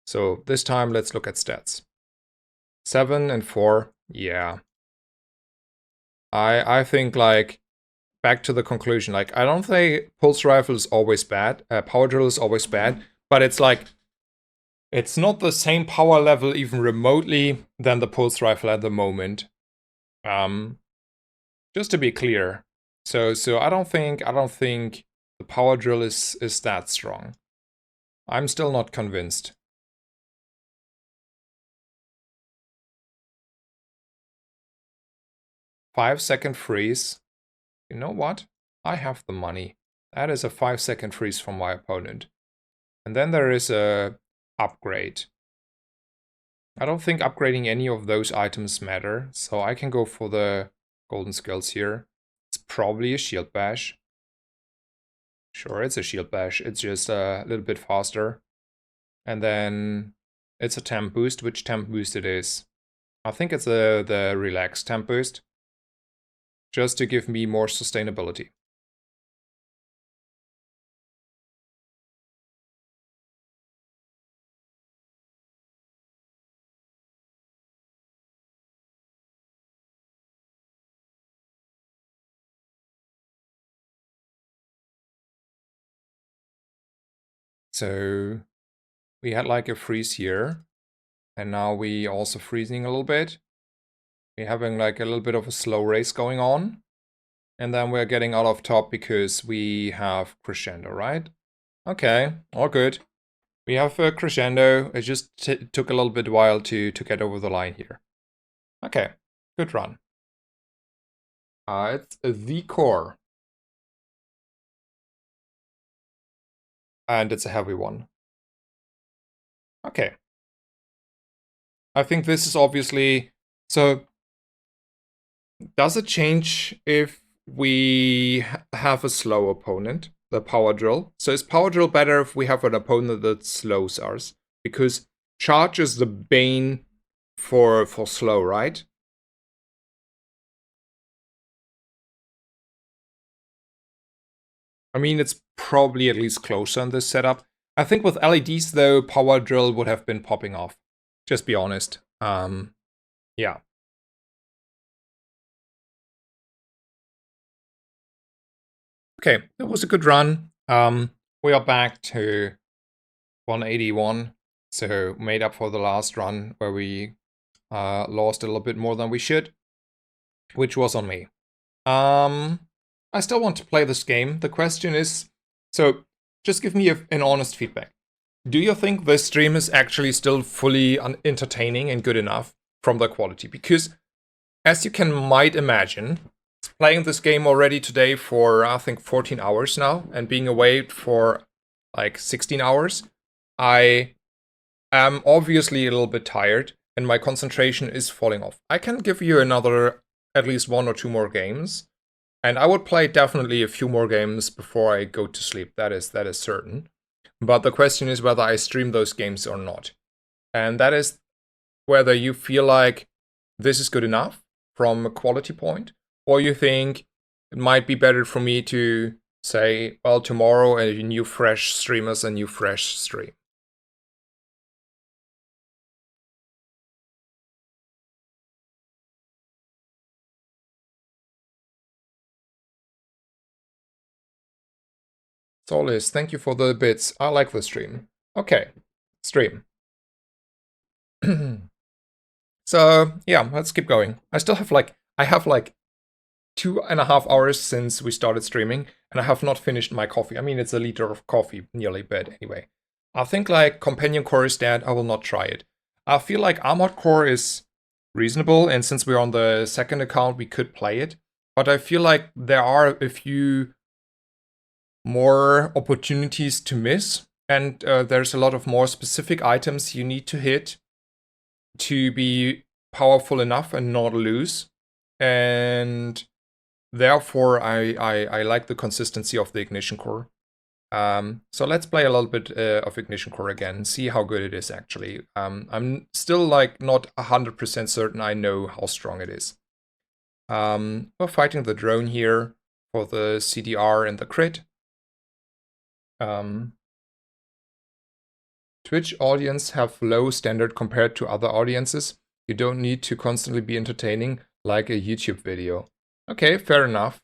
So this time, let's look at stats. 7 and 4, yeah. I think like, back to the conclusion, like I don't think pulse rifle is always bad, power drill is always bad, but it's like, it's not the same power level even remotely than the pulse rifle at the moment. Just to be clear. So I don't think the power drill is that strong. I'm still not convinced. 5-second freeze. You know what? I have the money. That is a 5-second freeze from my opponent. And then there is a upgrade. I don't think upgrading any of those items matter, so I can go for the golden skills here. It's probably a shield bash. Sure, it's a shield bash. It's just a little bit faster. And then it's a temp boost. Which temp boost it is? I think it's the relaxed temp boost. Just to give me more sustainability. So we had like a freeze here. And now we also freezing a little bit. We're having like a little bit of a slow race going on. And then we're getting out of top because we have crescendo, right? Okay, all good. We have a crescendo. It just took a little bit while to get over the line here. Okay, good run. It's the core. And it's a heavy one. Okay. I think this is obviously... So, does it change if we have a slow opponent, the power drill? So is power drill better if we have an opponent that slows us? Because charge is the bane for slow, right? I mean, it's probably at least closer in this setup. I think with LEDs, though, power drill would have been popping off. Just be honest. Yeah. Okay, that was a good run. We are back to 181. So made up for the last run where we lost a little bit more than we should, which was on me. I still want to play this game. The question is, so just give me an honest feedback. Do you think this stream is actually still fully entertaining and good enough from the quality? Because as you might imagine, playing this game already today for I think 14 hours now and being away for like 16 hours, I am obviously a little bit tired and my concentration is falling off. I can give you another at least 1 or 2 more games, and I would play definitely a few more games before I go to sleep. That is certain. But the question is whether I stream those games or not. And that is whether you feel like this is good enough from a quality point, or you think it might be better for me to say, well, tomorrow a new fresh stream is a new fresh stream. Solis, thank you for the bits. I like the stream. Okay, stream. So yeah, let's keep going. I have like 2.5 hours since we started streaming, and I have not finished my coffee. I mean, it's a liter of coffee nearly, but anyway. I think like Companion Core is dead. I will not try it. I feel like Armored Core is reasonable, and since we're on the second account, we could play it. But I feel like there are a few more opportunities to miss, and there's a lot of more specific items you need to hit to be powerful enough and not lose. And therefore, I like the consistency of the Ignition Core. So let's play a little bit of Ignition Core again and see how good it is actually. I'm still like not 100% certain I know how strong it is. We're fighting the drone here for the CDR and the crit. Twitch audience have low standard compared to other audiences. You don't need to constantly be entertaining like a YouTube video. Okay, fair enough.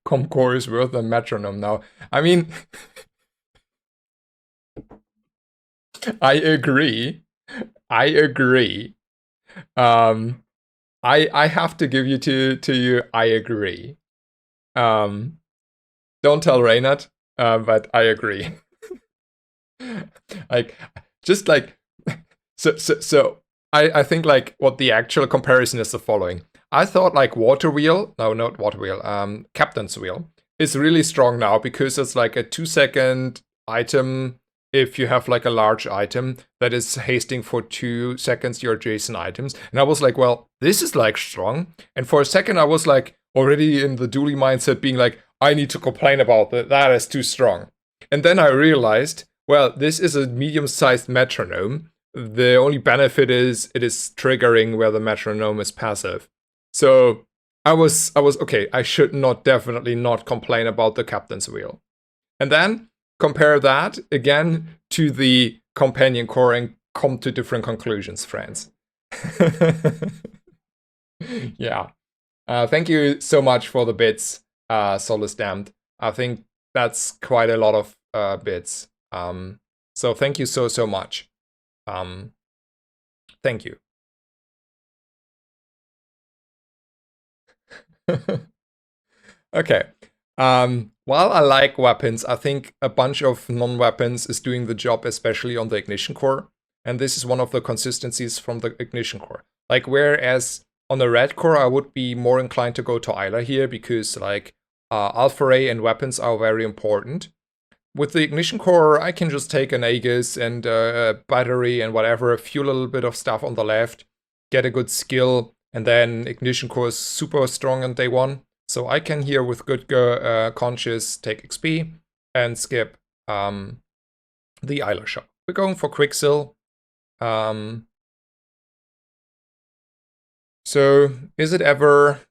Comcore is worth a metronome now. I mean, I agree. I agree. I have to give you to you. I agree. Don't tell Reynard, but I agree. Like, just like, so I think like what the actual comparison is the following. I thought like Water Wheel, no, not Water Wheel, Captain's Wheel is really strong now because it's like a 2-second item if you have like a large item that is hasting for 2 seconds your adjacent items. And I was like, well, this is like strong. And for a second I was like already in the Dooley mindset being like, I need to complain about that. That is too strong. And then I realized, well, this is a medium-sized metronome. The only benefit is it is triggering where the metronome is passive. So I was okay, I should definitely not complain about the Captain's Wheel. And then compare that again to the Companion Core and come to different conclusions, friends. Yeah. Thank you so much for the bits, Solus Damned. I think that's quite a lot of bits. So thank you so much. Thank you. Okay. While I like weapons, I think a bunch of non-weapons is doing the job, especially on the Ignition Core. And this is one of the consistencies from the Ignition Core. Like, whereas on the Red Core, I would be more inclined to go to Isla here because, like, Alpha Ray and weapons are very important. With the Ignition Core, I can just take an Aegis and a battery and whatever, fuel a little bit of stuff on the left, get a good skill, and then Ignition Core is super strong on day one. So I can here with good conscious take XP and skip the Isla shop. We're going for Quicksil. So is it ever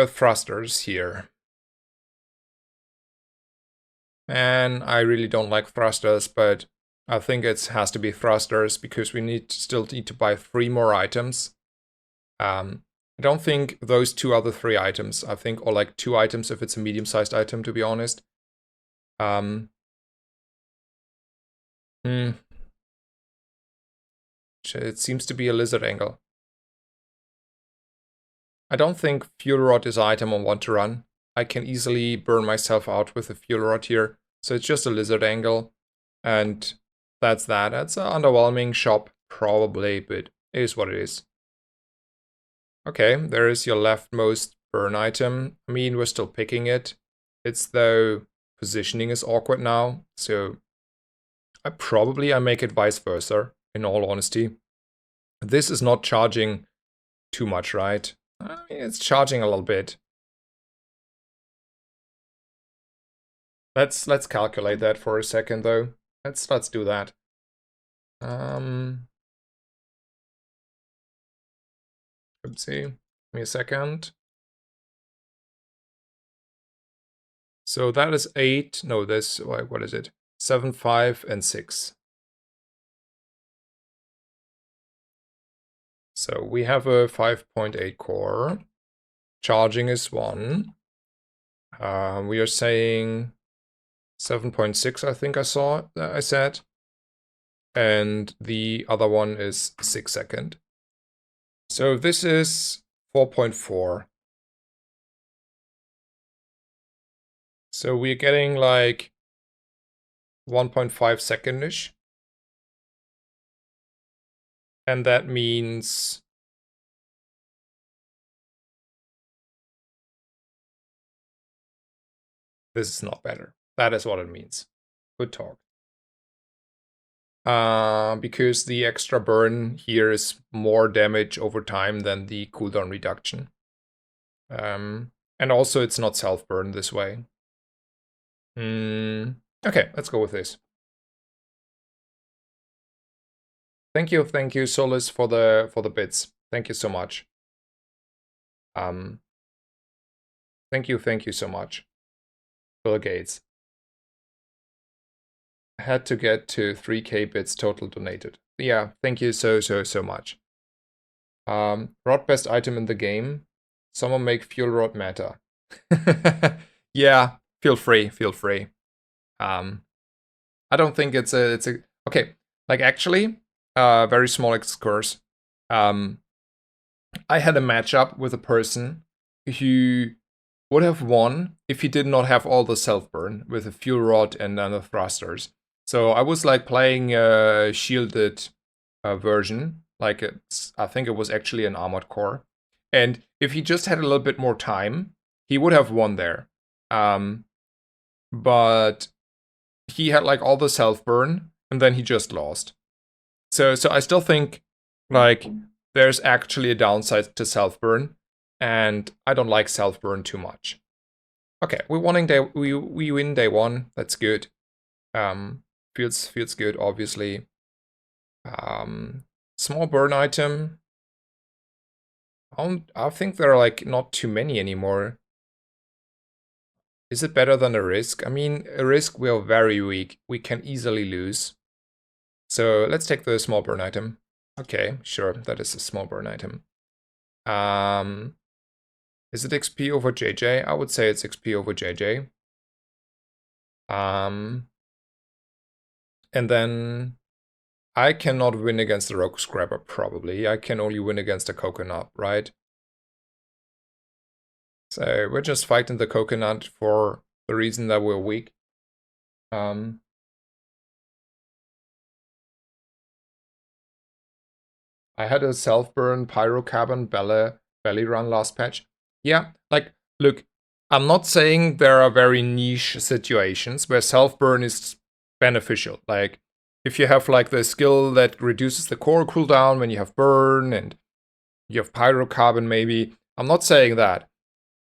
thrusters here? And I really don't like thrusters, but I think it has to be thrusters because we still need to buy 3 more items. I don't think those 2 are the 3 items. I think, or like 2 items if it's a medium-sized item, to be honest. It seems to be a lizard angle. I don't think fuel rod is an item I want to run. I can easily burn myself out with a fuel rod here. So it's just a lizard angle. And that's that. That's an underwhelming shop, probably, but it is what it is. Okay, there is your leftmost burn item. I mean, we're still picking it. It's though positioning is awkward now, so I make it vice versa, in all honesty. This is not charging too much, right? I mean, it's charging a little bit. Let's calculate that for a second though. Let's do that. Oopsie. Give me a second. So that is 8. No, this what is it? 7, 5, and 6. So we have a 5.8 core. Charging is 1. We are saying 7.6, I think I said. And the other one is 6 second. So this is 4.4. So we're getting like 1.5 second-ish. And that means this is not better. That is what it means. Good talk. Because the extra burn here is more damage over time than the cooldown reduction. And also it's not self-burn this way. Okay, let's go with this. Thank you, Solus, for the bits. Thank you so much. Thank you so much. Bill Gates. Had to get to 3k bits total donated. Yeah, thank you so much. Rod best item in the game. Someone make fuel rod meta. Yeah, feel free. I don't think it's a okay. Like actually, very small excurse. I had a matchup with a person who would have won if he did not have all the self-burn with a fuel rod and then the thrusters. So I was like playing a shielded version, like I think it was actually an armored core. And if he just had a little bit more time, he would have won there. But he had like all the self-burn and then he just lost. So I still think like there's actually a downside to self-burn, and I don't like self-burn too much. Okay, we win day 1. That's good. Feels good, obviously. Small burn item. I think there are like not too many anymore. Is it better than a risk? I mean, a risk we are very weak. We can easily lose. So let's take the small burn item. Okay, sure, that is a small burn item. Is it XP over JJ? I would say it's XP over JJ. And then I cannot win against the Rogue Scrapper, probably. I can only win against a Coconut, right? So we're just fighting the Coconut for the reason that we're weak. I had a self-burn pyrocarbon belly run last patch. Yeah, like, look, I'm not saying there are very niche situations where self-burn is beneficial. Like, if you have like the skill that reduces the core cooldown when you have burn and you have pyrocarbon maybe. I'm not saying that.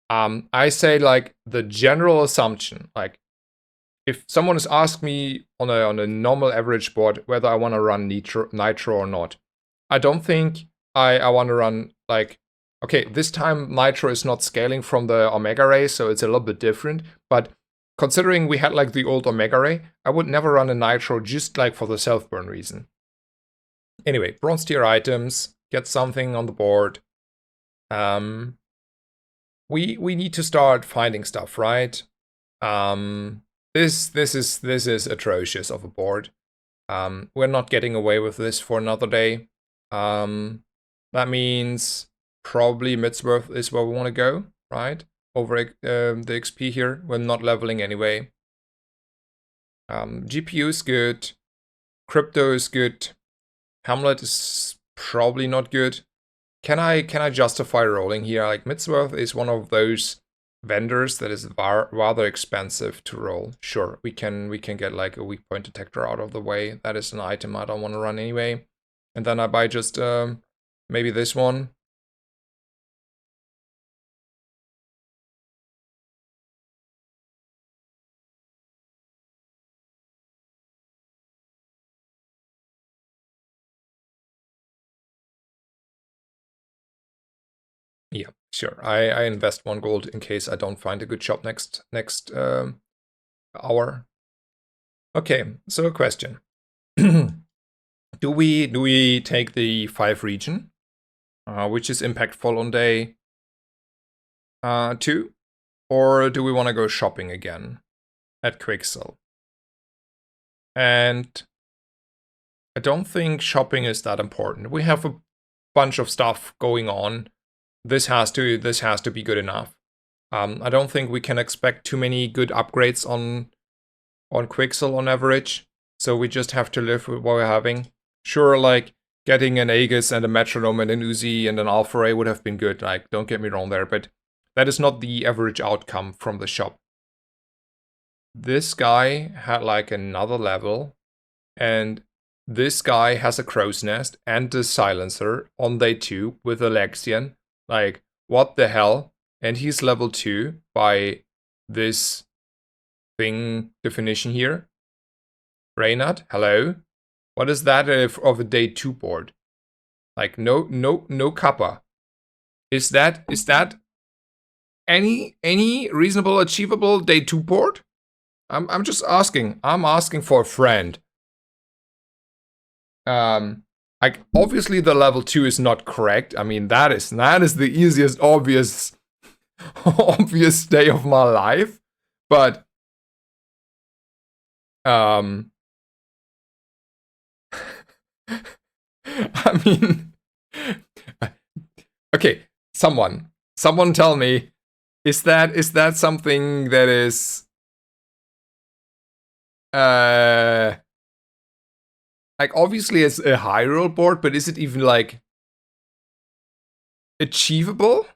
I say like the general assumption, like if someone has asked me on a normal average board whether I want to run nitro or not, I don't think I want to run like, okay, this time nitro is not scaling from the Omega Ray, so it's a little bit different. But considering we had like the old Omega Ray, I would never run a nitro just like for the self-burn reason. Anyway, bronze tier items, get something on the board. We need to start finding stuff, right? This is atrocious of a board. We're not getting away with this for another day. That means probably Midsworth is where we want to go, right? Over the XP here. We're not leveling anyway. GPU is good. Crypto is good. Hamlet is probably not good. Can I justify rolling here? Like Midsworth is one of those vendors that is rather expensive to roll. Sure, we can get like a weak point detector out of the way. That is an item I don't want to run anyway. And then I buy just maybe this one. Sure, I invest 1 gold in case I don't find a good shop next hour. Okay, so a question. Do we take the 5 region, which is impactful on day 2? Or do we want to go shopping again at Quicksell? And I don't think shopping is that important. We have a bunch of stuff going on. This has to be good enough. I don't think we can expect too many good upgrades on Quicksell on average. So we just have to live with what we're having. Sure, like getting an Aegis and a Metronome and an Uzi and an Alpha Ray would have been good. Like, don't get me wrong there, but that is not the average outcome from the shop. This guy had like another level, and this guy has a crow's nest and a silencer on day 2 with a Lexian. Like, what the hell? And he's level 2 by this thing definition here. Reynard, hello? What is that of a day 2 board? Like, no kappa. Is that any reasonable, achievable day 2 board? I'm just asking. I'm asking for a friend. Like, obviously the level 2 is not correct. I mean, that is the easiest, obvious day of my life. But I mean, okay, someone tell me, is that something that is like, obviously it's a high roll board, but is it even like achievable?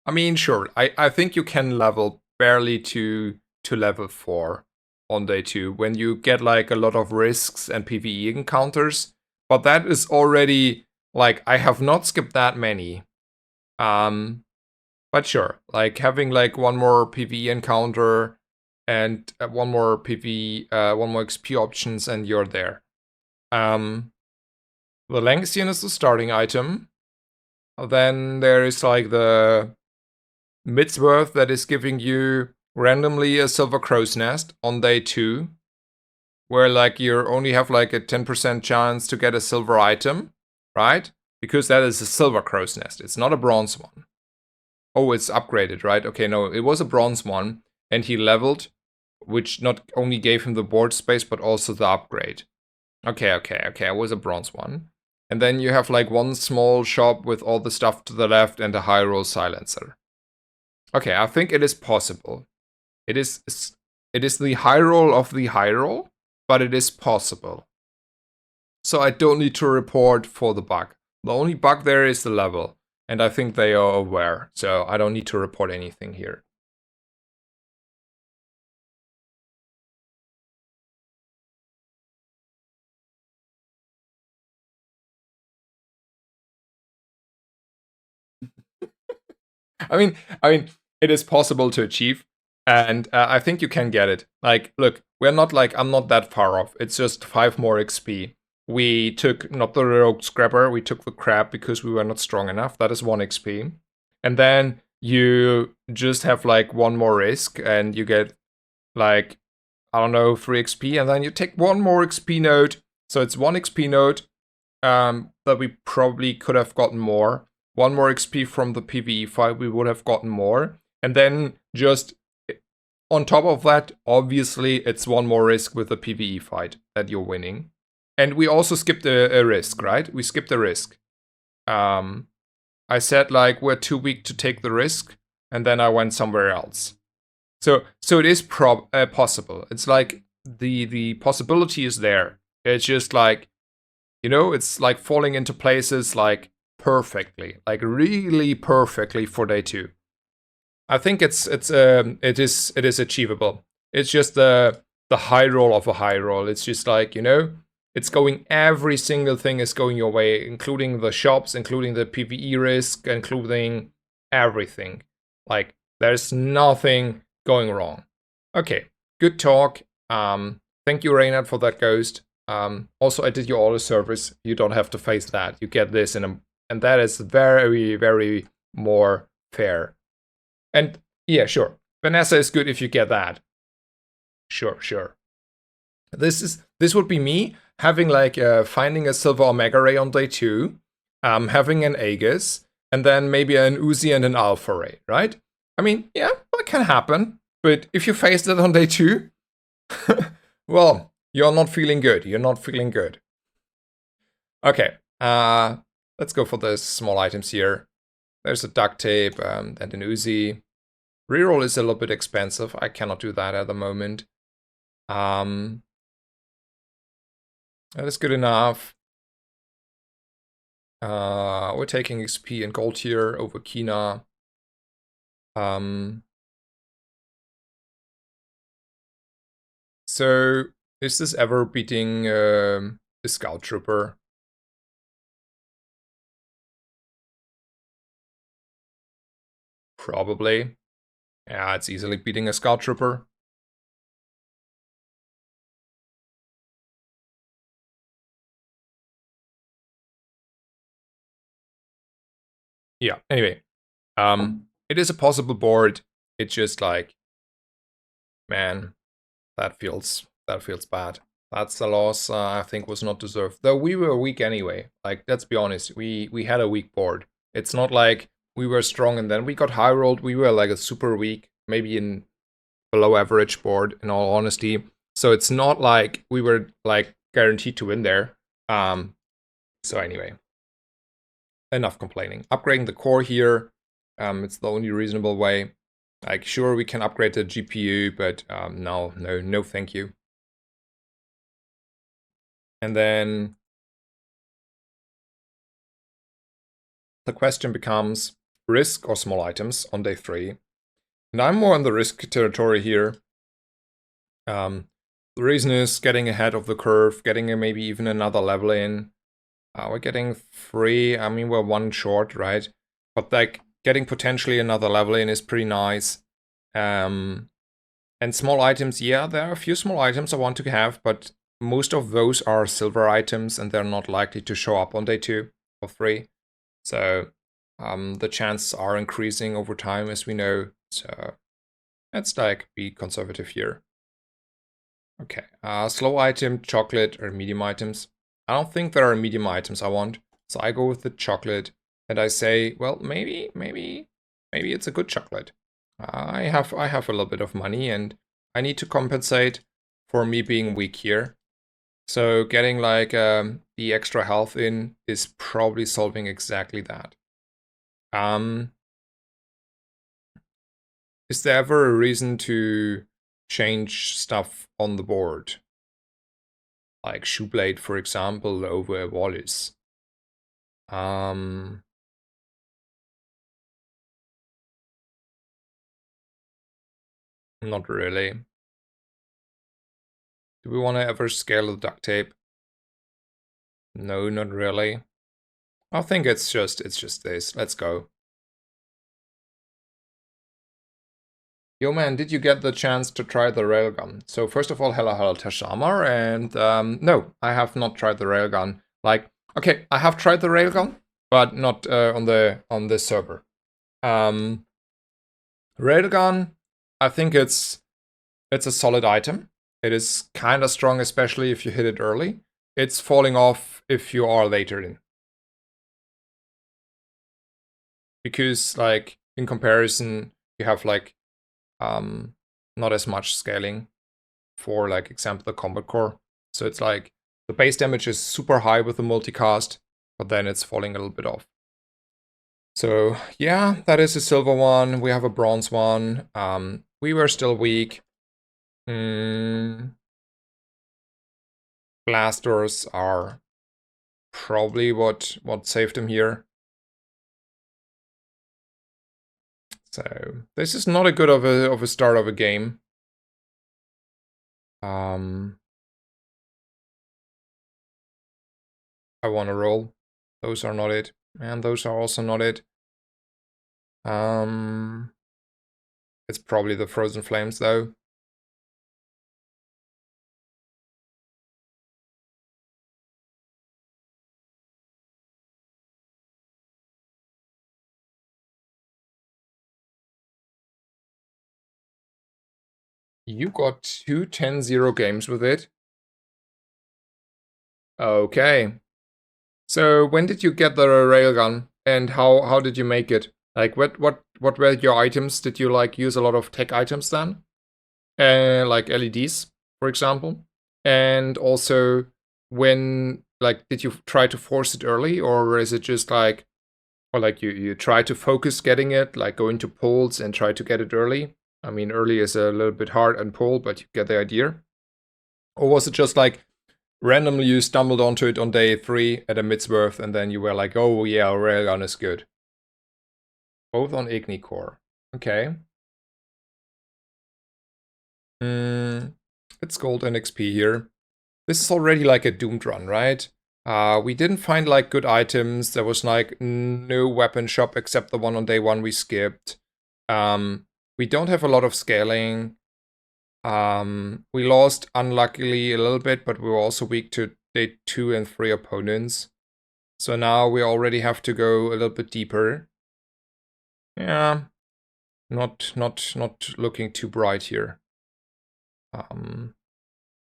I mean, sure, I think you can level barely to level 4 on day 2 when you get like a lot of risks and PvE encounters, but that is already like, I have not skipped that many. But sure, like having like 1 more PvE encounter and 1 more PvE, 1 more XP options, and you're there. The Lanxian is the starting item. Then there is like the Midsworth that is giving you randomly a Silver Crow's Nest on day 2, where like you only have like a 10% chance to get a silver item, right? Because that is a Silver Crow's Nest. It's not a bronze one. Oh, it's upgraded, right? Okay, no, it was a bronze one, and he leveled, which not only gave him the board space, but also the upgrade. Okay, it was a bronze one. And then you have like 1 small shop with all the stuff to the left and a high roll silencer. Okay, I think it is possible. It is the high roll of the high roll, but it is possible. So I don't need to report for the bug. The only bug there is the level, and I think they are aware, so I don't need to report anything here. I mean, it is possible to achieve, and I think you can get it. Like, look, I'm not that far off. It's just 5 more XP. We took not the Rogue Scrapper, we took the Crab because we were not strong enough. That is 1 XP. And then you just have like 1 more risk, and you get like, I don't know, 3 XP, and then you take 1 more XP node. So it's 1 XP node that we probably could have gotten more. 1 more XP from the PvE fight, we would have gotten more. And then just on top of that, obviously, it's 1 more risk with the PvE fight that you're winning. And we also skipped a risk, right? We skipped a risk. I said, like, we're too weak to take the risk, and then I went somewhere else. So it is possible. It's like the possibility is there. It's just like, you know, it's like falling into places like perfectly, like really perfectly for day 2. I think it is achievable. It's just the high roll of a high roll. It's just like, you know, it's going, every single thing is going your way, including the shops, including the PvE risk, including everything. Like, there's nothing going wrong. Okay, good talk. Thank you, Reynard, for that ghost. Also, I did you all a service. You don't have to face that. You get this in And that is very, very more fair. And yeah, sure. Vanessa is good if you get that. Sure. This would be me having like finding a silver omega ray on day 2, having an Aegis, and then maybe an Uzi and an alpha ray, right? I mean, yeah, that can happen. But if you face that on day 2, well, you're not feeling good. You're not feeling good. Okay, let's go for the small items here. There's a duct tape and an Uzi. Reroll is a little bit expensive. I cannot do that at the moment. That is good enough. We're taking XP and gold here over Kina. So is this ever beating the Scout Trooper? Probably. Yeah, it's easily beating a Scout Trooper. Yeah, anyway. It is a possible board. It's just like, man, that feels bad. That's a loss I think was not deserved. Though we were weak anyway. Like, let's be honest, we had a weak board. It's not like we were strong and then we got high rolled. We were like a super weak, maybe in below average board, in all honesty. So it's not like we were like guaranteed to win there. So anyway, enough complaining. Upgrading the core here. It's the only reasonable way. Like, sure, we can upgrade the GPU, but no, thank you. And then the question becomes risk or small items on day 3. And I'm more on the risk territory here. The reason is getting ahead of the curve, getting maybe even another level in. We're getting 3, I mean, we're 1 short, right? But like, getting potentially another level in is pretty nice. And small items, yeah, there are a few small items I want to have, but most of those are silver items and they're not likely to show up on day 2 or 3. So the chances are increasing over time, as we know. So let's like be conservative here. Okay, slow item, chocolate, or medium items. I don't think there are medium items I want, so I go with the chocolate, and I say, well, maybe it's a good chocolate. I have a little bit of money, and I need to compensate for me being weak here. So getting like the extra health in is probably solving exactly that. Is there ever a reason to change stuff on the board? Like Shoeblade, for example, over Wallace. Not really. Do we want to ever scale the duct tape? No, not really. I think it's just this. Let's go. Yo man, did you get the chance to try the railgun? So first of all, hello Tashamar, and no, I have not tried the railgun. Like, okay, I have tried the railgun, but not on this server. Railgun, I think it's a solid item. It is kind of strong, especially if you hit it early. It's falling off if you are later in. Because, like, in comparison, you have, like, not as much scaling for, like, example, the combat core. So it's like, the base damage is super high with the multicast, but then it's falling a little bit off. So, yeah, that is a silver one. We have a bronze one. We were still weak. Blasters are probably what saved him here. So this is not a good of a start of a game. I want to roll. Those are not it, and those are also not it. It's probably the Frozen Flames though. You got 2 10-0 games with it. Okay. So when did you get the railgun, and how did you make it? Like what were your items? Did you like use a lot of tech items then? Like LEDs, for example? And also, when like did you try to force it early, or is it just like, or like you try to focus getting it, like go into polls and try to get it early? I mean, early is a little bit hard and poll, but you get the idea. Or was it just like randomly you stumbled onto it on day 3 at a Midsworth, and then you were like, oh yeah, railgun is good? Both on Ignicore. Okay. It's gold and XP here. This is already like a doomed run, right? We didn't find like good items. There was like no weapon shop except the one on day 1 we skipped. We don't have a lot of scaling. We lost unluckily a little bit, but we were also weak to day 2 and 3 opponents. So now we already have to go a little bit deeper. Yeah, not looking too bright here. Don't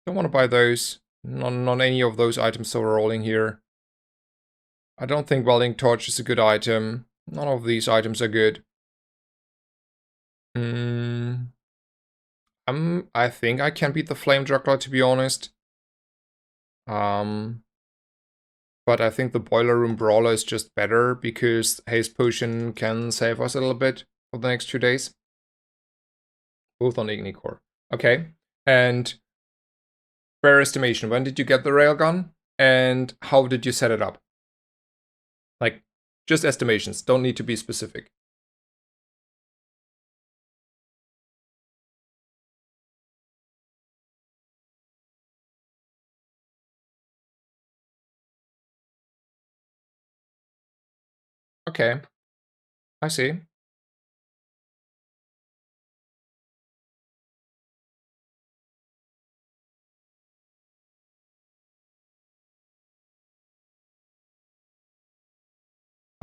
want to buy those. Not any of those items that we're rolling here. I don't think Welding Torch is a good item. None of these items are good. I think I can beat the Flame Juggler, to be honest. But I think the Boiler Room Brawler is just better because Haste Potion can save us a little bit for the next 2 days. Both on Ignicore. Okay. And fair estimation, when did you get the railgun? And how did you set it up? Like, just estimations, don't need to be specific. Okay, I see.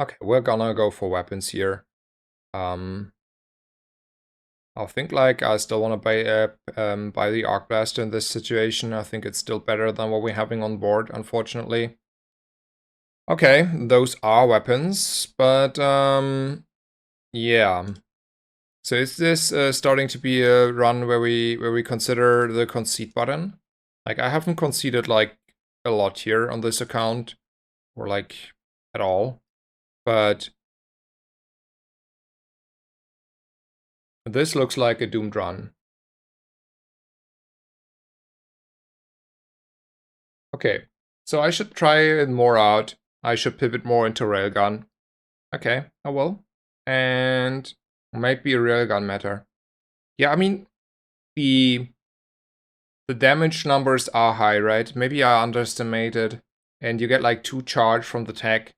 Okay, we're gonna go for weapons here. I think like I still want to buy the Arc Blaster in this situation. I think it's still better than what we're having on board, unfortunately. Okay, those are weapons, but yeah. So is this starting to be a run where we consider the concede button? Like I haven't conceded like a lot here on this account, or like at all, but this looks like a doomed run. Okay, so I should try it more out. I should pivot more into railgun. Okay, I will. And maybe a railgun matter. Yeah, I mean, the damage numbers are high, right? Maybe I underestimated. And you get like 2 charge from the tech.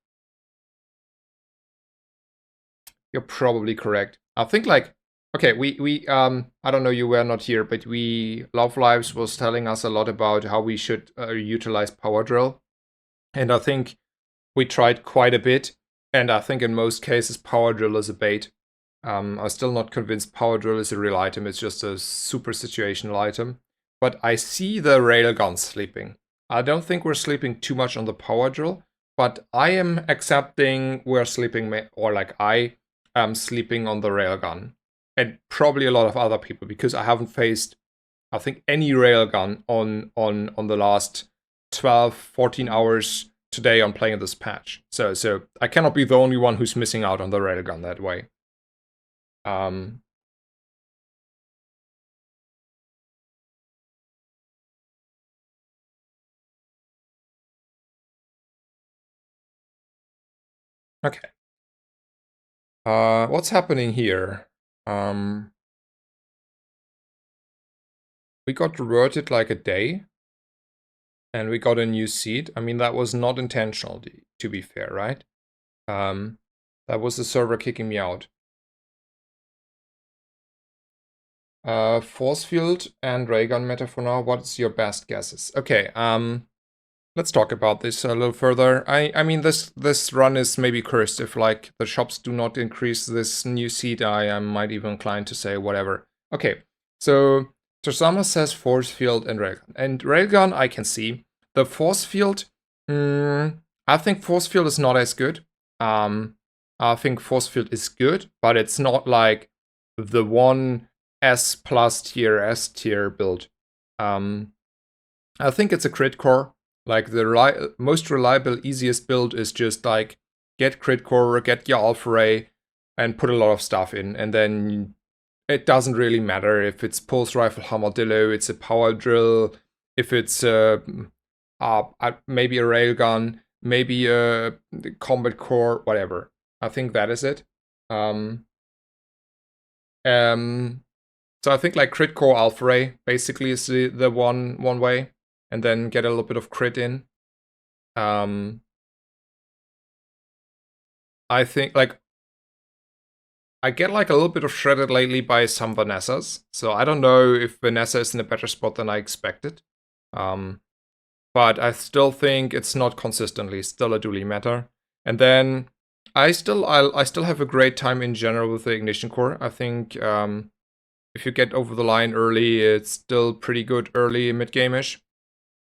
You're probably correct. I think like, okay, we I don't know, you were not here, but Love Lives was telling us a lot about how we should utilize Power Drill. And I think we tried quite a bit. And I think in most cases, Power Drill is a bait. I'm still not convinced Power Drill is a real item. It's just a super situational item. But I see the Railgun sleeping. I don't think we're sleeping too much on the Power Drill, but I am accepting we're sleeping, or like I am sleeping on the Railgun. And probably a lot of other people, because I haven't faced, I think, any Railgun on the last 12, 14 hours today on playing this patch. So I cannot be the only one who's missing out on the Railgun that way. Okay. What's happening here? We got reverted like a day, and we got a new seed. I mean, that was not intentional, to be fair, right? That was the server kicking me out. Force field and raygun meta for now. What's your best guesses? Okay, let's talk about this a little further. I mean, this run is maybe cursed. If like the shops do not increase this new seed, I might even inclined to say whatever. Okay, so Tosama says force field and railgun. And railgun, I can see. The force field, I think force field is not as good. I think force field is good, but it's not like the one S plus tier, S tier build. I think it's a crit core. Like the most reliable, easiest build is just like get crit core, get your alpha ray, and put a lot of stuff in, and then it doesn't really matter if it's pulse rifle armadillo, it's a power drill, if it's maybe a railgun, maybe a combat core, whatever. I think that is it. So I think like crit core alpha ray basically is the one way, and then get a little bit of crit in. I think like I get like a little bit of shredded lately by some Vanessas, so I don't know if Vanessa is in a better spot than I expected. But I still think it's not consistently still a Dooley meta. And then I still have a great time in general with the ignition core. I think if you get over the line early, it's still pretty good early mid game-ish.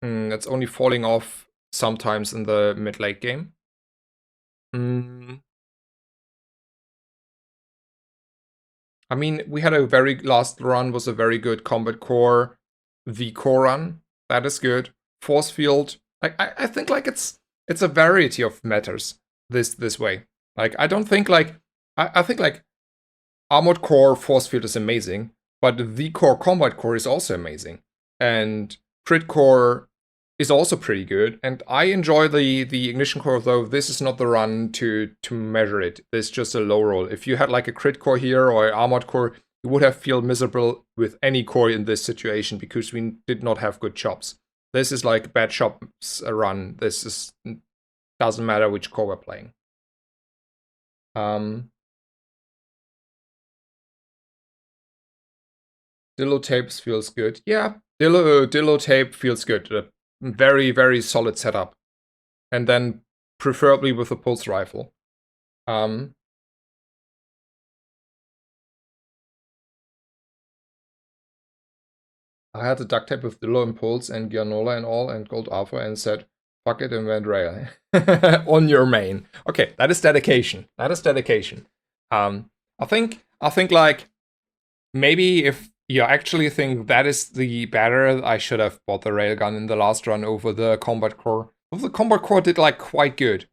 It's only falling off sometimes in the mid late game. I mean, we had a very last run was a very good combat core, the core run. That is good. Force field. I think like it's a variety of matters this way. Like I don't think like I think like armored core force field is amazing, but the core combat core is also amazing, and crit core is also pretty good. And I enjoy the ignition core, though this is not the run to measure it. It's just a low roll. If you had like a crit core here or an armored core, you would have feel miserable with any core in this situation because we did not have good chops. This is like bad chops run. This is doesn't matter which core we're playing. Dillo tapes feels good. Yeah, Dillo tape feels good. Very, very solid setup. And then preferably with a pulse rifle. I had the duct tape with Dillo and Pulse and Gianola and all and Gold Alpha and said, fuck it and went rail. On your main. Okay, that is dedication. That is dedication. I think like maybe if you actually think that is the better, I should have bought the railgun in the last run over the combat core. But the combat core did like quite good.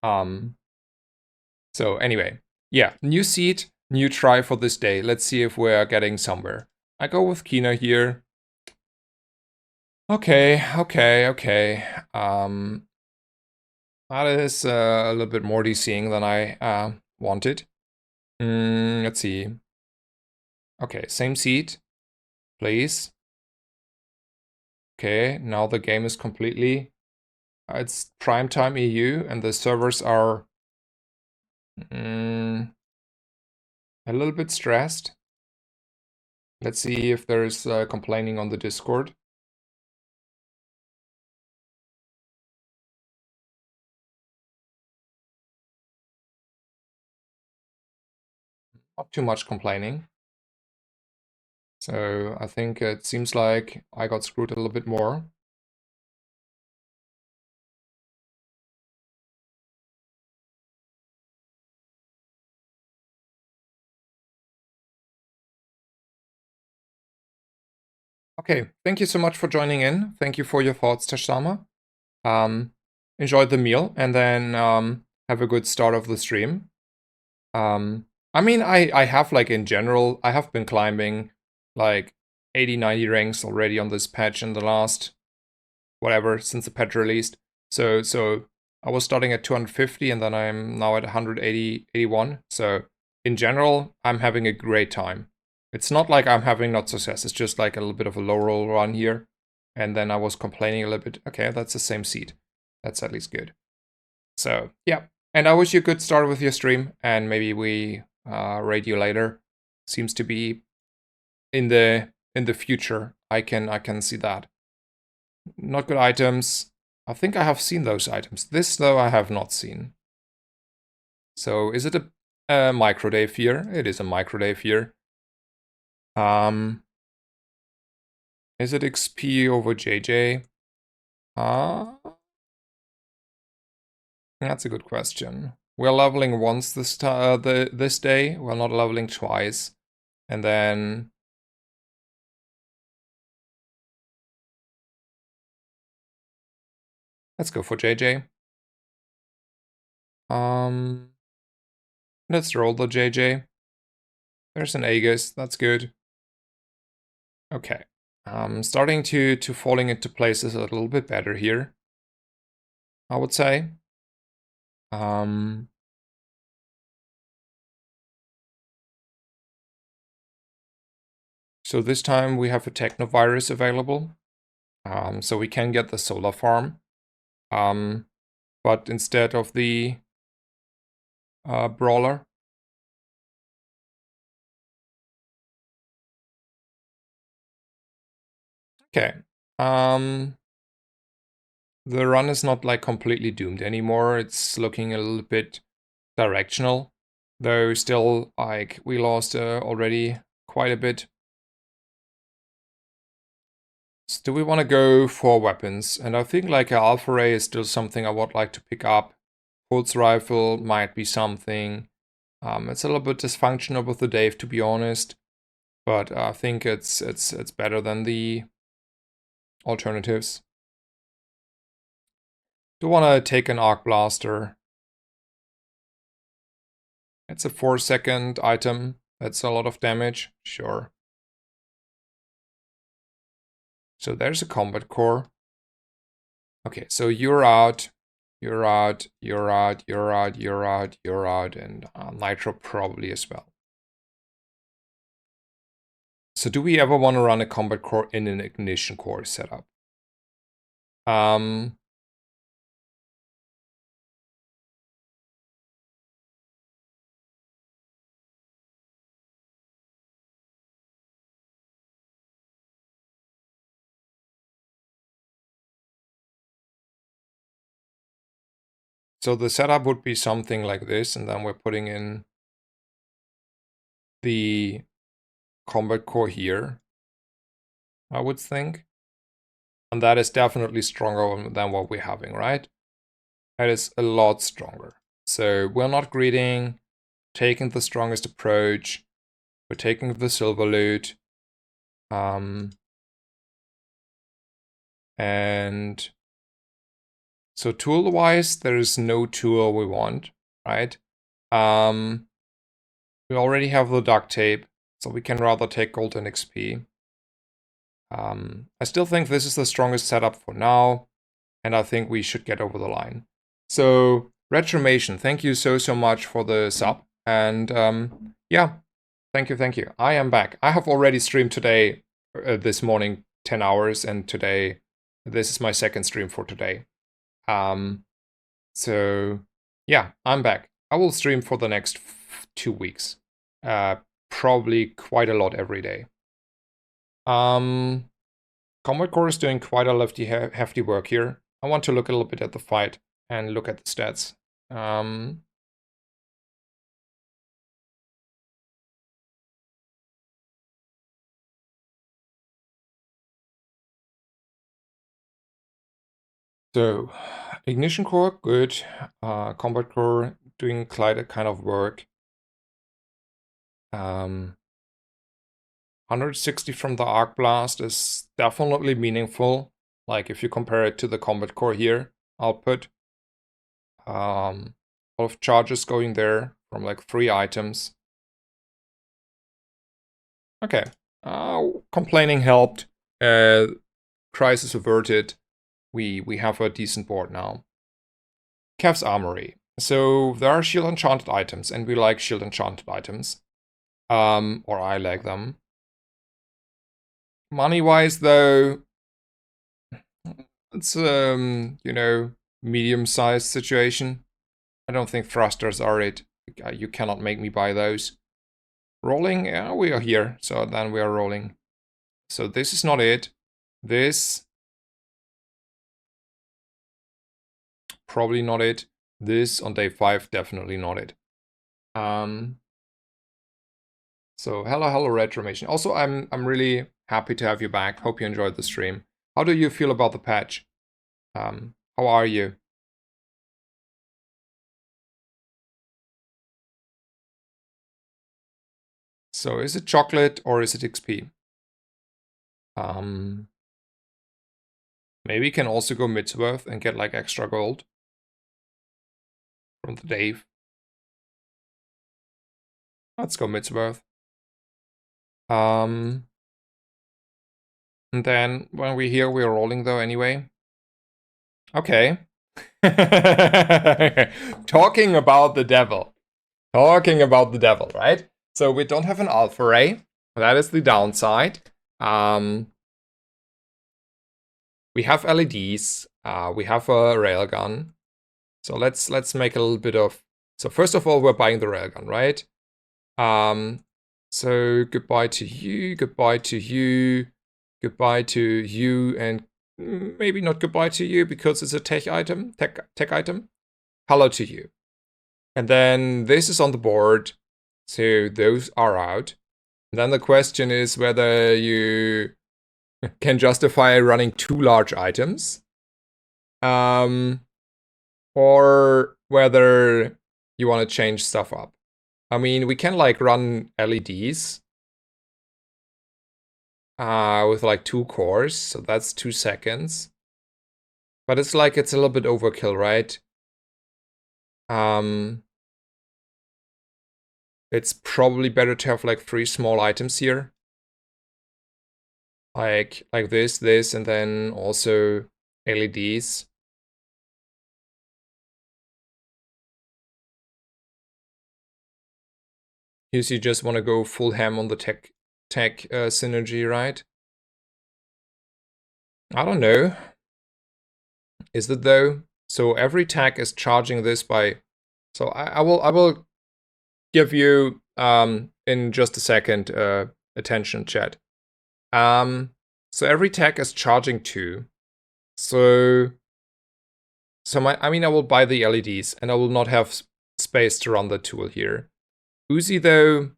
So anyway, yeah, new seed, new try for this day. Let's see if we're getting somewhere. I go with Kina here. Okay. That is a little bit more DCing than I wanted. Let's see. Okay, same seed, please. Okay, now the game is completely... it's primetime EU, and the servers are a little bit stressed. Let's see if there's complaining on the Discord. Not too much complaining. So I think it seems like I got screwed a little bit more. Okay, thank you so much for joining in. Thank you for your thoughts, Tashama. Enjoy the meal and then have a good start of the stream. I mean, I have like in general, I have been climbing like 80, 90 ranks already on this patch in the last, whatever, since the patch released. So I was starting at 250 and then I'm now at 180, 81. So in general, I'm having a great time. It's not like I'm having not success. It's just like a little bit of a low roll run here. And then I was complaining a little bit. Okay, that's the same seed. That's at least good. So yeah. And I wish you a good start with your stream. And maybe we raid you later. Seems to be in the future. I can see that. Not good items. I think I have seen those items. This, though, I have not seen. So, is it a micro-Dave here? It is a micro-Dave here. Is it XP over JJ? That's a good question. We're leveling once this day. We're not leveling twice. And then let's go for JJ. Let's roll the JJ. There's an Aegis. That's good. Okay. Starting to falling into places a little bit better here, I would say. So this time we have a Technovirus available. So we can get the solar farm. But instead of the brawler. Okay. The run is not like completely doomed anymore. It's looking a little bit directional, though still like we lost already quite a bit. So do we want to go for weapons? And I think like an Alpha Ray is still something I would like to pick up. Pulse Rifle might be something. It's a little bit dysfunctional with the Dave, to be honest, but I think it's better than the alternatives. Do want to take an Arc Blaster. It's a 4-second item. That's a lot of damage. Sure. So there's a combat core. Okay, so you're out. You're out. You're out. You're out. You're out. You're out. And Nitro probably as well. So do we ever want to run a combat core in an ignition core setup? So the setup would be something like this, and then we're putting in the combat core here, I would think. And that is definitely stronger than what we're having, right? That is a lot stronger. So we're not greeting, taking the strongest approach. We're taking the silver loot. And so tool-wise, there is no tool we want, right? We already have the duct tape, so we can rather take gold and XP. I still think this is the strongest setup for now, and I think we should get over the line. So, Retromation, thank you so much for the sub, and yeah, thank you. I am back. I have already streamed today, this morning, 10 hours, and today, this is my second stream for today. So, yeah, I'm back. I will stream for the next 2 weeks. Probably quite a lot every day. Combat Core is doing quite a hefty work here. I want to look a little bit at the fight and look at the stats. So, Ignition Core, good. Combat Core doing quite a kind of work. 160 from the Arc Blast is definitely meaningful. Like if you compare it to the Combat Core here, output. A lot of charges going there from like 3 items. Okay. Complaining helped. Crisis averted. We have a decent board now. Kev's Armory. So there are shield enchanted items, and we like shield enchanted items. Or I like them. Money-wise, though, it's you know, medium-sized situation. I don't think thrusters are it. You cannot make me buy those. Rolling, yeah, we are here, so then we are rolling. So this is not it. This, probably not it. This on day 5, definitely not it. So hello Retromation. Also, I'm really Happy to have you back. Hope you enjoyed the stream. How do you feel about the patch? How are you? So is it chocolate or is it XP? Maybe you can also go Midsworth and get like extra gold from the Dave. Let's go Midsworth. And then when we're here, we're rolling though anyway. Okay. Talking about the devil. Talking about the devil, right? So we don't have an alpha ray. That is the downside. We have LEDs. We have a railgun. So let's make a little bit of. So first of all, we're buying the railgun, right? So goodbye to you, goodbye to you, goodbye to you, and maybe not goodbye to you because it's a tech item. Tech item. Hello to you. And then this is on the board. So those are out. And then the question is whether you can justify running 2 large items. Or whether you want to change stuff up. I mean, we can like run LEDs with like 2 cores, so that's 2 seconds. But it's like it's a little bit overkill, right? It's probably better to have like 3 small items here. Like this, and then also LEDs. You just want to go full ham on the tech synergy, right? I don't know. Is it though? So every tech is charging this by. So I will give you in just a second attention, chat. So every tech is charging 2. So I will buy the LEDs and I will not have space to run the tool here. Uzi though,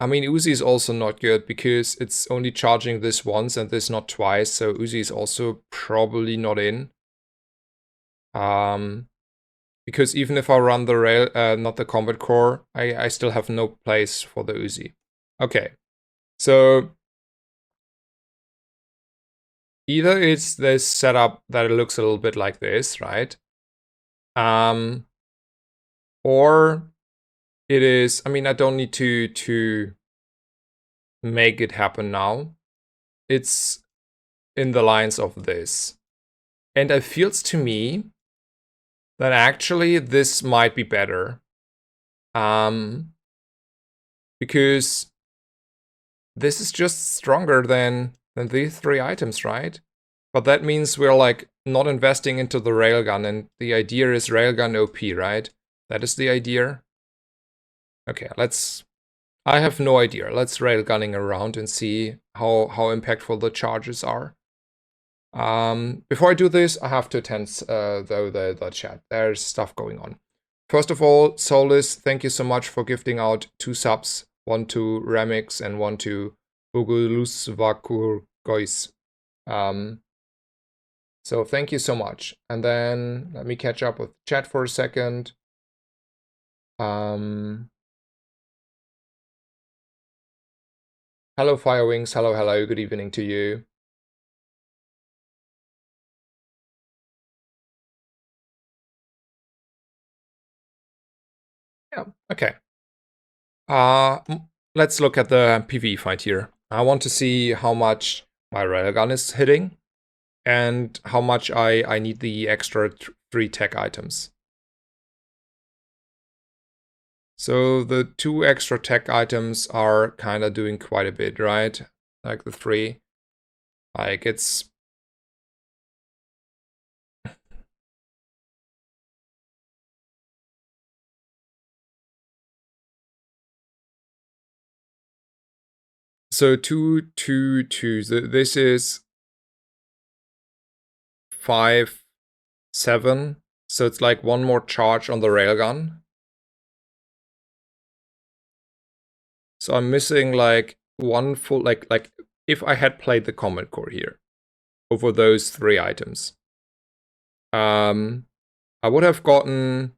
I mean Uzi is also not good because it's only charging this once and this not twice, so Uzi is also probably not in. Because even if I run the rail, not the combat core, I still have no place for the Uzi. Okay, so either it's this setup that it looks a little bit like this, right? Or it is, I mean, I don't need to make it happen now. It's in the lines of this. And it feels to me that actually this might be better. Because this is just stronger than these 3 items, right? But that means we're like not investing into the railgun, and the idea is railgun OP, right? That is the idea. Okay, I have no idea. Let's railgunning around and see how impactful the charges are. Before I do this, I have to attend though the chat. There's stuff going on. First of all, Solus, thank you so much for gifting out 2 subs. 1 to Remix and 1 to Bugulusvakurgois. So thank you so much. And then let me catch up with chat for a second. Hello Firewings, hello, good evening to you. Yeah, okay. Let's look at the PvE fight here. I want to see how much my railgun is hitting and how much I need the extra 3 tech items. So the 2 extra tech items are kind of doing quite a bit, right? Like the 3. Like it's... So 2, 2, 2. This is 5, 7. So it's like 1 more charge on the railgun. So I'm missing like one full, like if I had played the Combat Core here over those 3 items, I would have gotten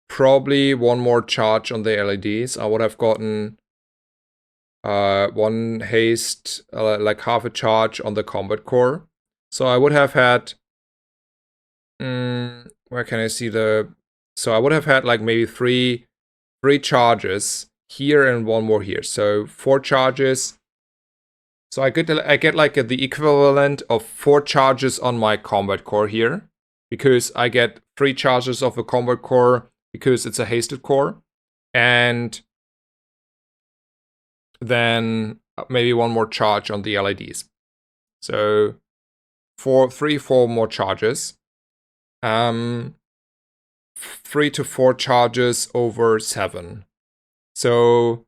probably one more charge on the LEDs. I would have gotten one haste, like half a charge on the Combat Core. So I would have had, where can I see the, so I would have had like maybe three charges here and one more here. So 4 charges. So I get like the equivalent of 4 charges on my Combat Core here, because I get 3 charges of a Combat Core because it's a hasted core, and then maybe one more charge on the LEDs. So 4 more charges. 3 to 4 charges over 7. So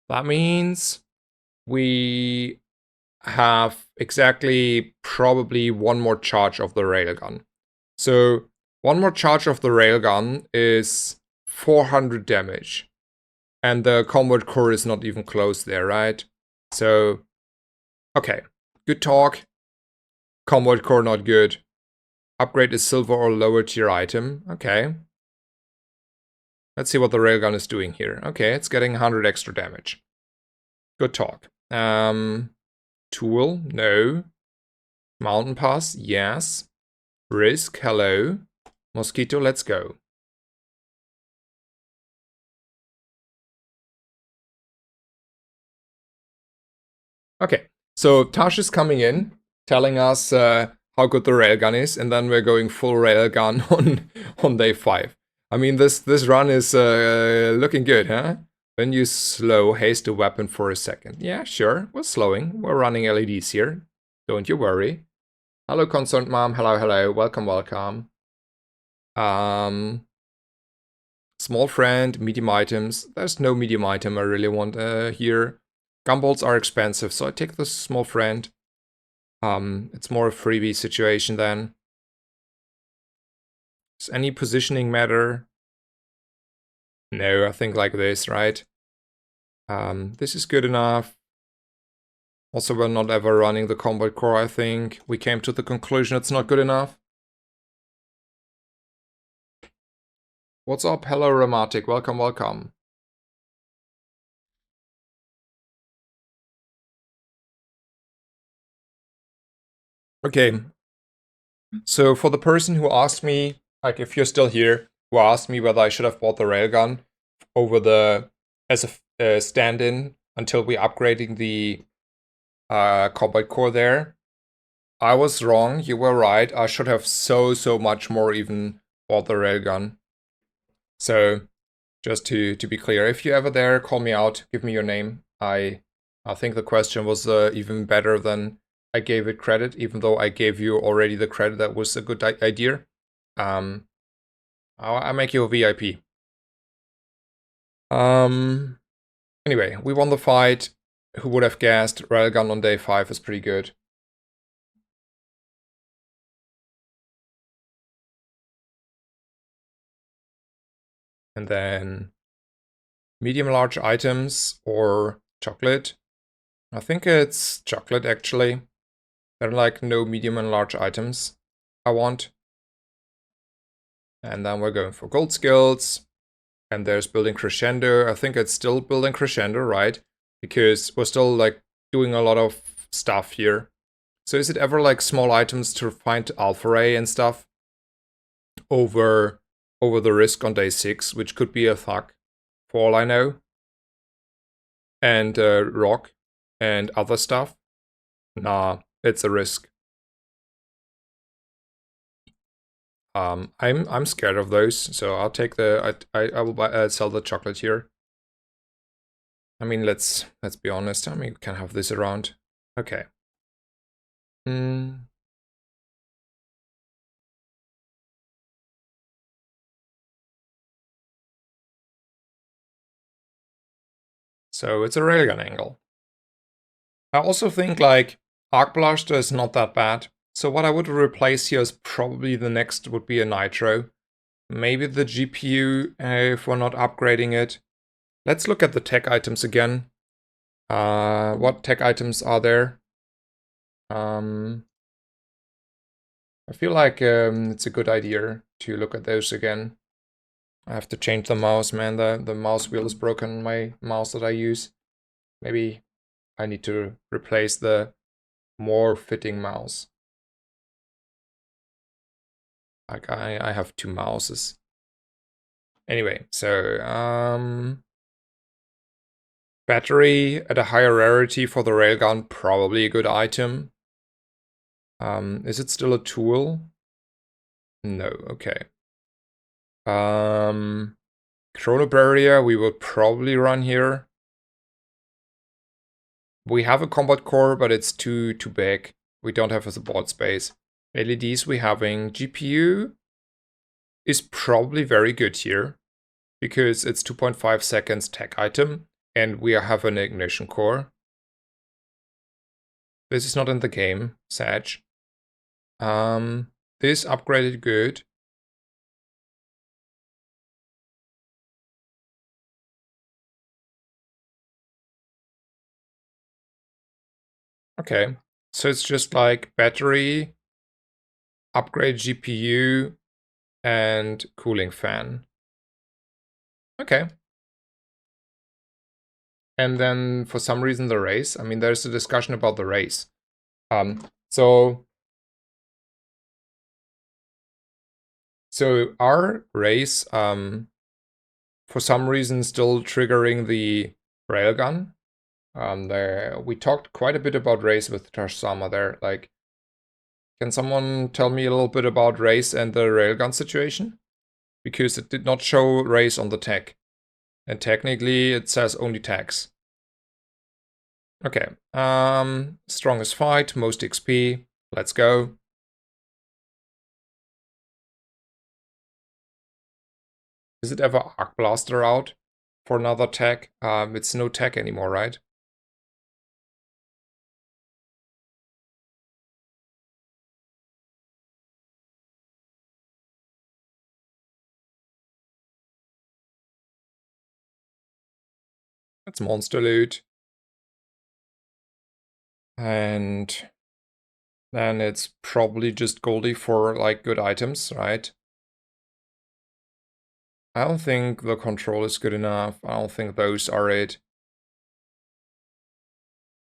that means we have exactly probably one more charge of the railgun. So one more charge of the railgun is 400 damage. And the Combat Core is not even close there, right? So, okay. Good talk. Combat Core not good. Upgrade is silver or lower tier item. Okay. Let's see what the railgun is doing here. Okay, it's getting 100 extra damage. Good talk. Tool, no. Mountain Pass, yes. Risk, hello. Mosquito, let's go. Okay, so Tash is coming in, telling us how good the railgun is, and then we're going full railgun on day 5. I mean, this run is looking good, huh? When you slow, haste the weapon for a second. Yeah, sure, we're slowing. We're running LEDs here. Don't you worry. Hello, Concerned Mom. Hello, hello. Welcome, welcome. Small friend, medium items. There's no medium item I really want here. Gumballs are expensive, so I take the small friend. It's more a freebie situation then. Does any positioning matter? No, I think like this, right? This is good enough. Also, we're not ever running the Combat Core, I think. We came to the conclusion it's not good enough. What's up? Hello, Rheumatic. Welcome, welcome. Okay. So for the person who asked me, like if you're still here, who asked me whether I should have bought the railgun over the as a stand-in until we upgrading the Combat Core there, I was wrong. You were right. I should have so much more even bought the railgun. So just to be clear, if you're ever there, call me out. Give me your name. I think the question was even better than I gave it credit, even though I gave you already the credit that was a good idea. I'll make you a VIP. Anyway, we won the fight. Who would have guessed? Railgun on day 5 is pretty good. And then medium large items or chocolate. I think it's chocolate actually. There are like no medium and large items I want. And then we're going for gold skills. And there's building crescendo. I think it's still building crescendo, right? Because we're still like doing a lot of stuff here. So is it ever like small items to find alpha ray and stuff over the risk on day 6, which could be a thug for all I know, and rock and other stuff? Nah, it's a risk. I'm scared of those, so I'll take the I will sell the chocolate here. I mean, let's be honest. I mean, we can have this around. Okay. So it's a railgun angle. I also think like Arc Blaster is not that bad. So what I would replace here is probably the next would be a Nitro. Maybe the GPU if we're not upgrading it. Let's look at the tech items again. What tech items are there? I feel like it's a good idea to look at those again. I have to change the mouse, man. The mouse wheel is broken on my mouse that I use. Maybe I need to replace the more fitting mouse. Like I have two mouses. Anyway, so battery at a higher rarity for the railgun, probably a good item. Is it still a tool? No, okay. Chrono barrier we will probably run here. We have a combat core, but it's too big. We don't have a support space. LEDs we having. GPU is probably very good here because it's 2.5 seconds tech item and we have an ignition core. This is not in the game, Sag. This upgraded good. Okay, so it's just like battery, upgrade GPU, and cooling fan. Okay. And then for some reason the race. I mean, there's a discussion about the race. So our race, for some reason, still triggering the railgun. We talked quite a bit about race with Tashsama there. Like, can someone tell me a little bit about race and the railgun situation? Because it did not show race on the tag. And technically it says only tags. Okay. Strongest fight, most XP. Let's go. Is it ever Arc Blaster out for another tag? It's no tag anymore, right? That's monster loot. And then it's probably just Goldie for like good items, right? I don't think the control is good enough. I don't think those are it.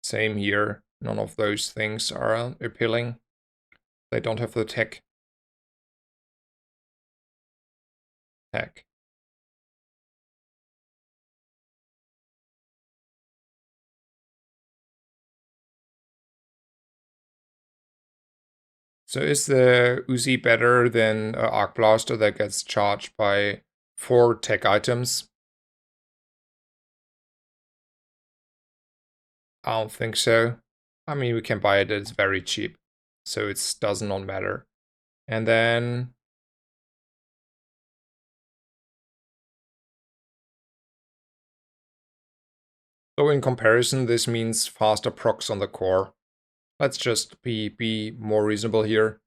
Same here. None of those things are appealing. They don't have the tech. So is the Uzi better than an Arc Blaster that gets charged by 4 tech items? I don't think so. I mean, we can buy it, it's very cheap. So it does not matter. And then... So in comparison, this means faster procs on the core. Let's just be more reasonable here.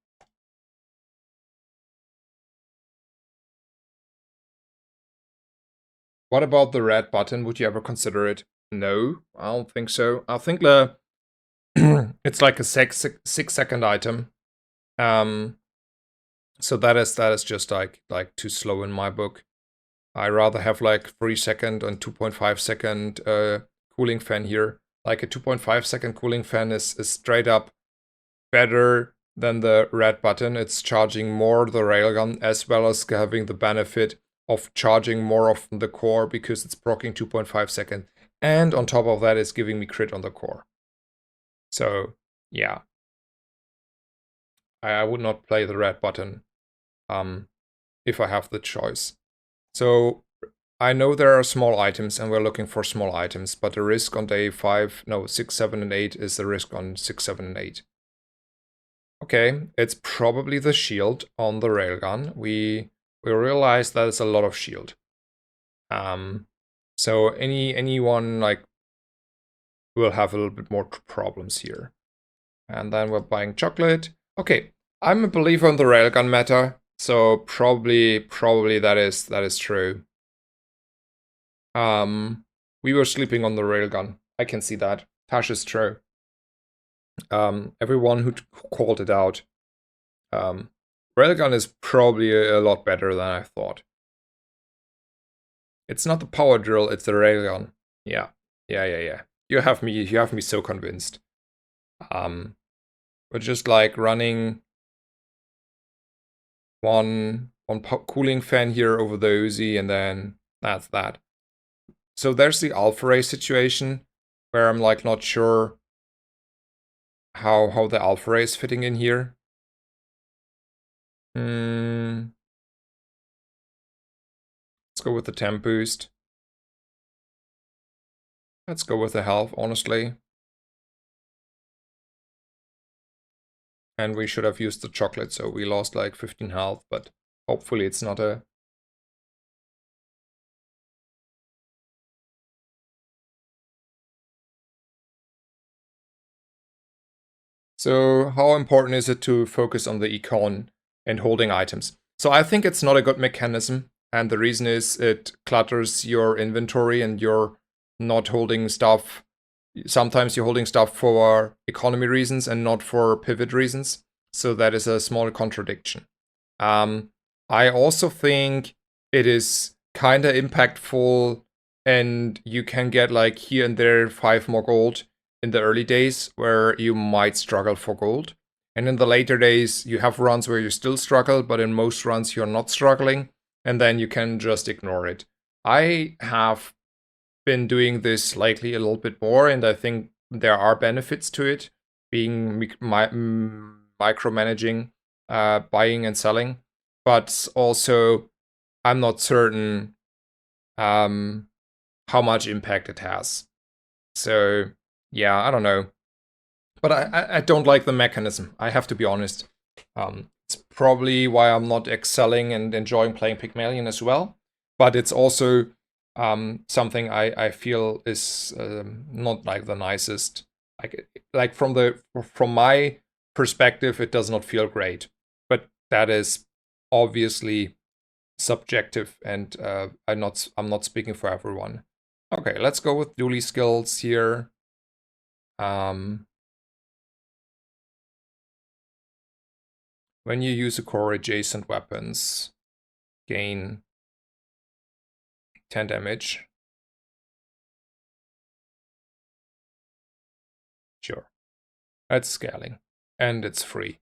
What about the red button? Would you ever consider it? No, I don't think so. I think the it's like a 6-second item. So that is just like too slow in my book. I rather have like 3-second and 2.5-second cooling fan here. Like a 2.5-second cooling fan is straight up better than the red button. It's charging more the railgun as well as having the benefit of charging more often the core because it's proccing 2.5 seconds. And on top of that, it's giving me crit on the core. So, yeah. I would not play the red button if I have the choice. So, I know there are small items and we're looking for small items, but the risk on day 6, 7, and 8 is the risk on 6, 7, and 8. Okay, it's probably the shield on the railgun. We realize that it's a lot of shield. So anyone like will have a little bit more problems here. And then we're buying chocolate. Okay, I'm a believer in the railgun meta, so probably that is true. We were sleeping on the railgun. I can see that. Tash is true. Everyone who called it out. Railgun is probably a lot better than I thought. It's not the power drill, it's the railgun. Yeah. Yeah. You have me so convinced. We're just like running one cooling fan here over the Uzi, and then that's that. So there's the Alpha Ray situation, where I'm like not sure how the Alpha Ray is fitting in here. Let's go with the temp boost. Let's go with the health, honestly. And we should have used the chocolate, so we lost like 15 health, but hopefully it's not a... So how important is it to focus on the econ and holding items? So I think it's not a good mechanism, and the reason is it clutters your inventory and you're not holding stuff. Sometimes you're holding stuff for economy reasons and not for pivot reasons. So that is a small contradiction. I also think it is kind of impactful, and you can get like here and there 5 more gold in the early days where you might struggle for gold. And in the later days, you have runs where you still struggle, but in most runs you're not struggling, and then you can just ignore it. I have been doing this lately a little bit more, and I think there are benefits to it, being micromanaging, buying and selling, but also I'm not certain how much impact it has. So yeah, I don't know. But I don't like the mechanism, I have to be honest. It's probably why I'm not excelling and enjoying playing Pygmalion as well. But it's also something I feel is not like the nicest. Like from my perspective, it does not feel great. But that is obviously subjective, and I'm not speaking for everyone. Okay, let's go with Dooley skills here. When you use a core, adjacent weapons gain 10 damage. Sure. That's scaling. And it's free.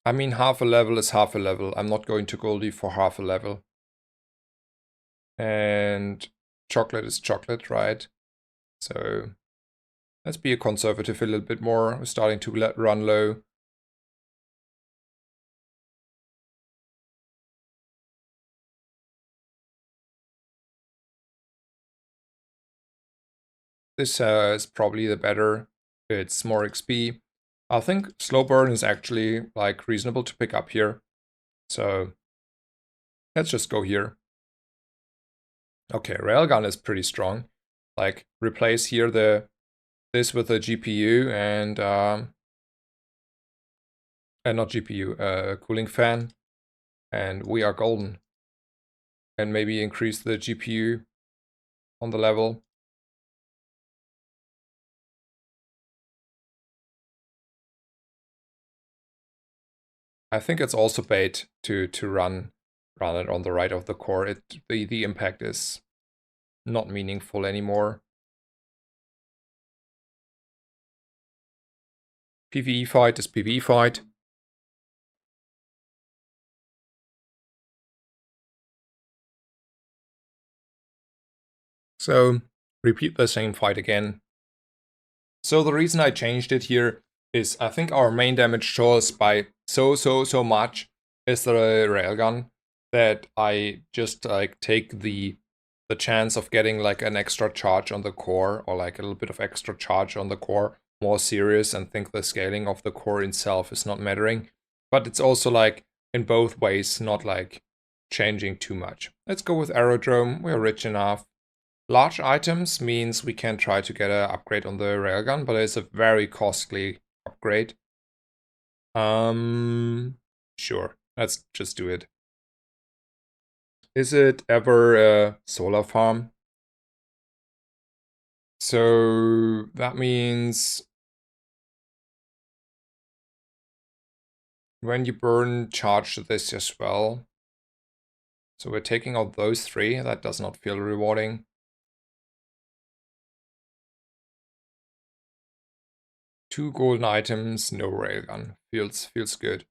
I mean, half a level is half a level. I'm not going to Goldie for half a level. And chocolate is chocolate, right? So let's be a conservative a little bit more. We're starting to run low. This is probably the better. It's more XP. I think slow burn is actually like reasonable to pick up here. So let's just go here. Okay, railgun is pretty strong. Like replace here this with a GPU and not GPU, cooling fan, and we are golden. And maybe increase the GPU on the level. I think it's also bait to run it on the right of the core. The impact is not meaningful anymore. PvE fight is PvE fight. So repeat the same fight again. So the reason I changed it here is I think our main damage choice by so much is the railgun, that I just like take the chance of getting like an extra charge on the core, or like a little bit of extra charge on the core, more serious, and think the scaling of the core itself is not mattering. But it's also like in both ways not like changing too much. Let's go with aerodrome. We're rich enough. Large items means we can try to get an upgrade on the railgun, but it's a very costly upgrade. Sure, let's just do it. is it ever a solar farm? So that means when you burn, charge this as well. So we're taking out those three. That does not feel rewarding. Two golden items, no railgun. Feels good.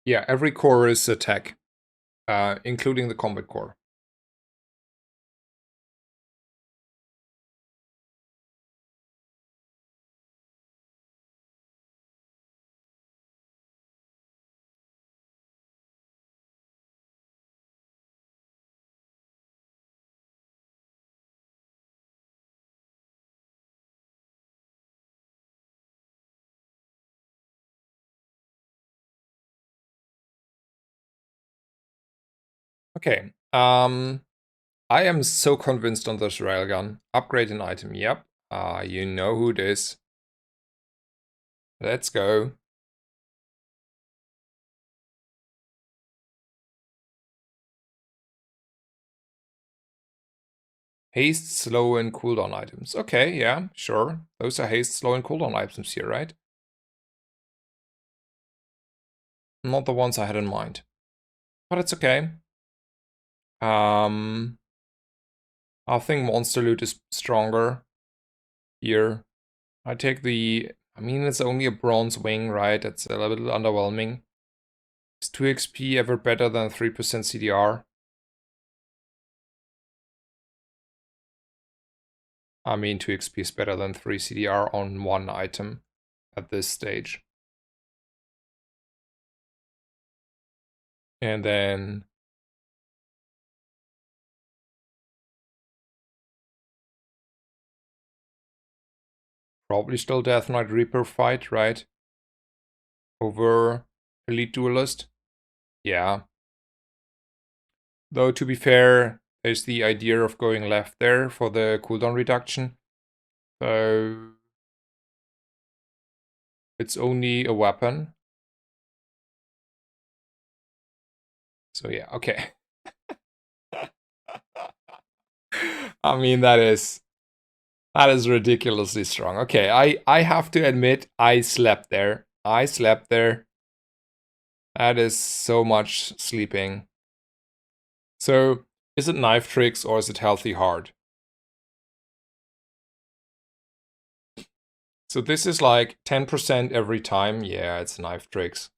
Yeah, every core is attack, including the combat core. Okay. I am so convinced on this railgun. Upgrade an item. Yep. You know who it is. Let's go. Haste, slow, and cooldown items. Okay, yeah, sure. Those are haste, slow, and cooldown items here, right? Not the ones I had in mind. But it's okay. I think monster loot is stronger here. I take the... I mean, it's only a bronze wing, right? It's a little underwhelming. Is 2 XP ever better than 3% CDR? I mean, 2 XP is better than 3 CDR on one item at this stage. And then... probably still Death Knight Reaper fight, right? Over Elite Duelist. Yeah. Though, to be fair, there's the idea of going left there for the cooldown reduction. So... it's only a weapon. So yeah, okay. I mean, that is ridiculously strong. Okay, I have to admit, I slept there. I slept there. That is so much sleeping. So, is it knife tricks or is it healthy hard? So this is like 10% every time. Yeah, it's knife tricks.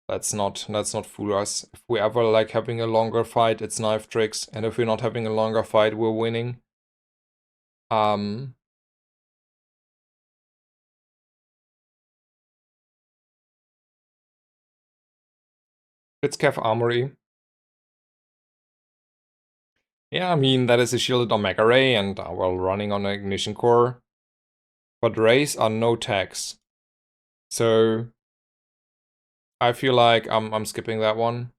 Let's not fool us. If we ever like having a longer fight, it's knife tricks. And if we're not having a longer fight, we're winning. It's Cav Armory. Yeah, I mean, that is a shielded Omega Ray and, well, running on an Ignition Core. But rays are no tax. So I feel like I'm skipping that one.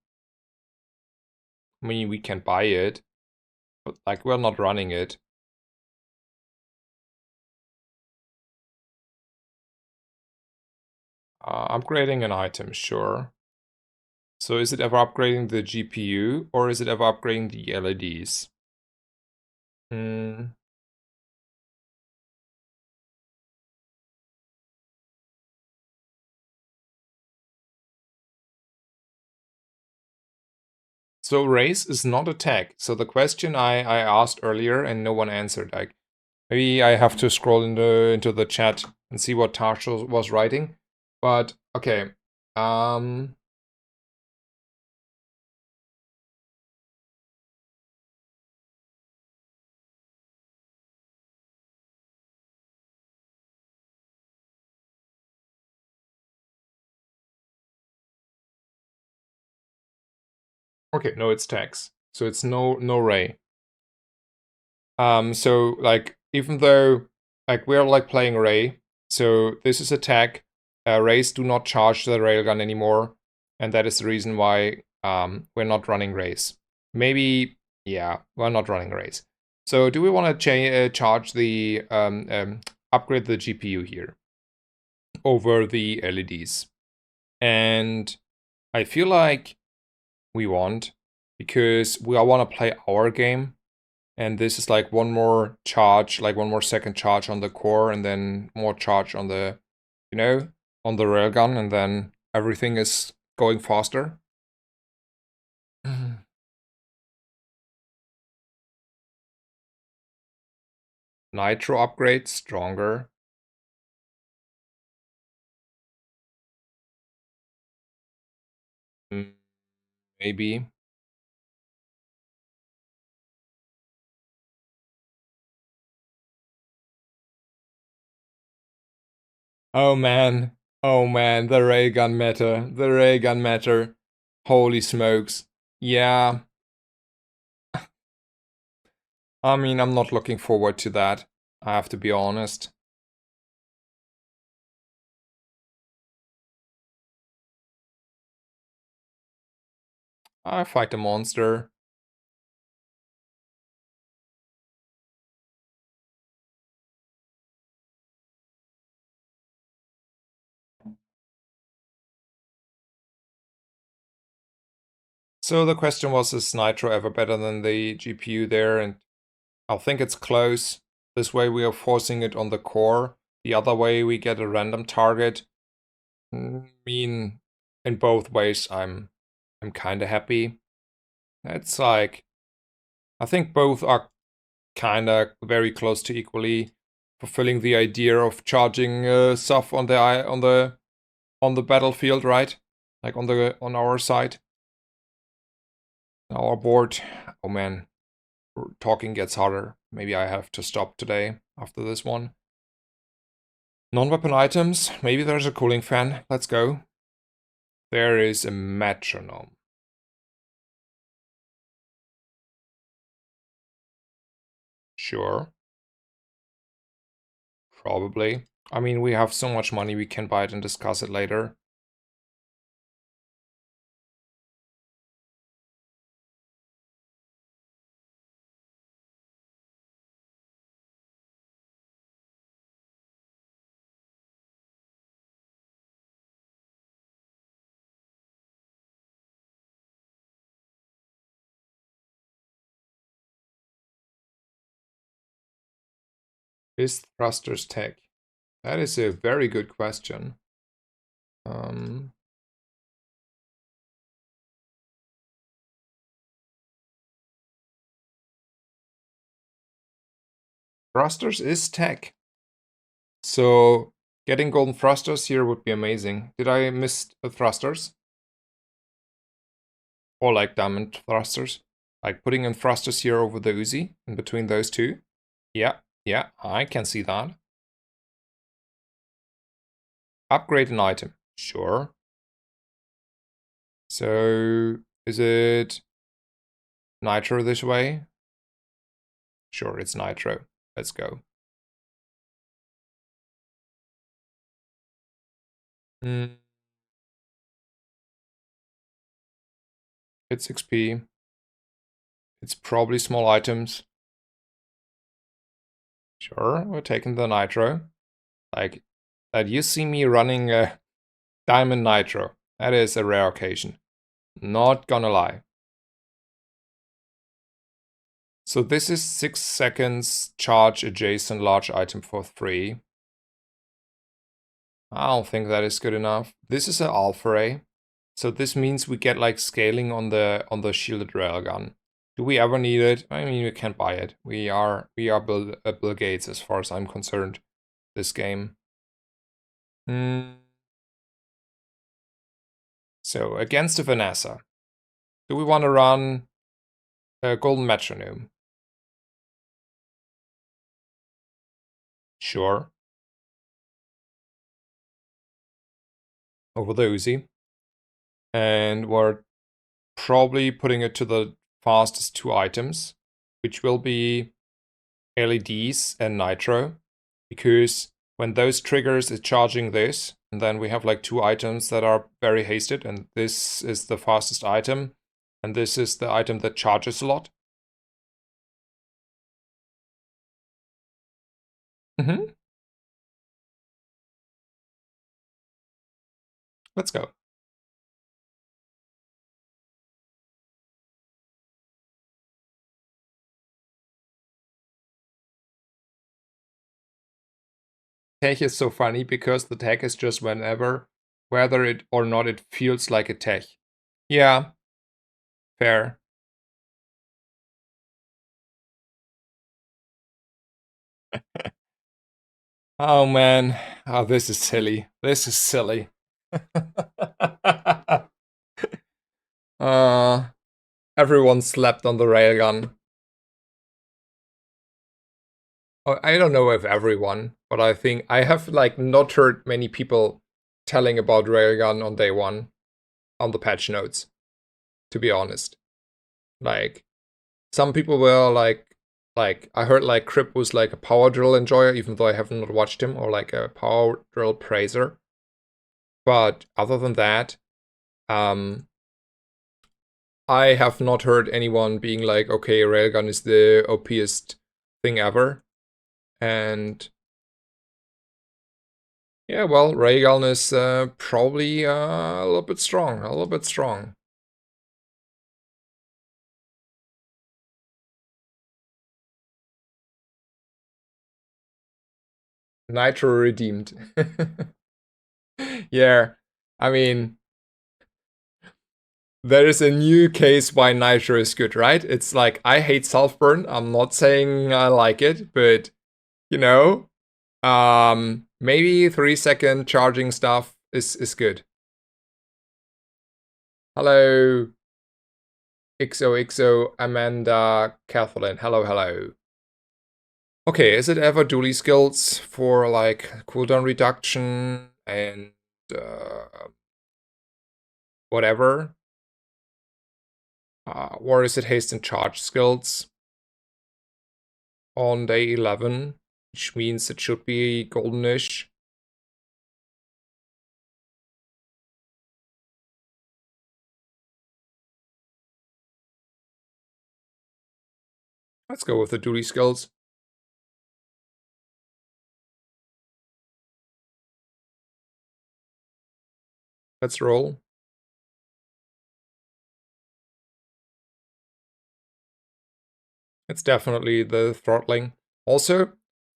I mean, we can buy it, but like we're not running it. Upgrading an item, sure. So is it ever upgrading the GPU or is it ever upgrading the LEDs? So race is not a tag. So the question I asked earlier and no one answered. Like maybe I have to scroll into the chat and see what Tarsha was writing. But okay. Okay, no, it's tags. So it's no ray. So like even though like we're like playing ray, so this is a tag. Rays do not charge the railgun anymore, and that is the reason why we're not running rays. Maybe yeah, we're not running rays. So do we want to charge the upgrade the GPU here? over the LEDs. And I feel like we won't, because I want to play our game. And this is like one more charge, like one more second charge on the core, and then more charge on the, on the railgun, and then everything is going faster. Nitro upgrade, stronger. Maybe. Oh man. Oh man, the ray gun meta. The ray gun meta. Holy smokes. Yeah. I mean, I'm not looking forward to that. I have to be honest. I fight the monster. So the question was, is Nitro ever better than the GPU there? And I think it's close. This way we are forcing it on the core. The other way we get a random target. I mean, in both ways I'm kind of happy. It's like, I think both are kind of very close to equally fulfilling the idea of charging stuff on the battlefield, right? Like on our side. Our board. Oh man, talking gets harder. Maybe I have to stop today after this one. Non-weapon items. Maybe there's a cooling fan. Let's go. There is a metronome. Sure. Probably. I mean, we have so much money, we can buy it and discuss it later. Is thrusters tech? That is a very good question. Thrusters is tech. So getting golden thrusters here would be amazing. Did I miss the thrusters? Or like diamond thrusters? Like putting in thrusters here over the Uzi, in between those two? Yeah, yeah, I can see that. Upgrade an item. Sure. So, is it nitro this way? Sure, it's nitro. Let's go. It's XP. It's probably small items. Sure, we're taking the nitro. Like, that you see me running a diamond nitro. That is a rare occasion. Not gonna lie. So this is 6 seconds charge adjacent large item for 3. I don't think that is good enough. This is an alpha ray. So this means we get like scaling on the shielded railgun. Do we ever need it? I mean, we can't buy it. We are Bill Gates as far as I'm concerned. This game. So against the Vanessa, do we want to run a golden metronome? Sure. Over the Uzi. And we're probably putting it to the fastest 2 items, which will be LEDs and nitro, because when those triggers is charging this, and then we have like 2 items that are very hasted, and this is the fastest item, and this is the item that charges a lot. Let's go. Tech is so funny because the tech is just whenever, whether it or not it feels like a tech. Yeah, fair. Oh man, oh this is silly. This is silly. uh, everyone slept on the railgun. Oh, I don't know if everyone, but I think I have like not heard many people telling about railgun on day one on the patch notes, to be honest. Like some people were like I heard like Crip was like a power drill enjoyer, even though I have not watched him, or like a power drill praiser. But other than that, um, I have not heard anyone being like, okay, railgun is the OPest thing ever. And yeah, well, railgun is probably a little bit strong, a little bit strong. Nitro redeemed. Yeah, I mean, there is a new case why Nitro is good, right? It's like, I hate self-burn. I'm not saying I like it, but, you know, maybe 3-second charging stuff is good. Hello, XOXO, Amanda, Kathleen. Hello, hello. Okay, is it ever Dooley skills for, like, cooldown reduction and whatever? Or is it haste and charge skills on day 11, which means it should be goldenish. Let's go with the duty skills. Let's roll. It's definitely the throttling. Also,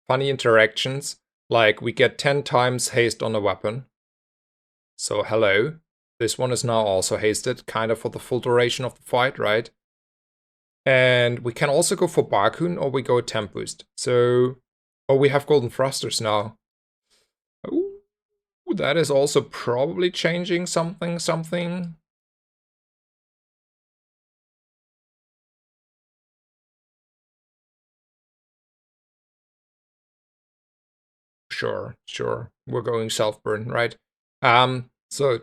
funny interactions, like we get 10 times haste on a weapon. So hello. This one is now also hasted, kind of for the full duration of the fight, right? And we can also go for Barkun or we go temp boost. So, oh, we have golden thrusters now. Ooh, that is also probably changing something. Sure. We're going self-burn, right? So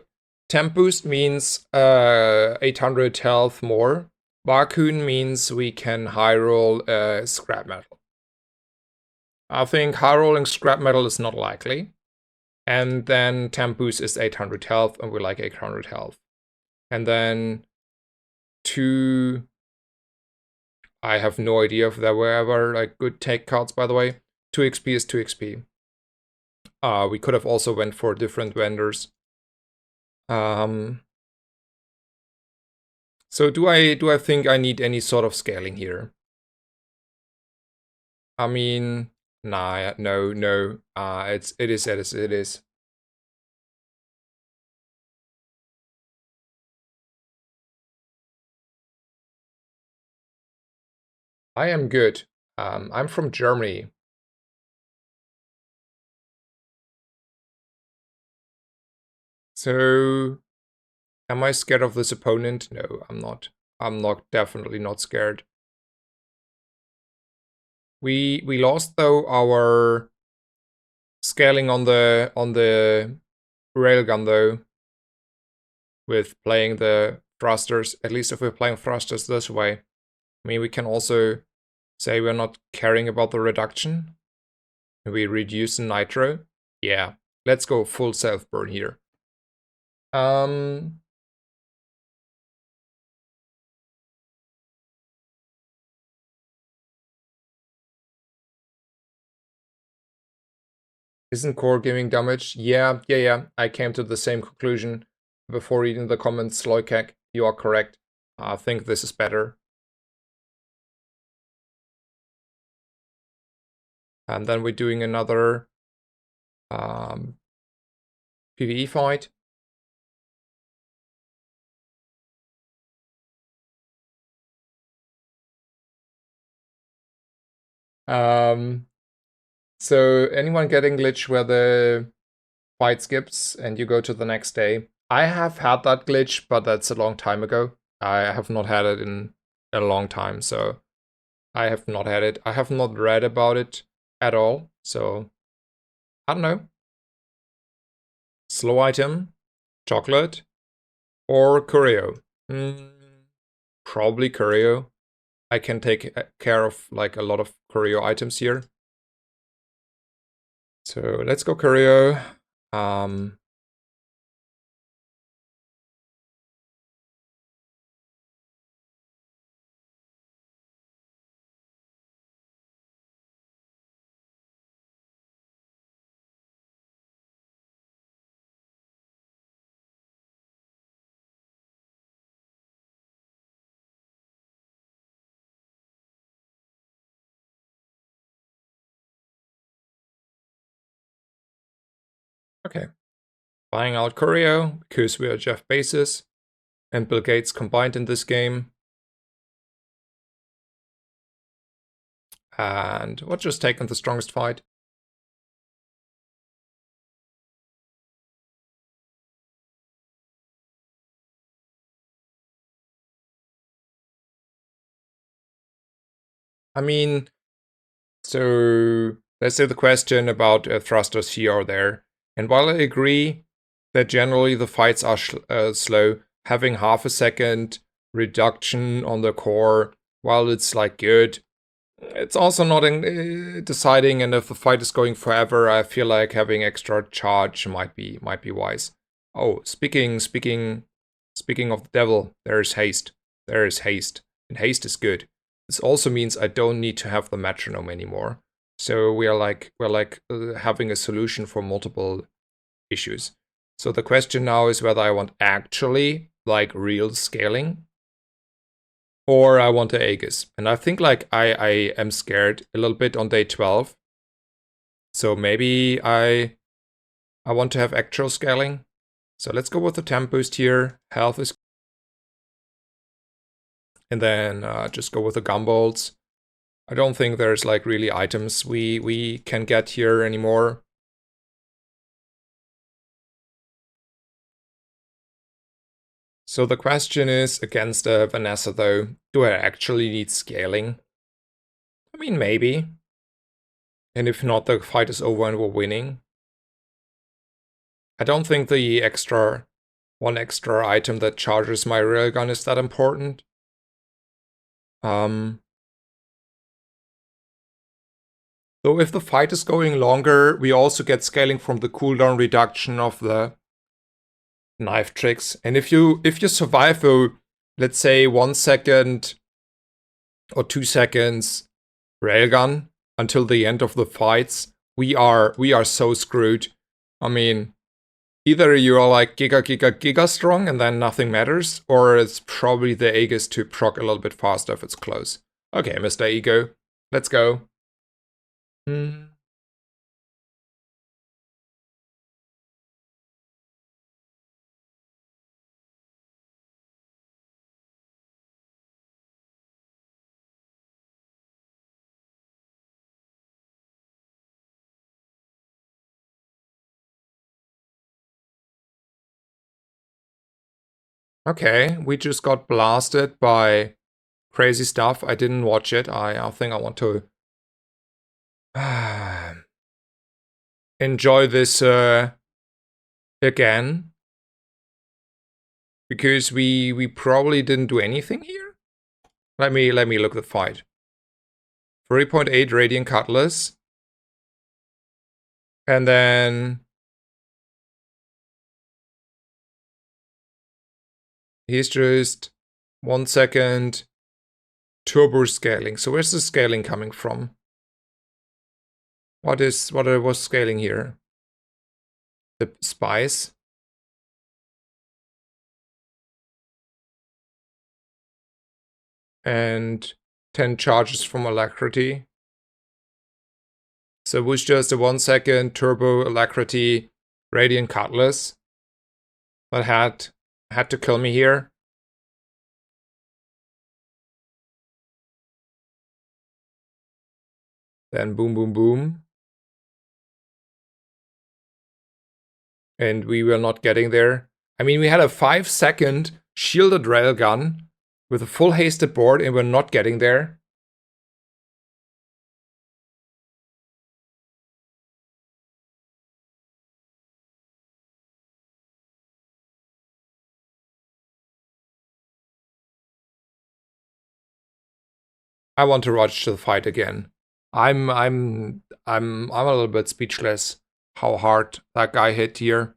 temp boost means 800 health more. Barkun means we can high roll scrap metal. I think high rolling scrap metal is not likely. And then temp boost is 800 health, and we like 800 health. And then two, I have no idea if there were ever like good take cards, by the way. 2 XP is 2 XP. We could have also went for different vendors. So do I think I need any sort of scaling here? I mean, nah, no. It is. I am good. I'm from Germany. So am I scared of this opponent? No, I'm not. I'm not definitely not scared. We lost though our scaling on the railgun though, with playing the thrusters. At least if we're playing thrusters this way. I mean, we can also say we're not caring about the reduction. We reduce the nitro. Yeah, let's go full self-burn here. Um, Isn't core giving damage? Yeah. I came to the same conclusion before reading the comments, Loikek. You are correct. I think this is better. And then we're doing another PvE fight. So anyone getting glitch where the fight skips and you go to the next day? I have had that glitch, but that's a long time ago. I have not had it in a long time, so I have not had it. I have not read about it at all, so I don't know. Slow item, chocolate, or Curio? Probably Curio. I can take care of like a lot of Curio items here. So let's go Curio. Okay. Buying out Curio, because we are Jeff Bezos and Bill Gates combined in this game. And we'll just take on the strongest fight. I mean, so let's say the question about thrusters here or there. And while I agree that generally the fights are slow, having half a second reduction on the core, while it's like good, it's also not deciding. And if the fight is going forever, I feel like having extra charge might be wise. Oh, speaking of the devil, there is haste. There is haste, and haste is good. This also means I don't need to have the metronome anymore. So we're having a solution for multiple issues. So the question now is whether I want actually like real scaling or I want the Aegis. And I think like I am scared a little bit on day 12. So maybe I want to have actual scaling. So let's go with the temp boost here. Health is, and then just go with the gumbolts. I don't think there's like really items we can get here anymore. So the question is, against Vanessa though, do I actually need scaling? I mean, maybe. And if not, the fight is over and we're winning. I don't think the one extra item that charges my railgun is that important. Though if the fight is going longer, we also get scaling from the cooldown reduction of the knife tricks. And if you survive a, let's say, 1 second or 2 seconds railgun until the end of the fights, we are so screwed. I mean, either you are like giga strong and then nothing matters, or it's probably the Aegis to proc a little bit faster if it's close. Okay, Mr. Ego, let's go. Okay, we just got blasted by crazy stuff. I didn't watch it. I think I want to enjoy this again. Because we probably didn't do anything here. Let me look at the fight. 3.8 Radiant Cutlass. And then he's just 1 second turbo scaling. So where's the scaling coming from? What I was scaling here? The spice. And 10 charges from alacrity. So it was just a 1 second turbo alacrity radiant cutlass that had to kill me here. Then boom, boom, boom. And we were not getting there. I mean, we had a 5-second shielded railgun with a full hasted board and we're not getting there. I want to rush to the fight again. I'm a little bit speechless how hard that guy hit here.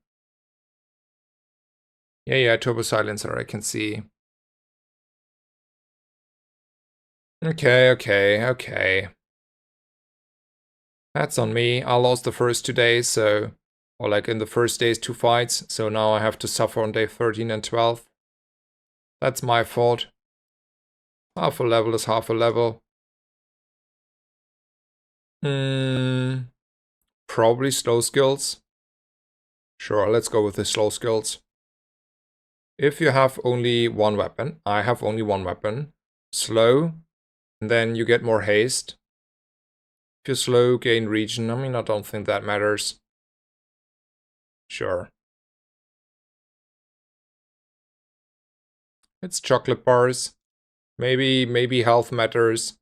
Yeah, turbo silencer, I can see. Okay. That's on me. I lost the first 2 days, so... Or like in the first day's 2 fights, so now I have to suffer on day 13 and 12. That's my fault. Half a level is half a level. Probably slow skills. Sure, let's go with the slow skills. If you have only one weapon, I have only one weapon. Slow, and then you get more haste. If you slow, gain region. I mean, I don't think that matters. Sure. It's chocolate bars. Maybe health matters.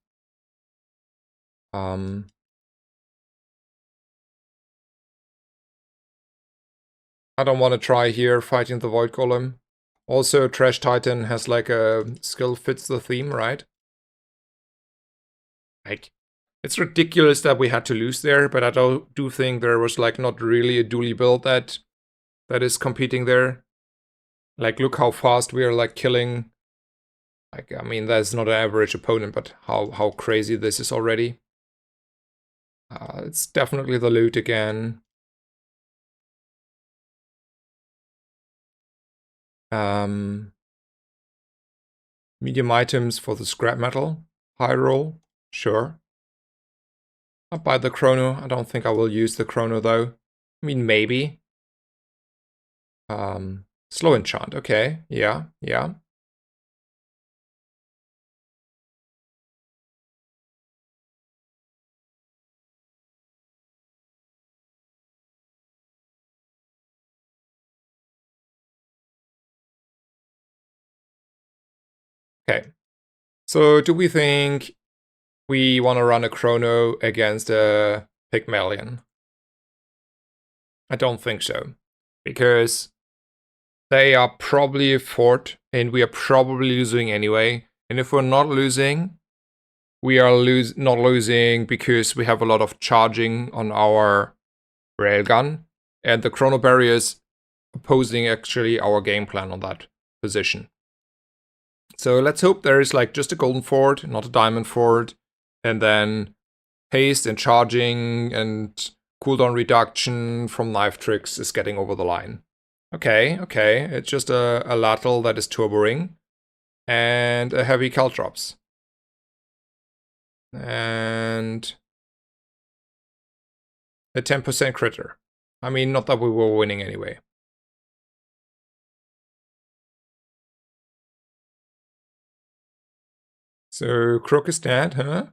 I don't want to try here fighting the Void Golem. Also, Trash Titan has like a skill fits the theme, right? Like, it's ridiculous that we had to lose there, but I do think there was like not really a Dooley build that is competing there. Like, look how fast we are like killing. Like, I mean, that's not an average opponent, but how crazy this is already. It's definitely the loot again. Medium items for the scrap metal. High roll, sure. I'll buy the chrono. I don't think I will use the chrono though. I mean, maybe. Slow enchant, okay. Yeah. Okay. So do we think we want to run a chrono against a Pygmalion? I don't think so. Because they are probably a fort and we are probably losing anyway. And if we're not losing, we are not losing because we have a lot of charging on our railgun. And the chrono barrier is opposing actually our game plan on that position. So let's hope there is like just a golden fort, not a diamond fort, and then haste and charging and cooldown reduction from knife tricks is getting over the line. Okay, it's just a lateral that is turboing and a heavy caltrops. And a 10% critter. I mean, not that we were winning anyway. So Crook is dead, huh?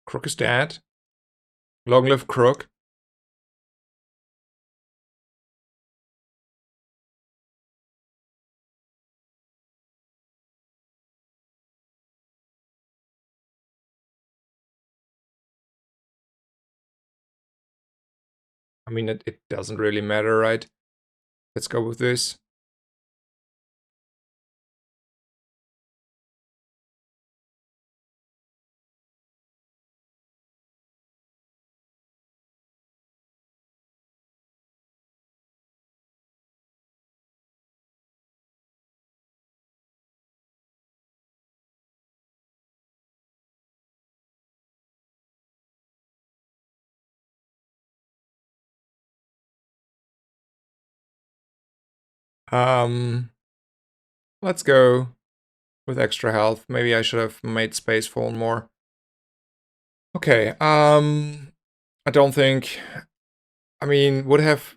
Crook is dead. Long live Crook. I mean, it doesn't really matter, right? Let's go with this. Let's go with extra health. Maybe I should have made space for one more. Okay, I don't think... I mean, would have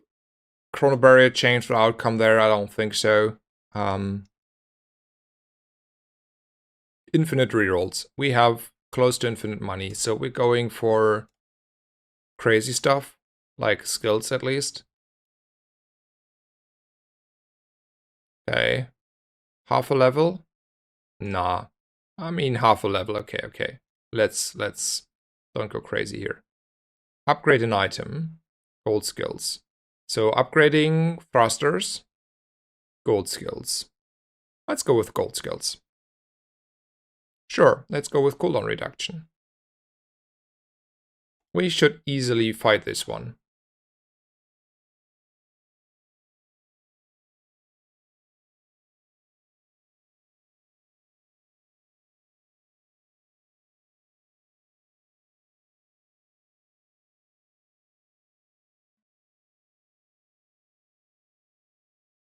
Chrono Barrier changed the outcome there? I don't think so. Infinite rerolls. We have close to infinite money, so we're going for crazy stuff, like skills at least. Okay. Half a level? Nah. I mean half a level, okay. Let's don't go crazy here. Upgrade an item. Gold skills. So upgrading thrusters, gold skills. Let's go with gold skills. Sure, let's go with cooldown reduction. We should easily fight this one.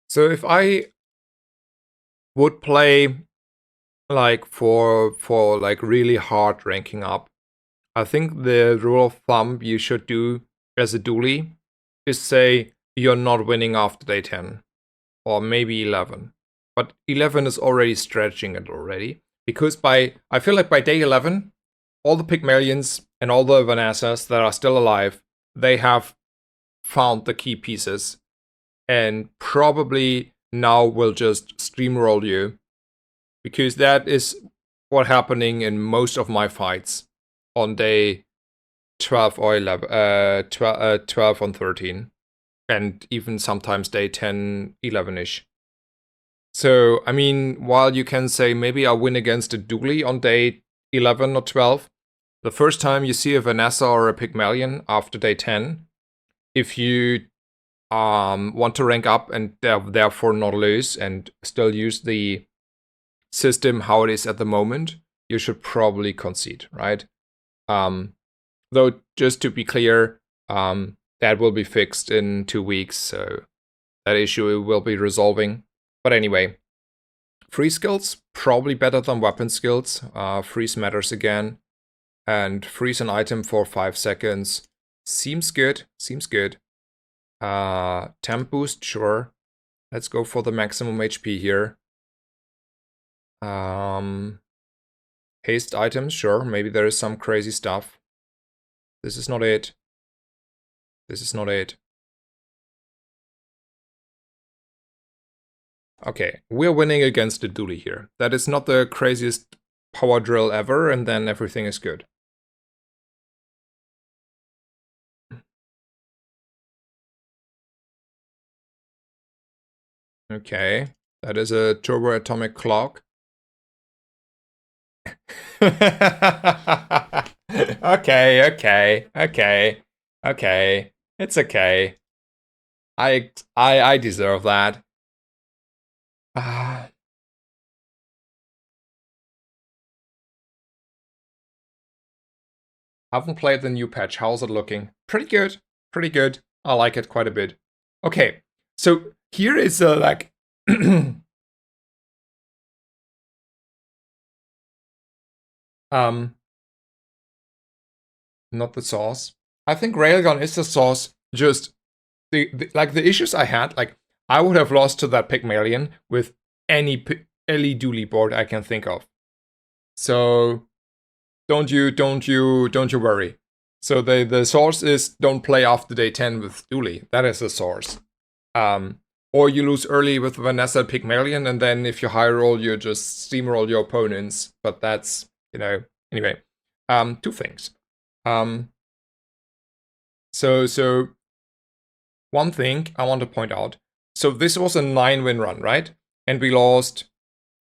So if I would play like for like really hard ranking up, I think the rule of thumb you should do as a Dooley is say you're not winning after day 10 or maybe 11. But 11 is already stretching it already, because I feel like by day 11 all the Pygmalions and all the Vanessas that are still alive, they have found the key pieces and probably now will just steamroll you, because that is what happening in most of my fights on day 12 or 11, 12 on 13, and even sometimes day 10, 11-ish. So, I mean, while you can say maybe I win against a Dooley on day 11 or 12, the first time you see a Vanessa or a Pygmalion after day 10, if you want to rank up and therefore not lose and still use the system how it is at the moment, you should probably concede, right? Though, just to be clear, that will be fixed in 2 weeks, so that issue will be resolving. But anyway, freeze skills, probably better than weapon skills. Freeze matters again. And freeze an item for 5 seconds. Seems good. Temp boost, sure. Let's go for the maximum HP here. Haste items, sure. Maybe there is some crazy stuff. This is not it. Okay, we're winning against the Dooley here. That is not the craziest power drill ever, and then everything is good. Okay, that is a turbo atomic clock. Okay. It's okay. I deserve that. Haven't played the new patch. How's it looking? Pretty good. I like it quite a bit. Okay, so here is like not the sauce. I think Railgun is the sauce. Just the issues I had, like I would have lost to that Pygmalion with any Dooley board I can think of. So don't you worry. So the source is don't play after day 10 with Dooley. That is the source. Or you lose early with Vanessa Pygmalion, and then if you high roll, you just steamroll your opponents. But that's, anyway. Two things. So one thing I want to point out. So this was a 9-win run, right? And we lost,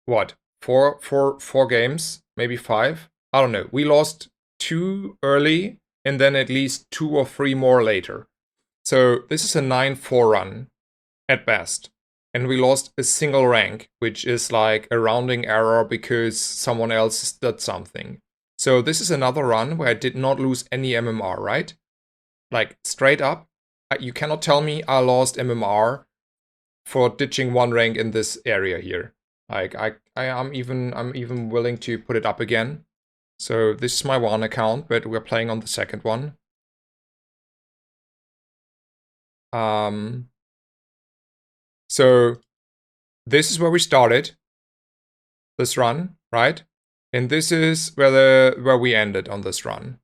what, four games? Maybe 5? I don't know. We lost 2 early, and then at least 2 or 3 more later. So this is a 9-4 run, at best. And we lost a single rank, which is like a rounding error because someone else did something. So this is another run where I did not lose any MMR, right? Like, straight up, you cannot tell me I lost MMR for ditching one rank in this area here. Like I'm even willing to put it up again. So this is my one account, but we're playing on the second one. So this is where we started this run, right? And this is where we ended on this run.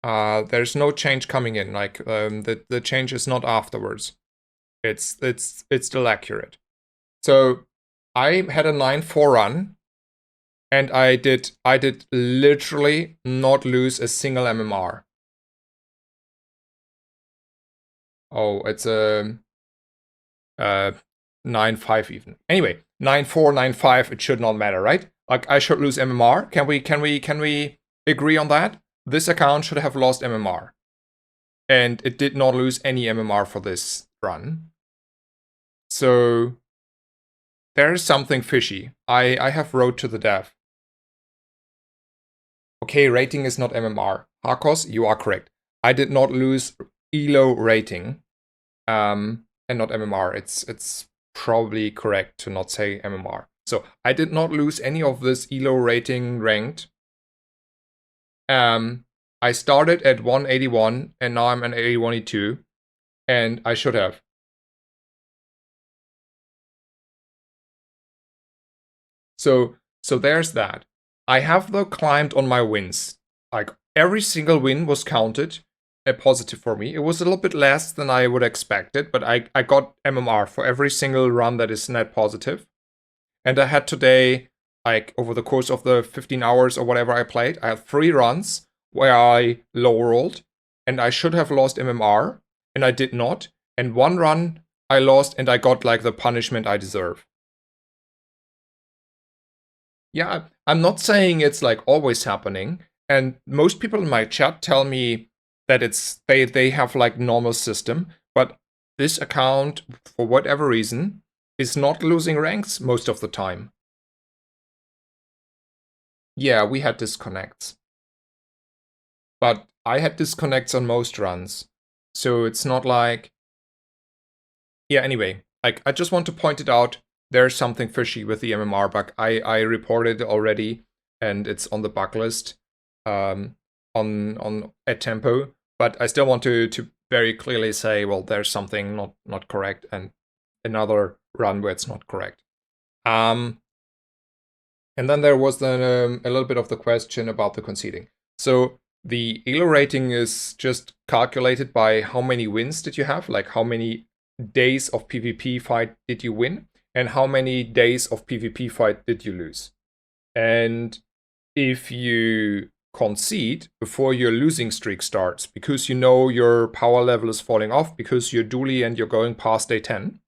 There's no change coming in. Like the change is not afterwards. It's still accurate. So I had a 9-4 run, and I did literally not lose a single MMR. Oh, it's a 9-5 even. Anyway, 9-4, 9-5. It should not matter, right? Like I should lose MMR. Can we agree on that? This account should have lost MMR, and it did not lose any MMR for this run. So there is something fishy. I have wrote to the dev. Okay, rating is not MMR. Harkos, you are correct. I did not lose ELO rating, and not MMR. It's probably correct to not say MMR. So I did not lose any of this ELO rating ranked. I started at 181, and now I'm at 81.2, and I should have. So there's that. I have though climbed on my wins. Like every single win was counted a positive for me. It was a little bit less than I would expected, but I got MMR for every single run that is net positive. And I had today, like over the course of the 15 hours or whatever I played, I had 3 runs where I low rolled, and I should have lost MMR, and I did not. And 1 run I lost, and I got like the punishment I deserve. Yeah, I'm not saying it's like always happening, and most people in my chat tell me that it's they have like normal system, but this account, for whatever reason, is not losing ranks most of the time. Yeah, we had disconnects, but I had disconnects on most runs, so it's not like. Yeah, anyway, like I just want to point it out. There's something fishy with the MMR bug. I reported already, and it's on the bug list, on at tempo. But I still want to very clearly say, well, there's something not correct, and another run where it's not correct. And then there was then a little bit of the question about the conceding. So the ELO rating is just calculated by how many wins did you have, like how many days of PvP fight did you win, and how many days of PvP fight did you lose. And if you concede before your losing streak starts, because you know your power level is falling off, because you're Dooley and you're going past day 10,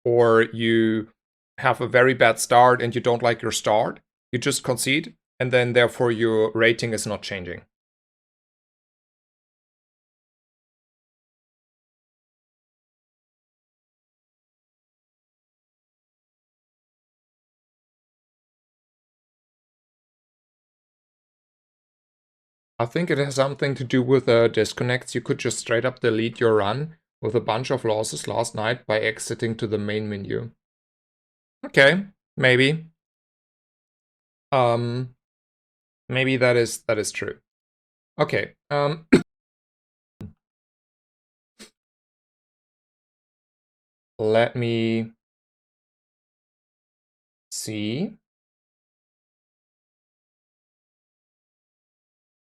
or you have a very bad start and you don't like your start, you just concede, and then therefore your rating is not changing. I think it has something to do with disconnects. You could just straight up delete your run with a bunch of losses last night by exiting to the main menu. Okay, maybe. Maybe that is true. Okay. Let me see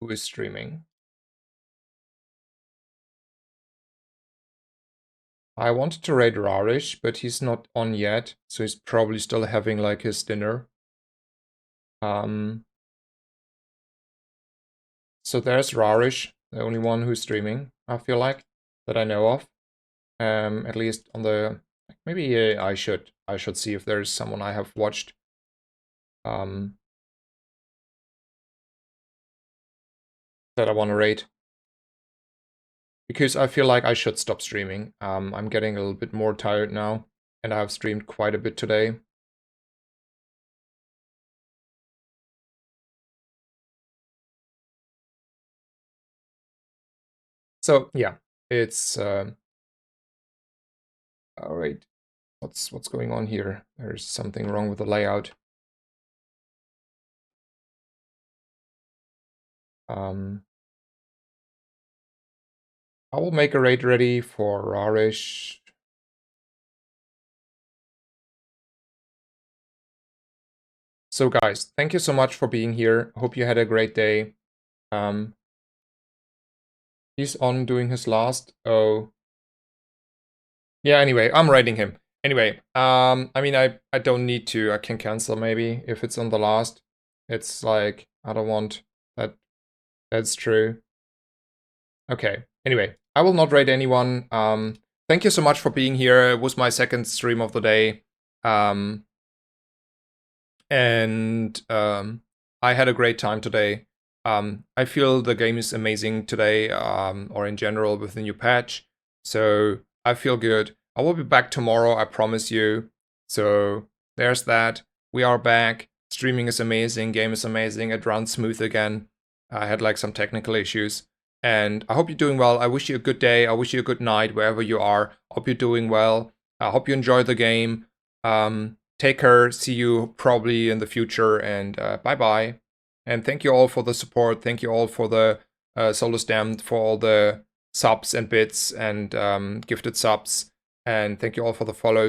who is streaming. I wanted to raid Rarish, but he's not on yet, so he's probably still having like his dinner. So there's Rarish, the only one who's streaming, I feel like, that I know of. At least on the maybe I should see if there's someone I have watched. That I want to raid. Because I feel like I should stop streaming. I'm getting a little bit more tired now, and I have streamed quite a bit today. So yeah, it's All right. What's going on here? There's something wrong with the layout. I will make a raid ready for Rarish. So guys, thank you so much for being here. Hope you had a great day. He's on doing his last. Oh. Yeah, anyway, I'm raiding him. Anyway, I mean, I don't need to. I can cancel maybe if it's on the last. It's like, I don't want that. That's true. Okay. Anyway, I will not raid anyone. Thank you so much for being here. It was my second stream of the day. And I had a great time today. I feel the game is amazing today, or in general with the new patch. So I feel good. I will be back tomorrow, I promise you. So there's that. We are back. Streaming is amazing. Game is amazing. It runs smooth again. I had like some technical issues. And I hope you're doing well. I wish you a good day. I wish you a good night wherever you are. Hope you're doing well. I hope you enjoy the game. Take care. See you probably in the future. And bye-bye. And thank you all for the support. Thank you all for the solo stamp, for all the subs and bits and gifted subs. And thank you all for the follows.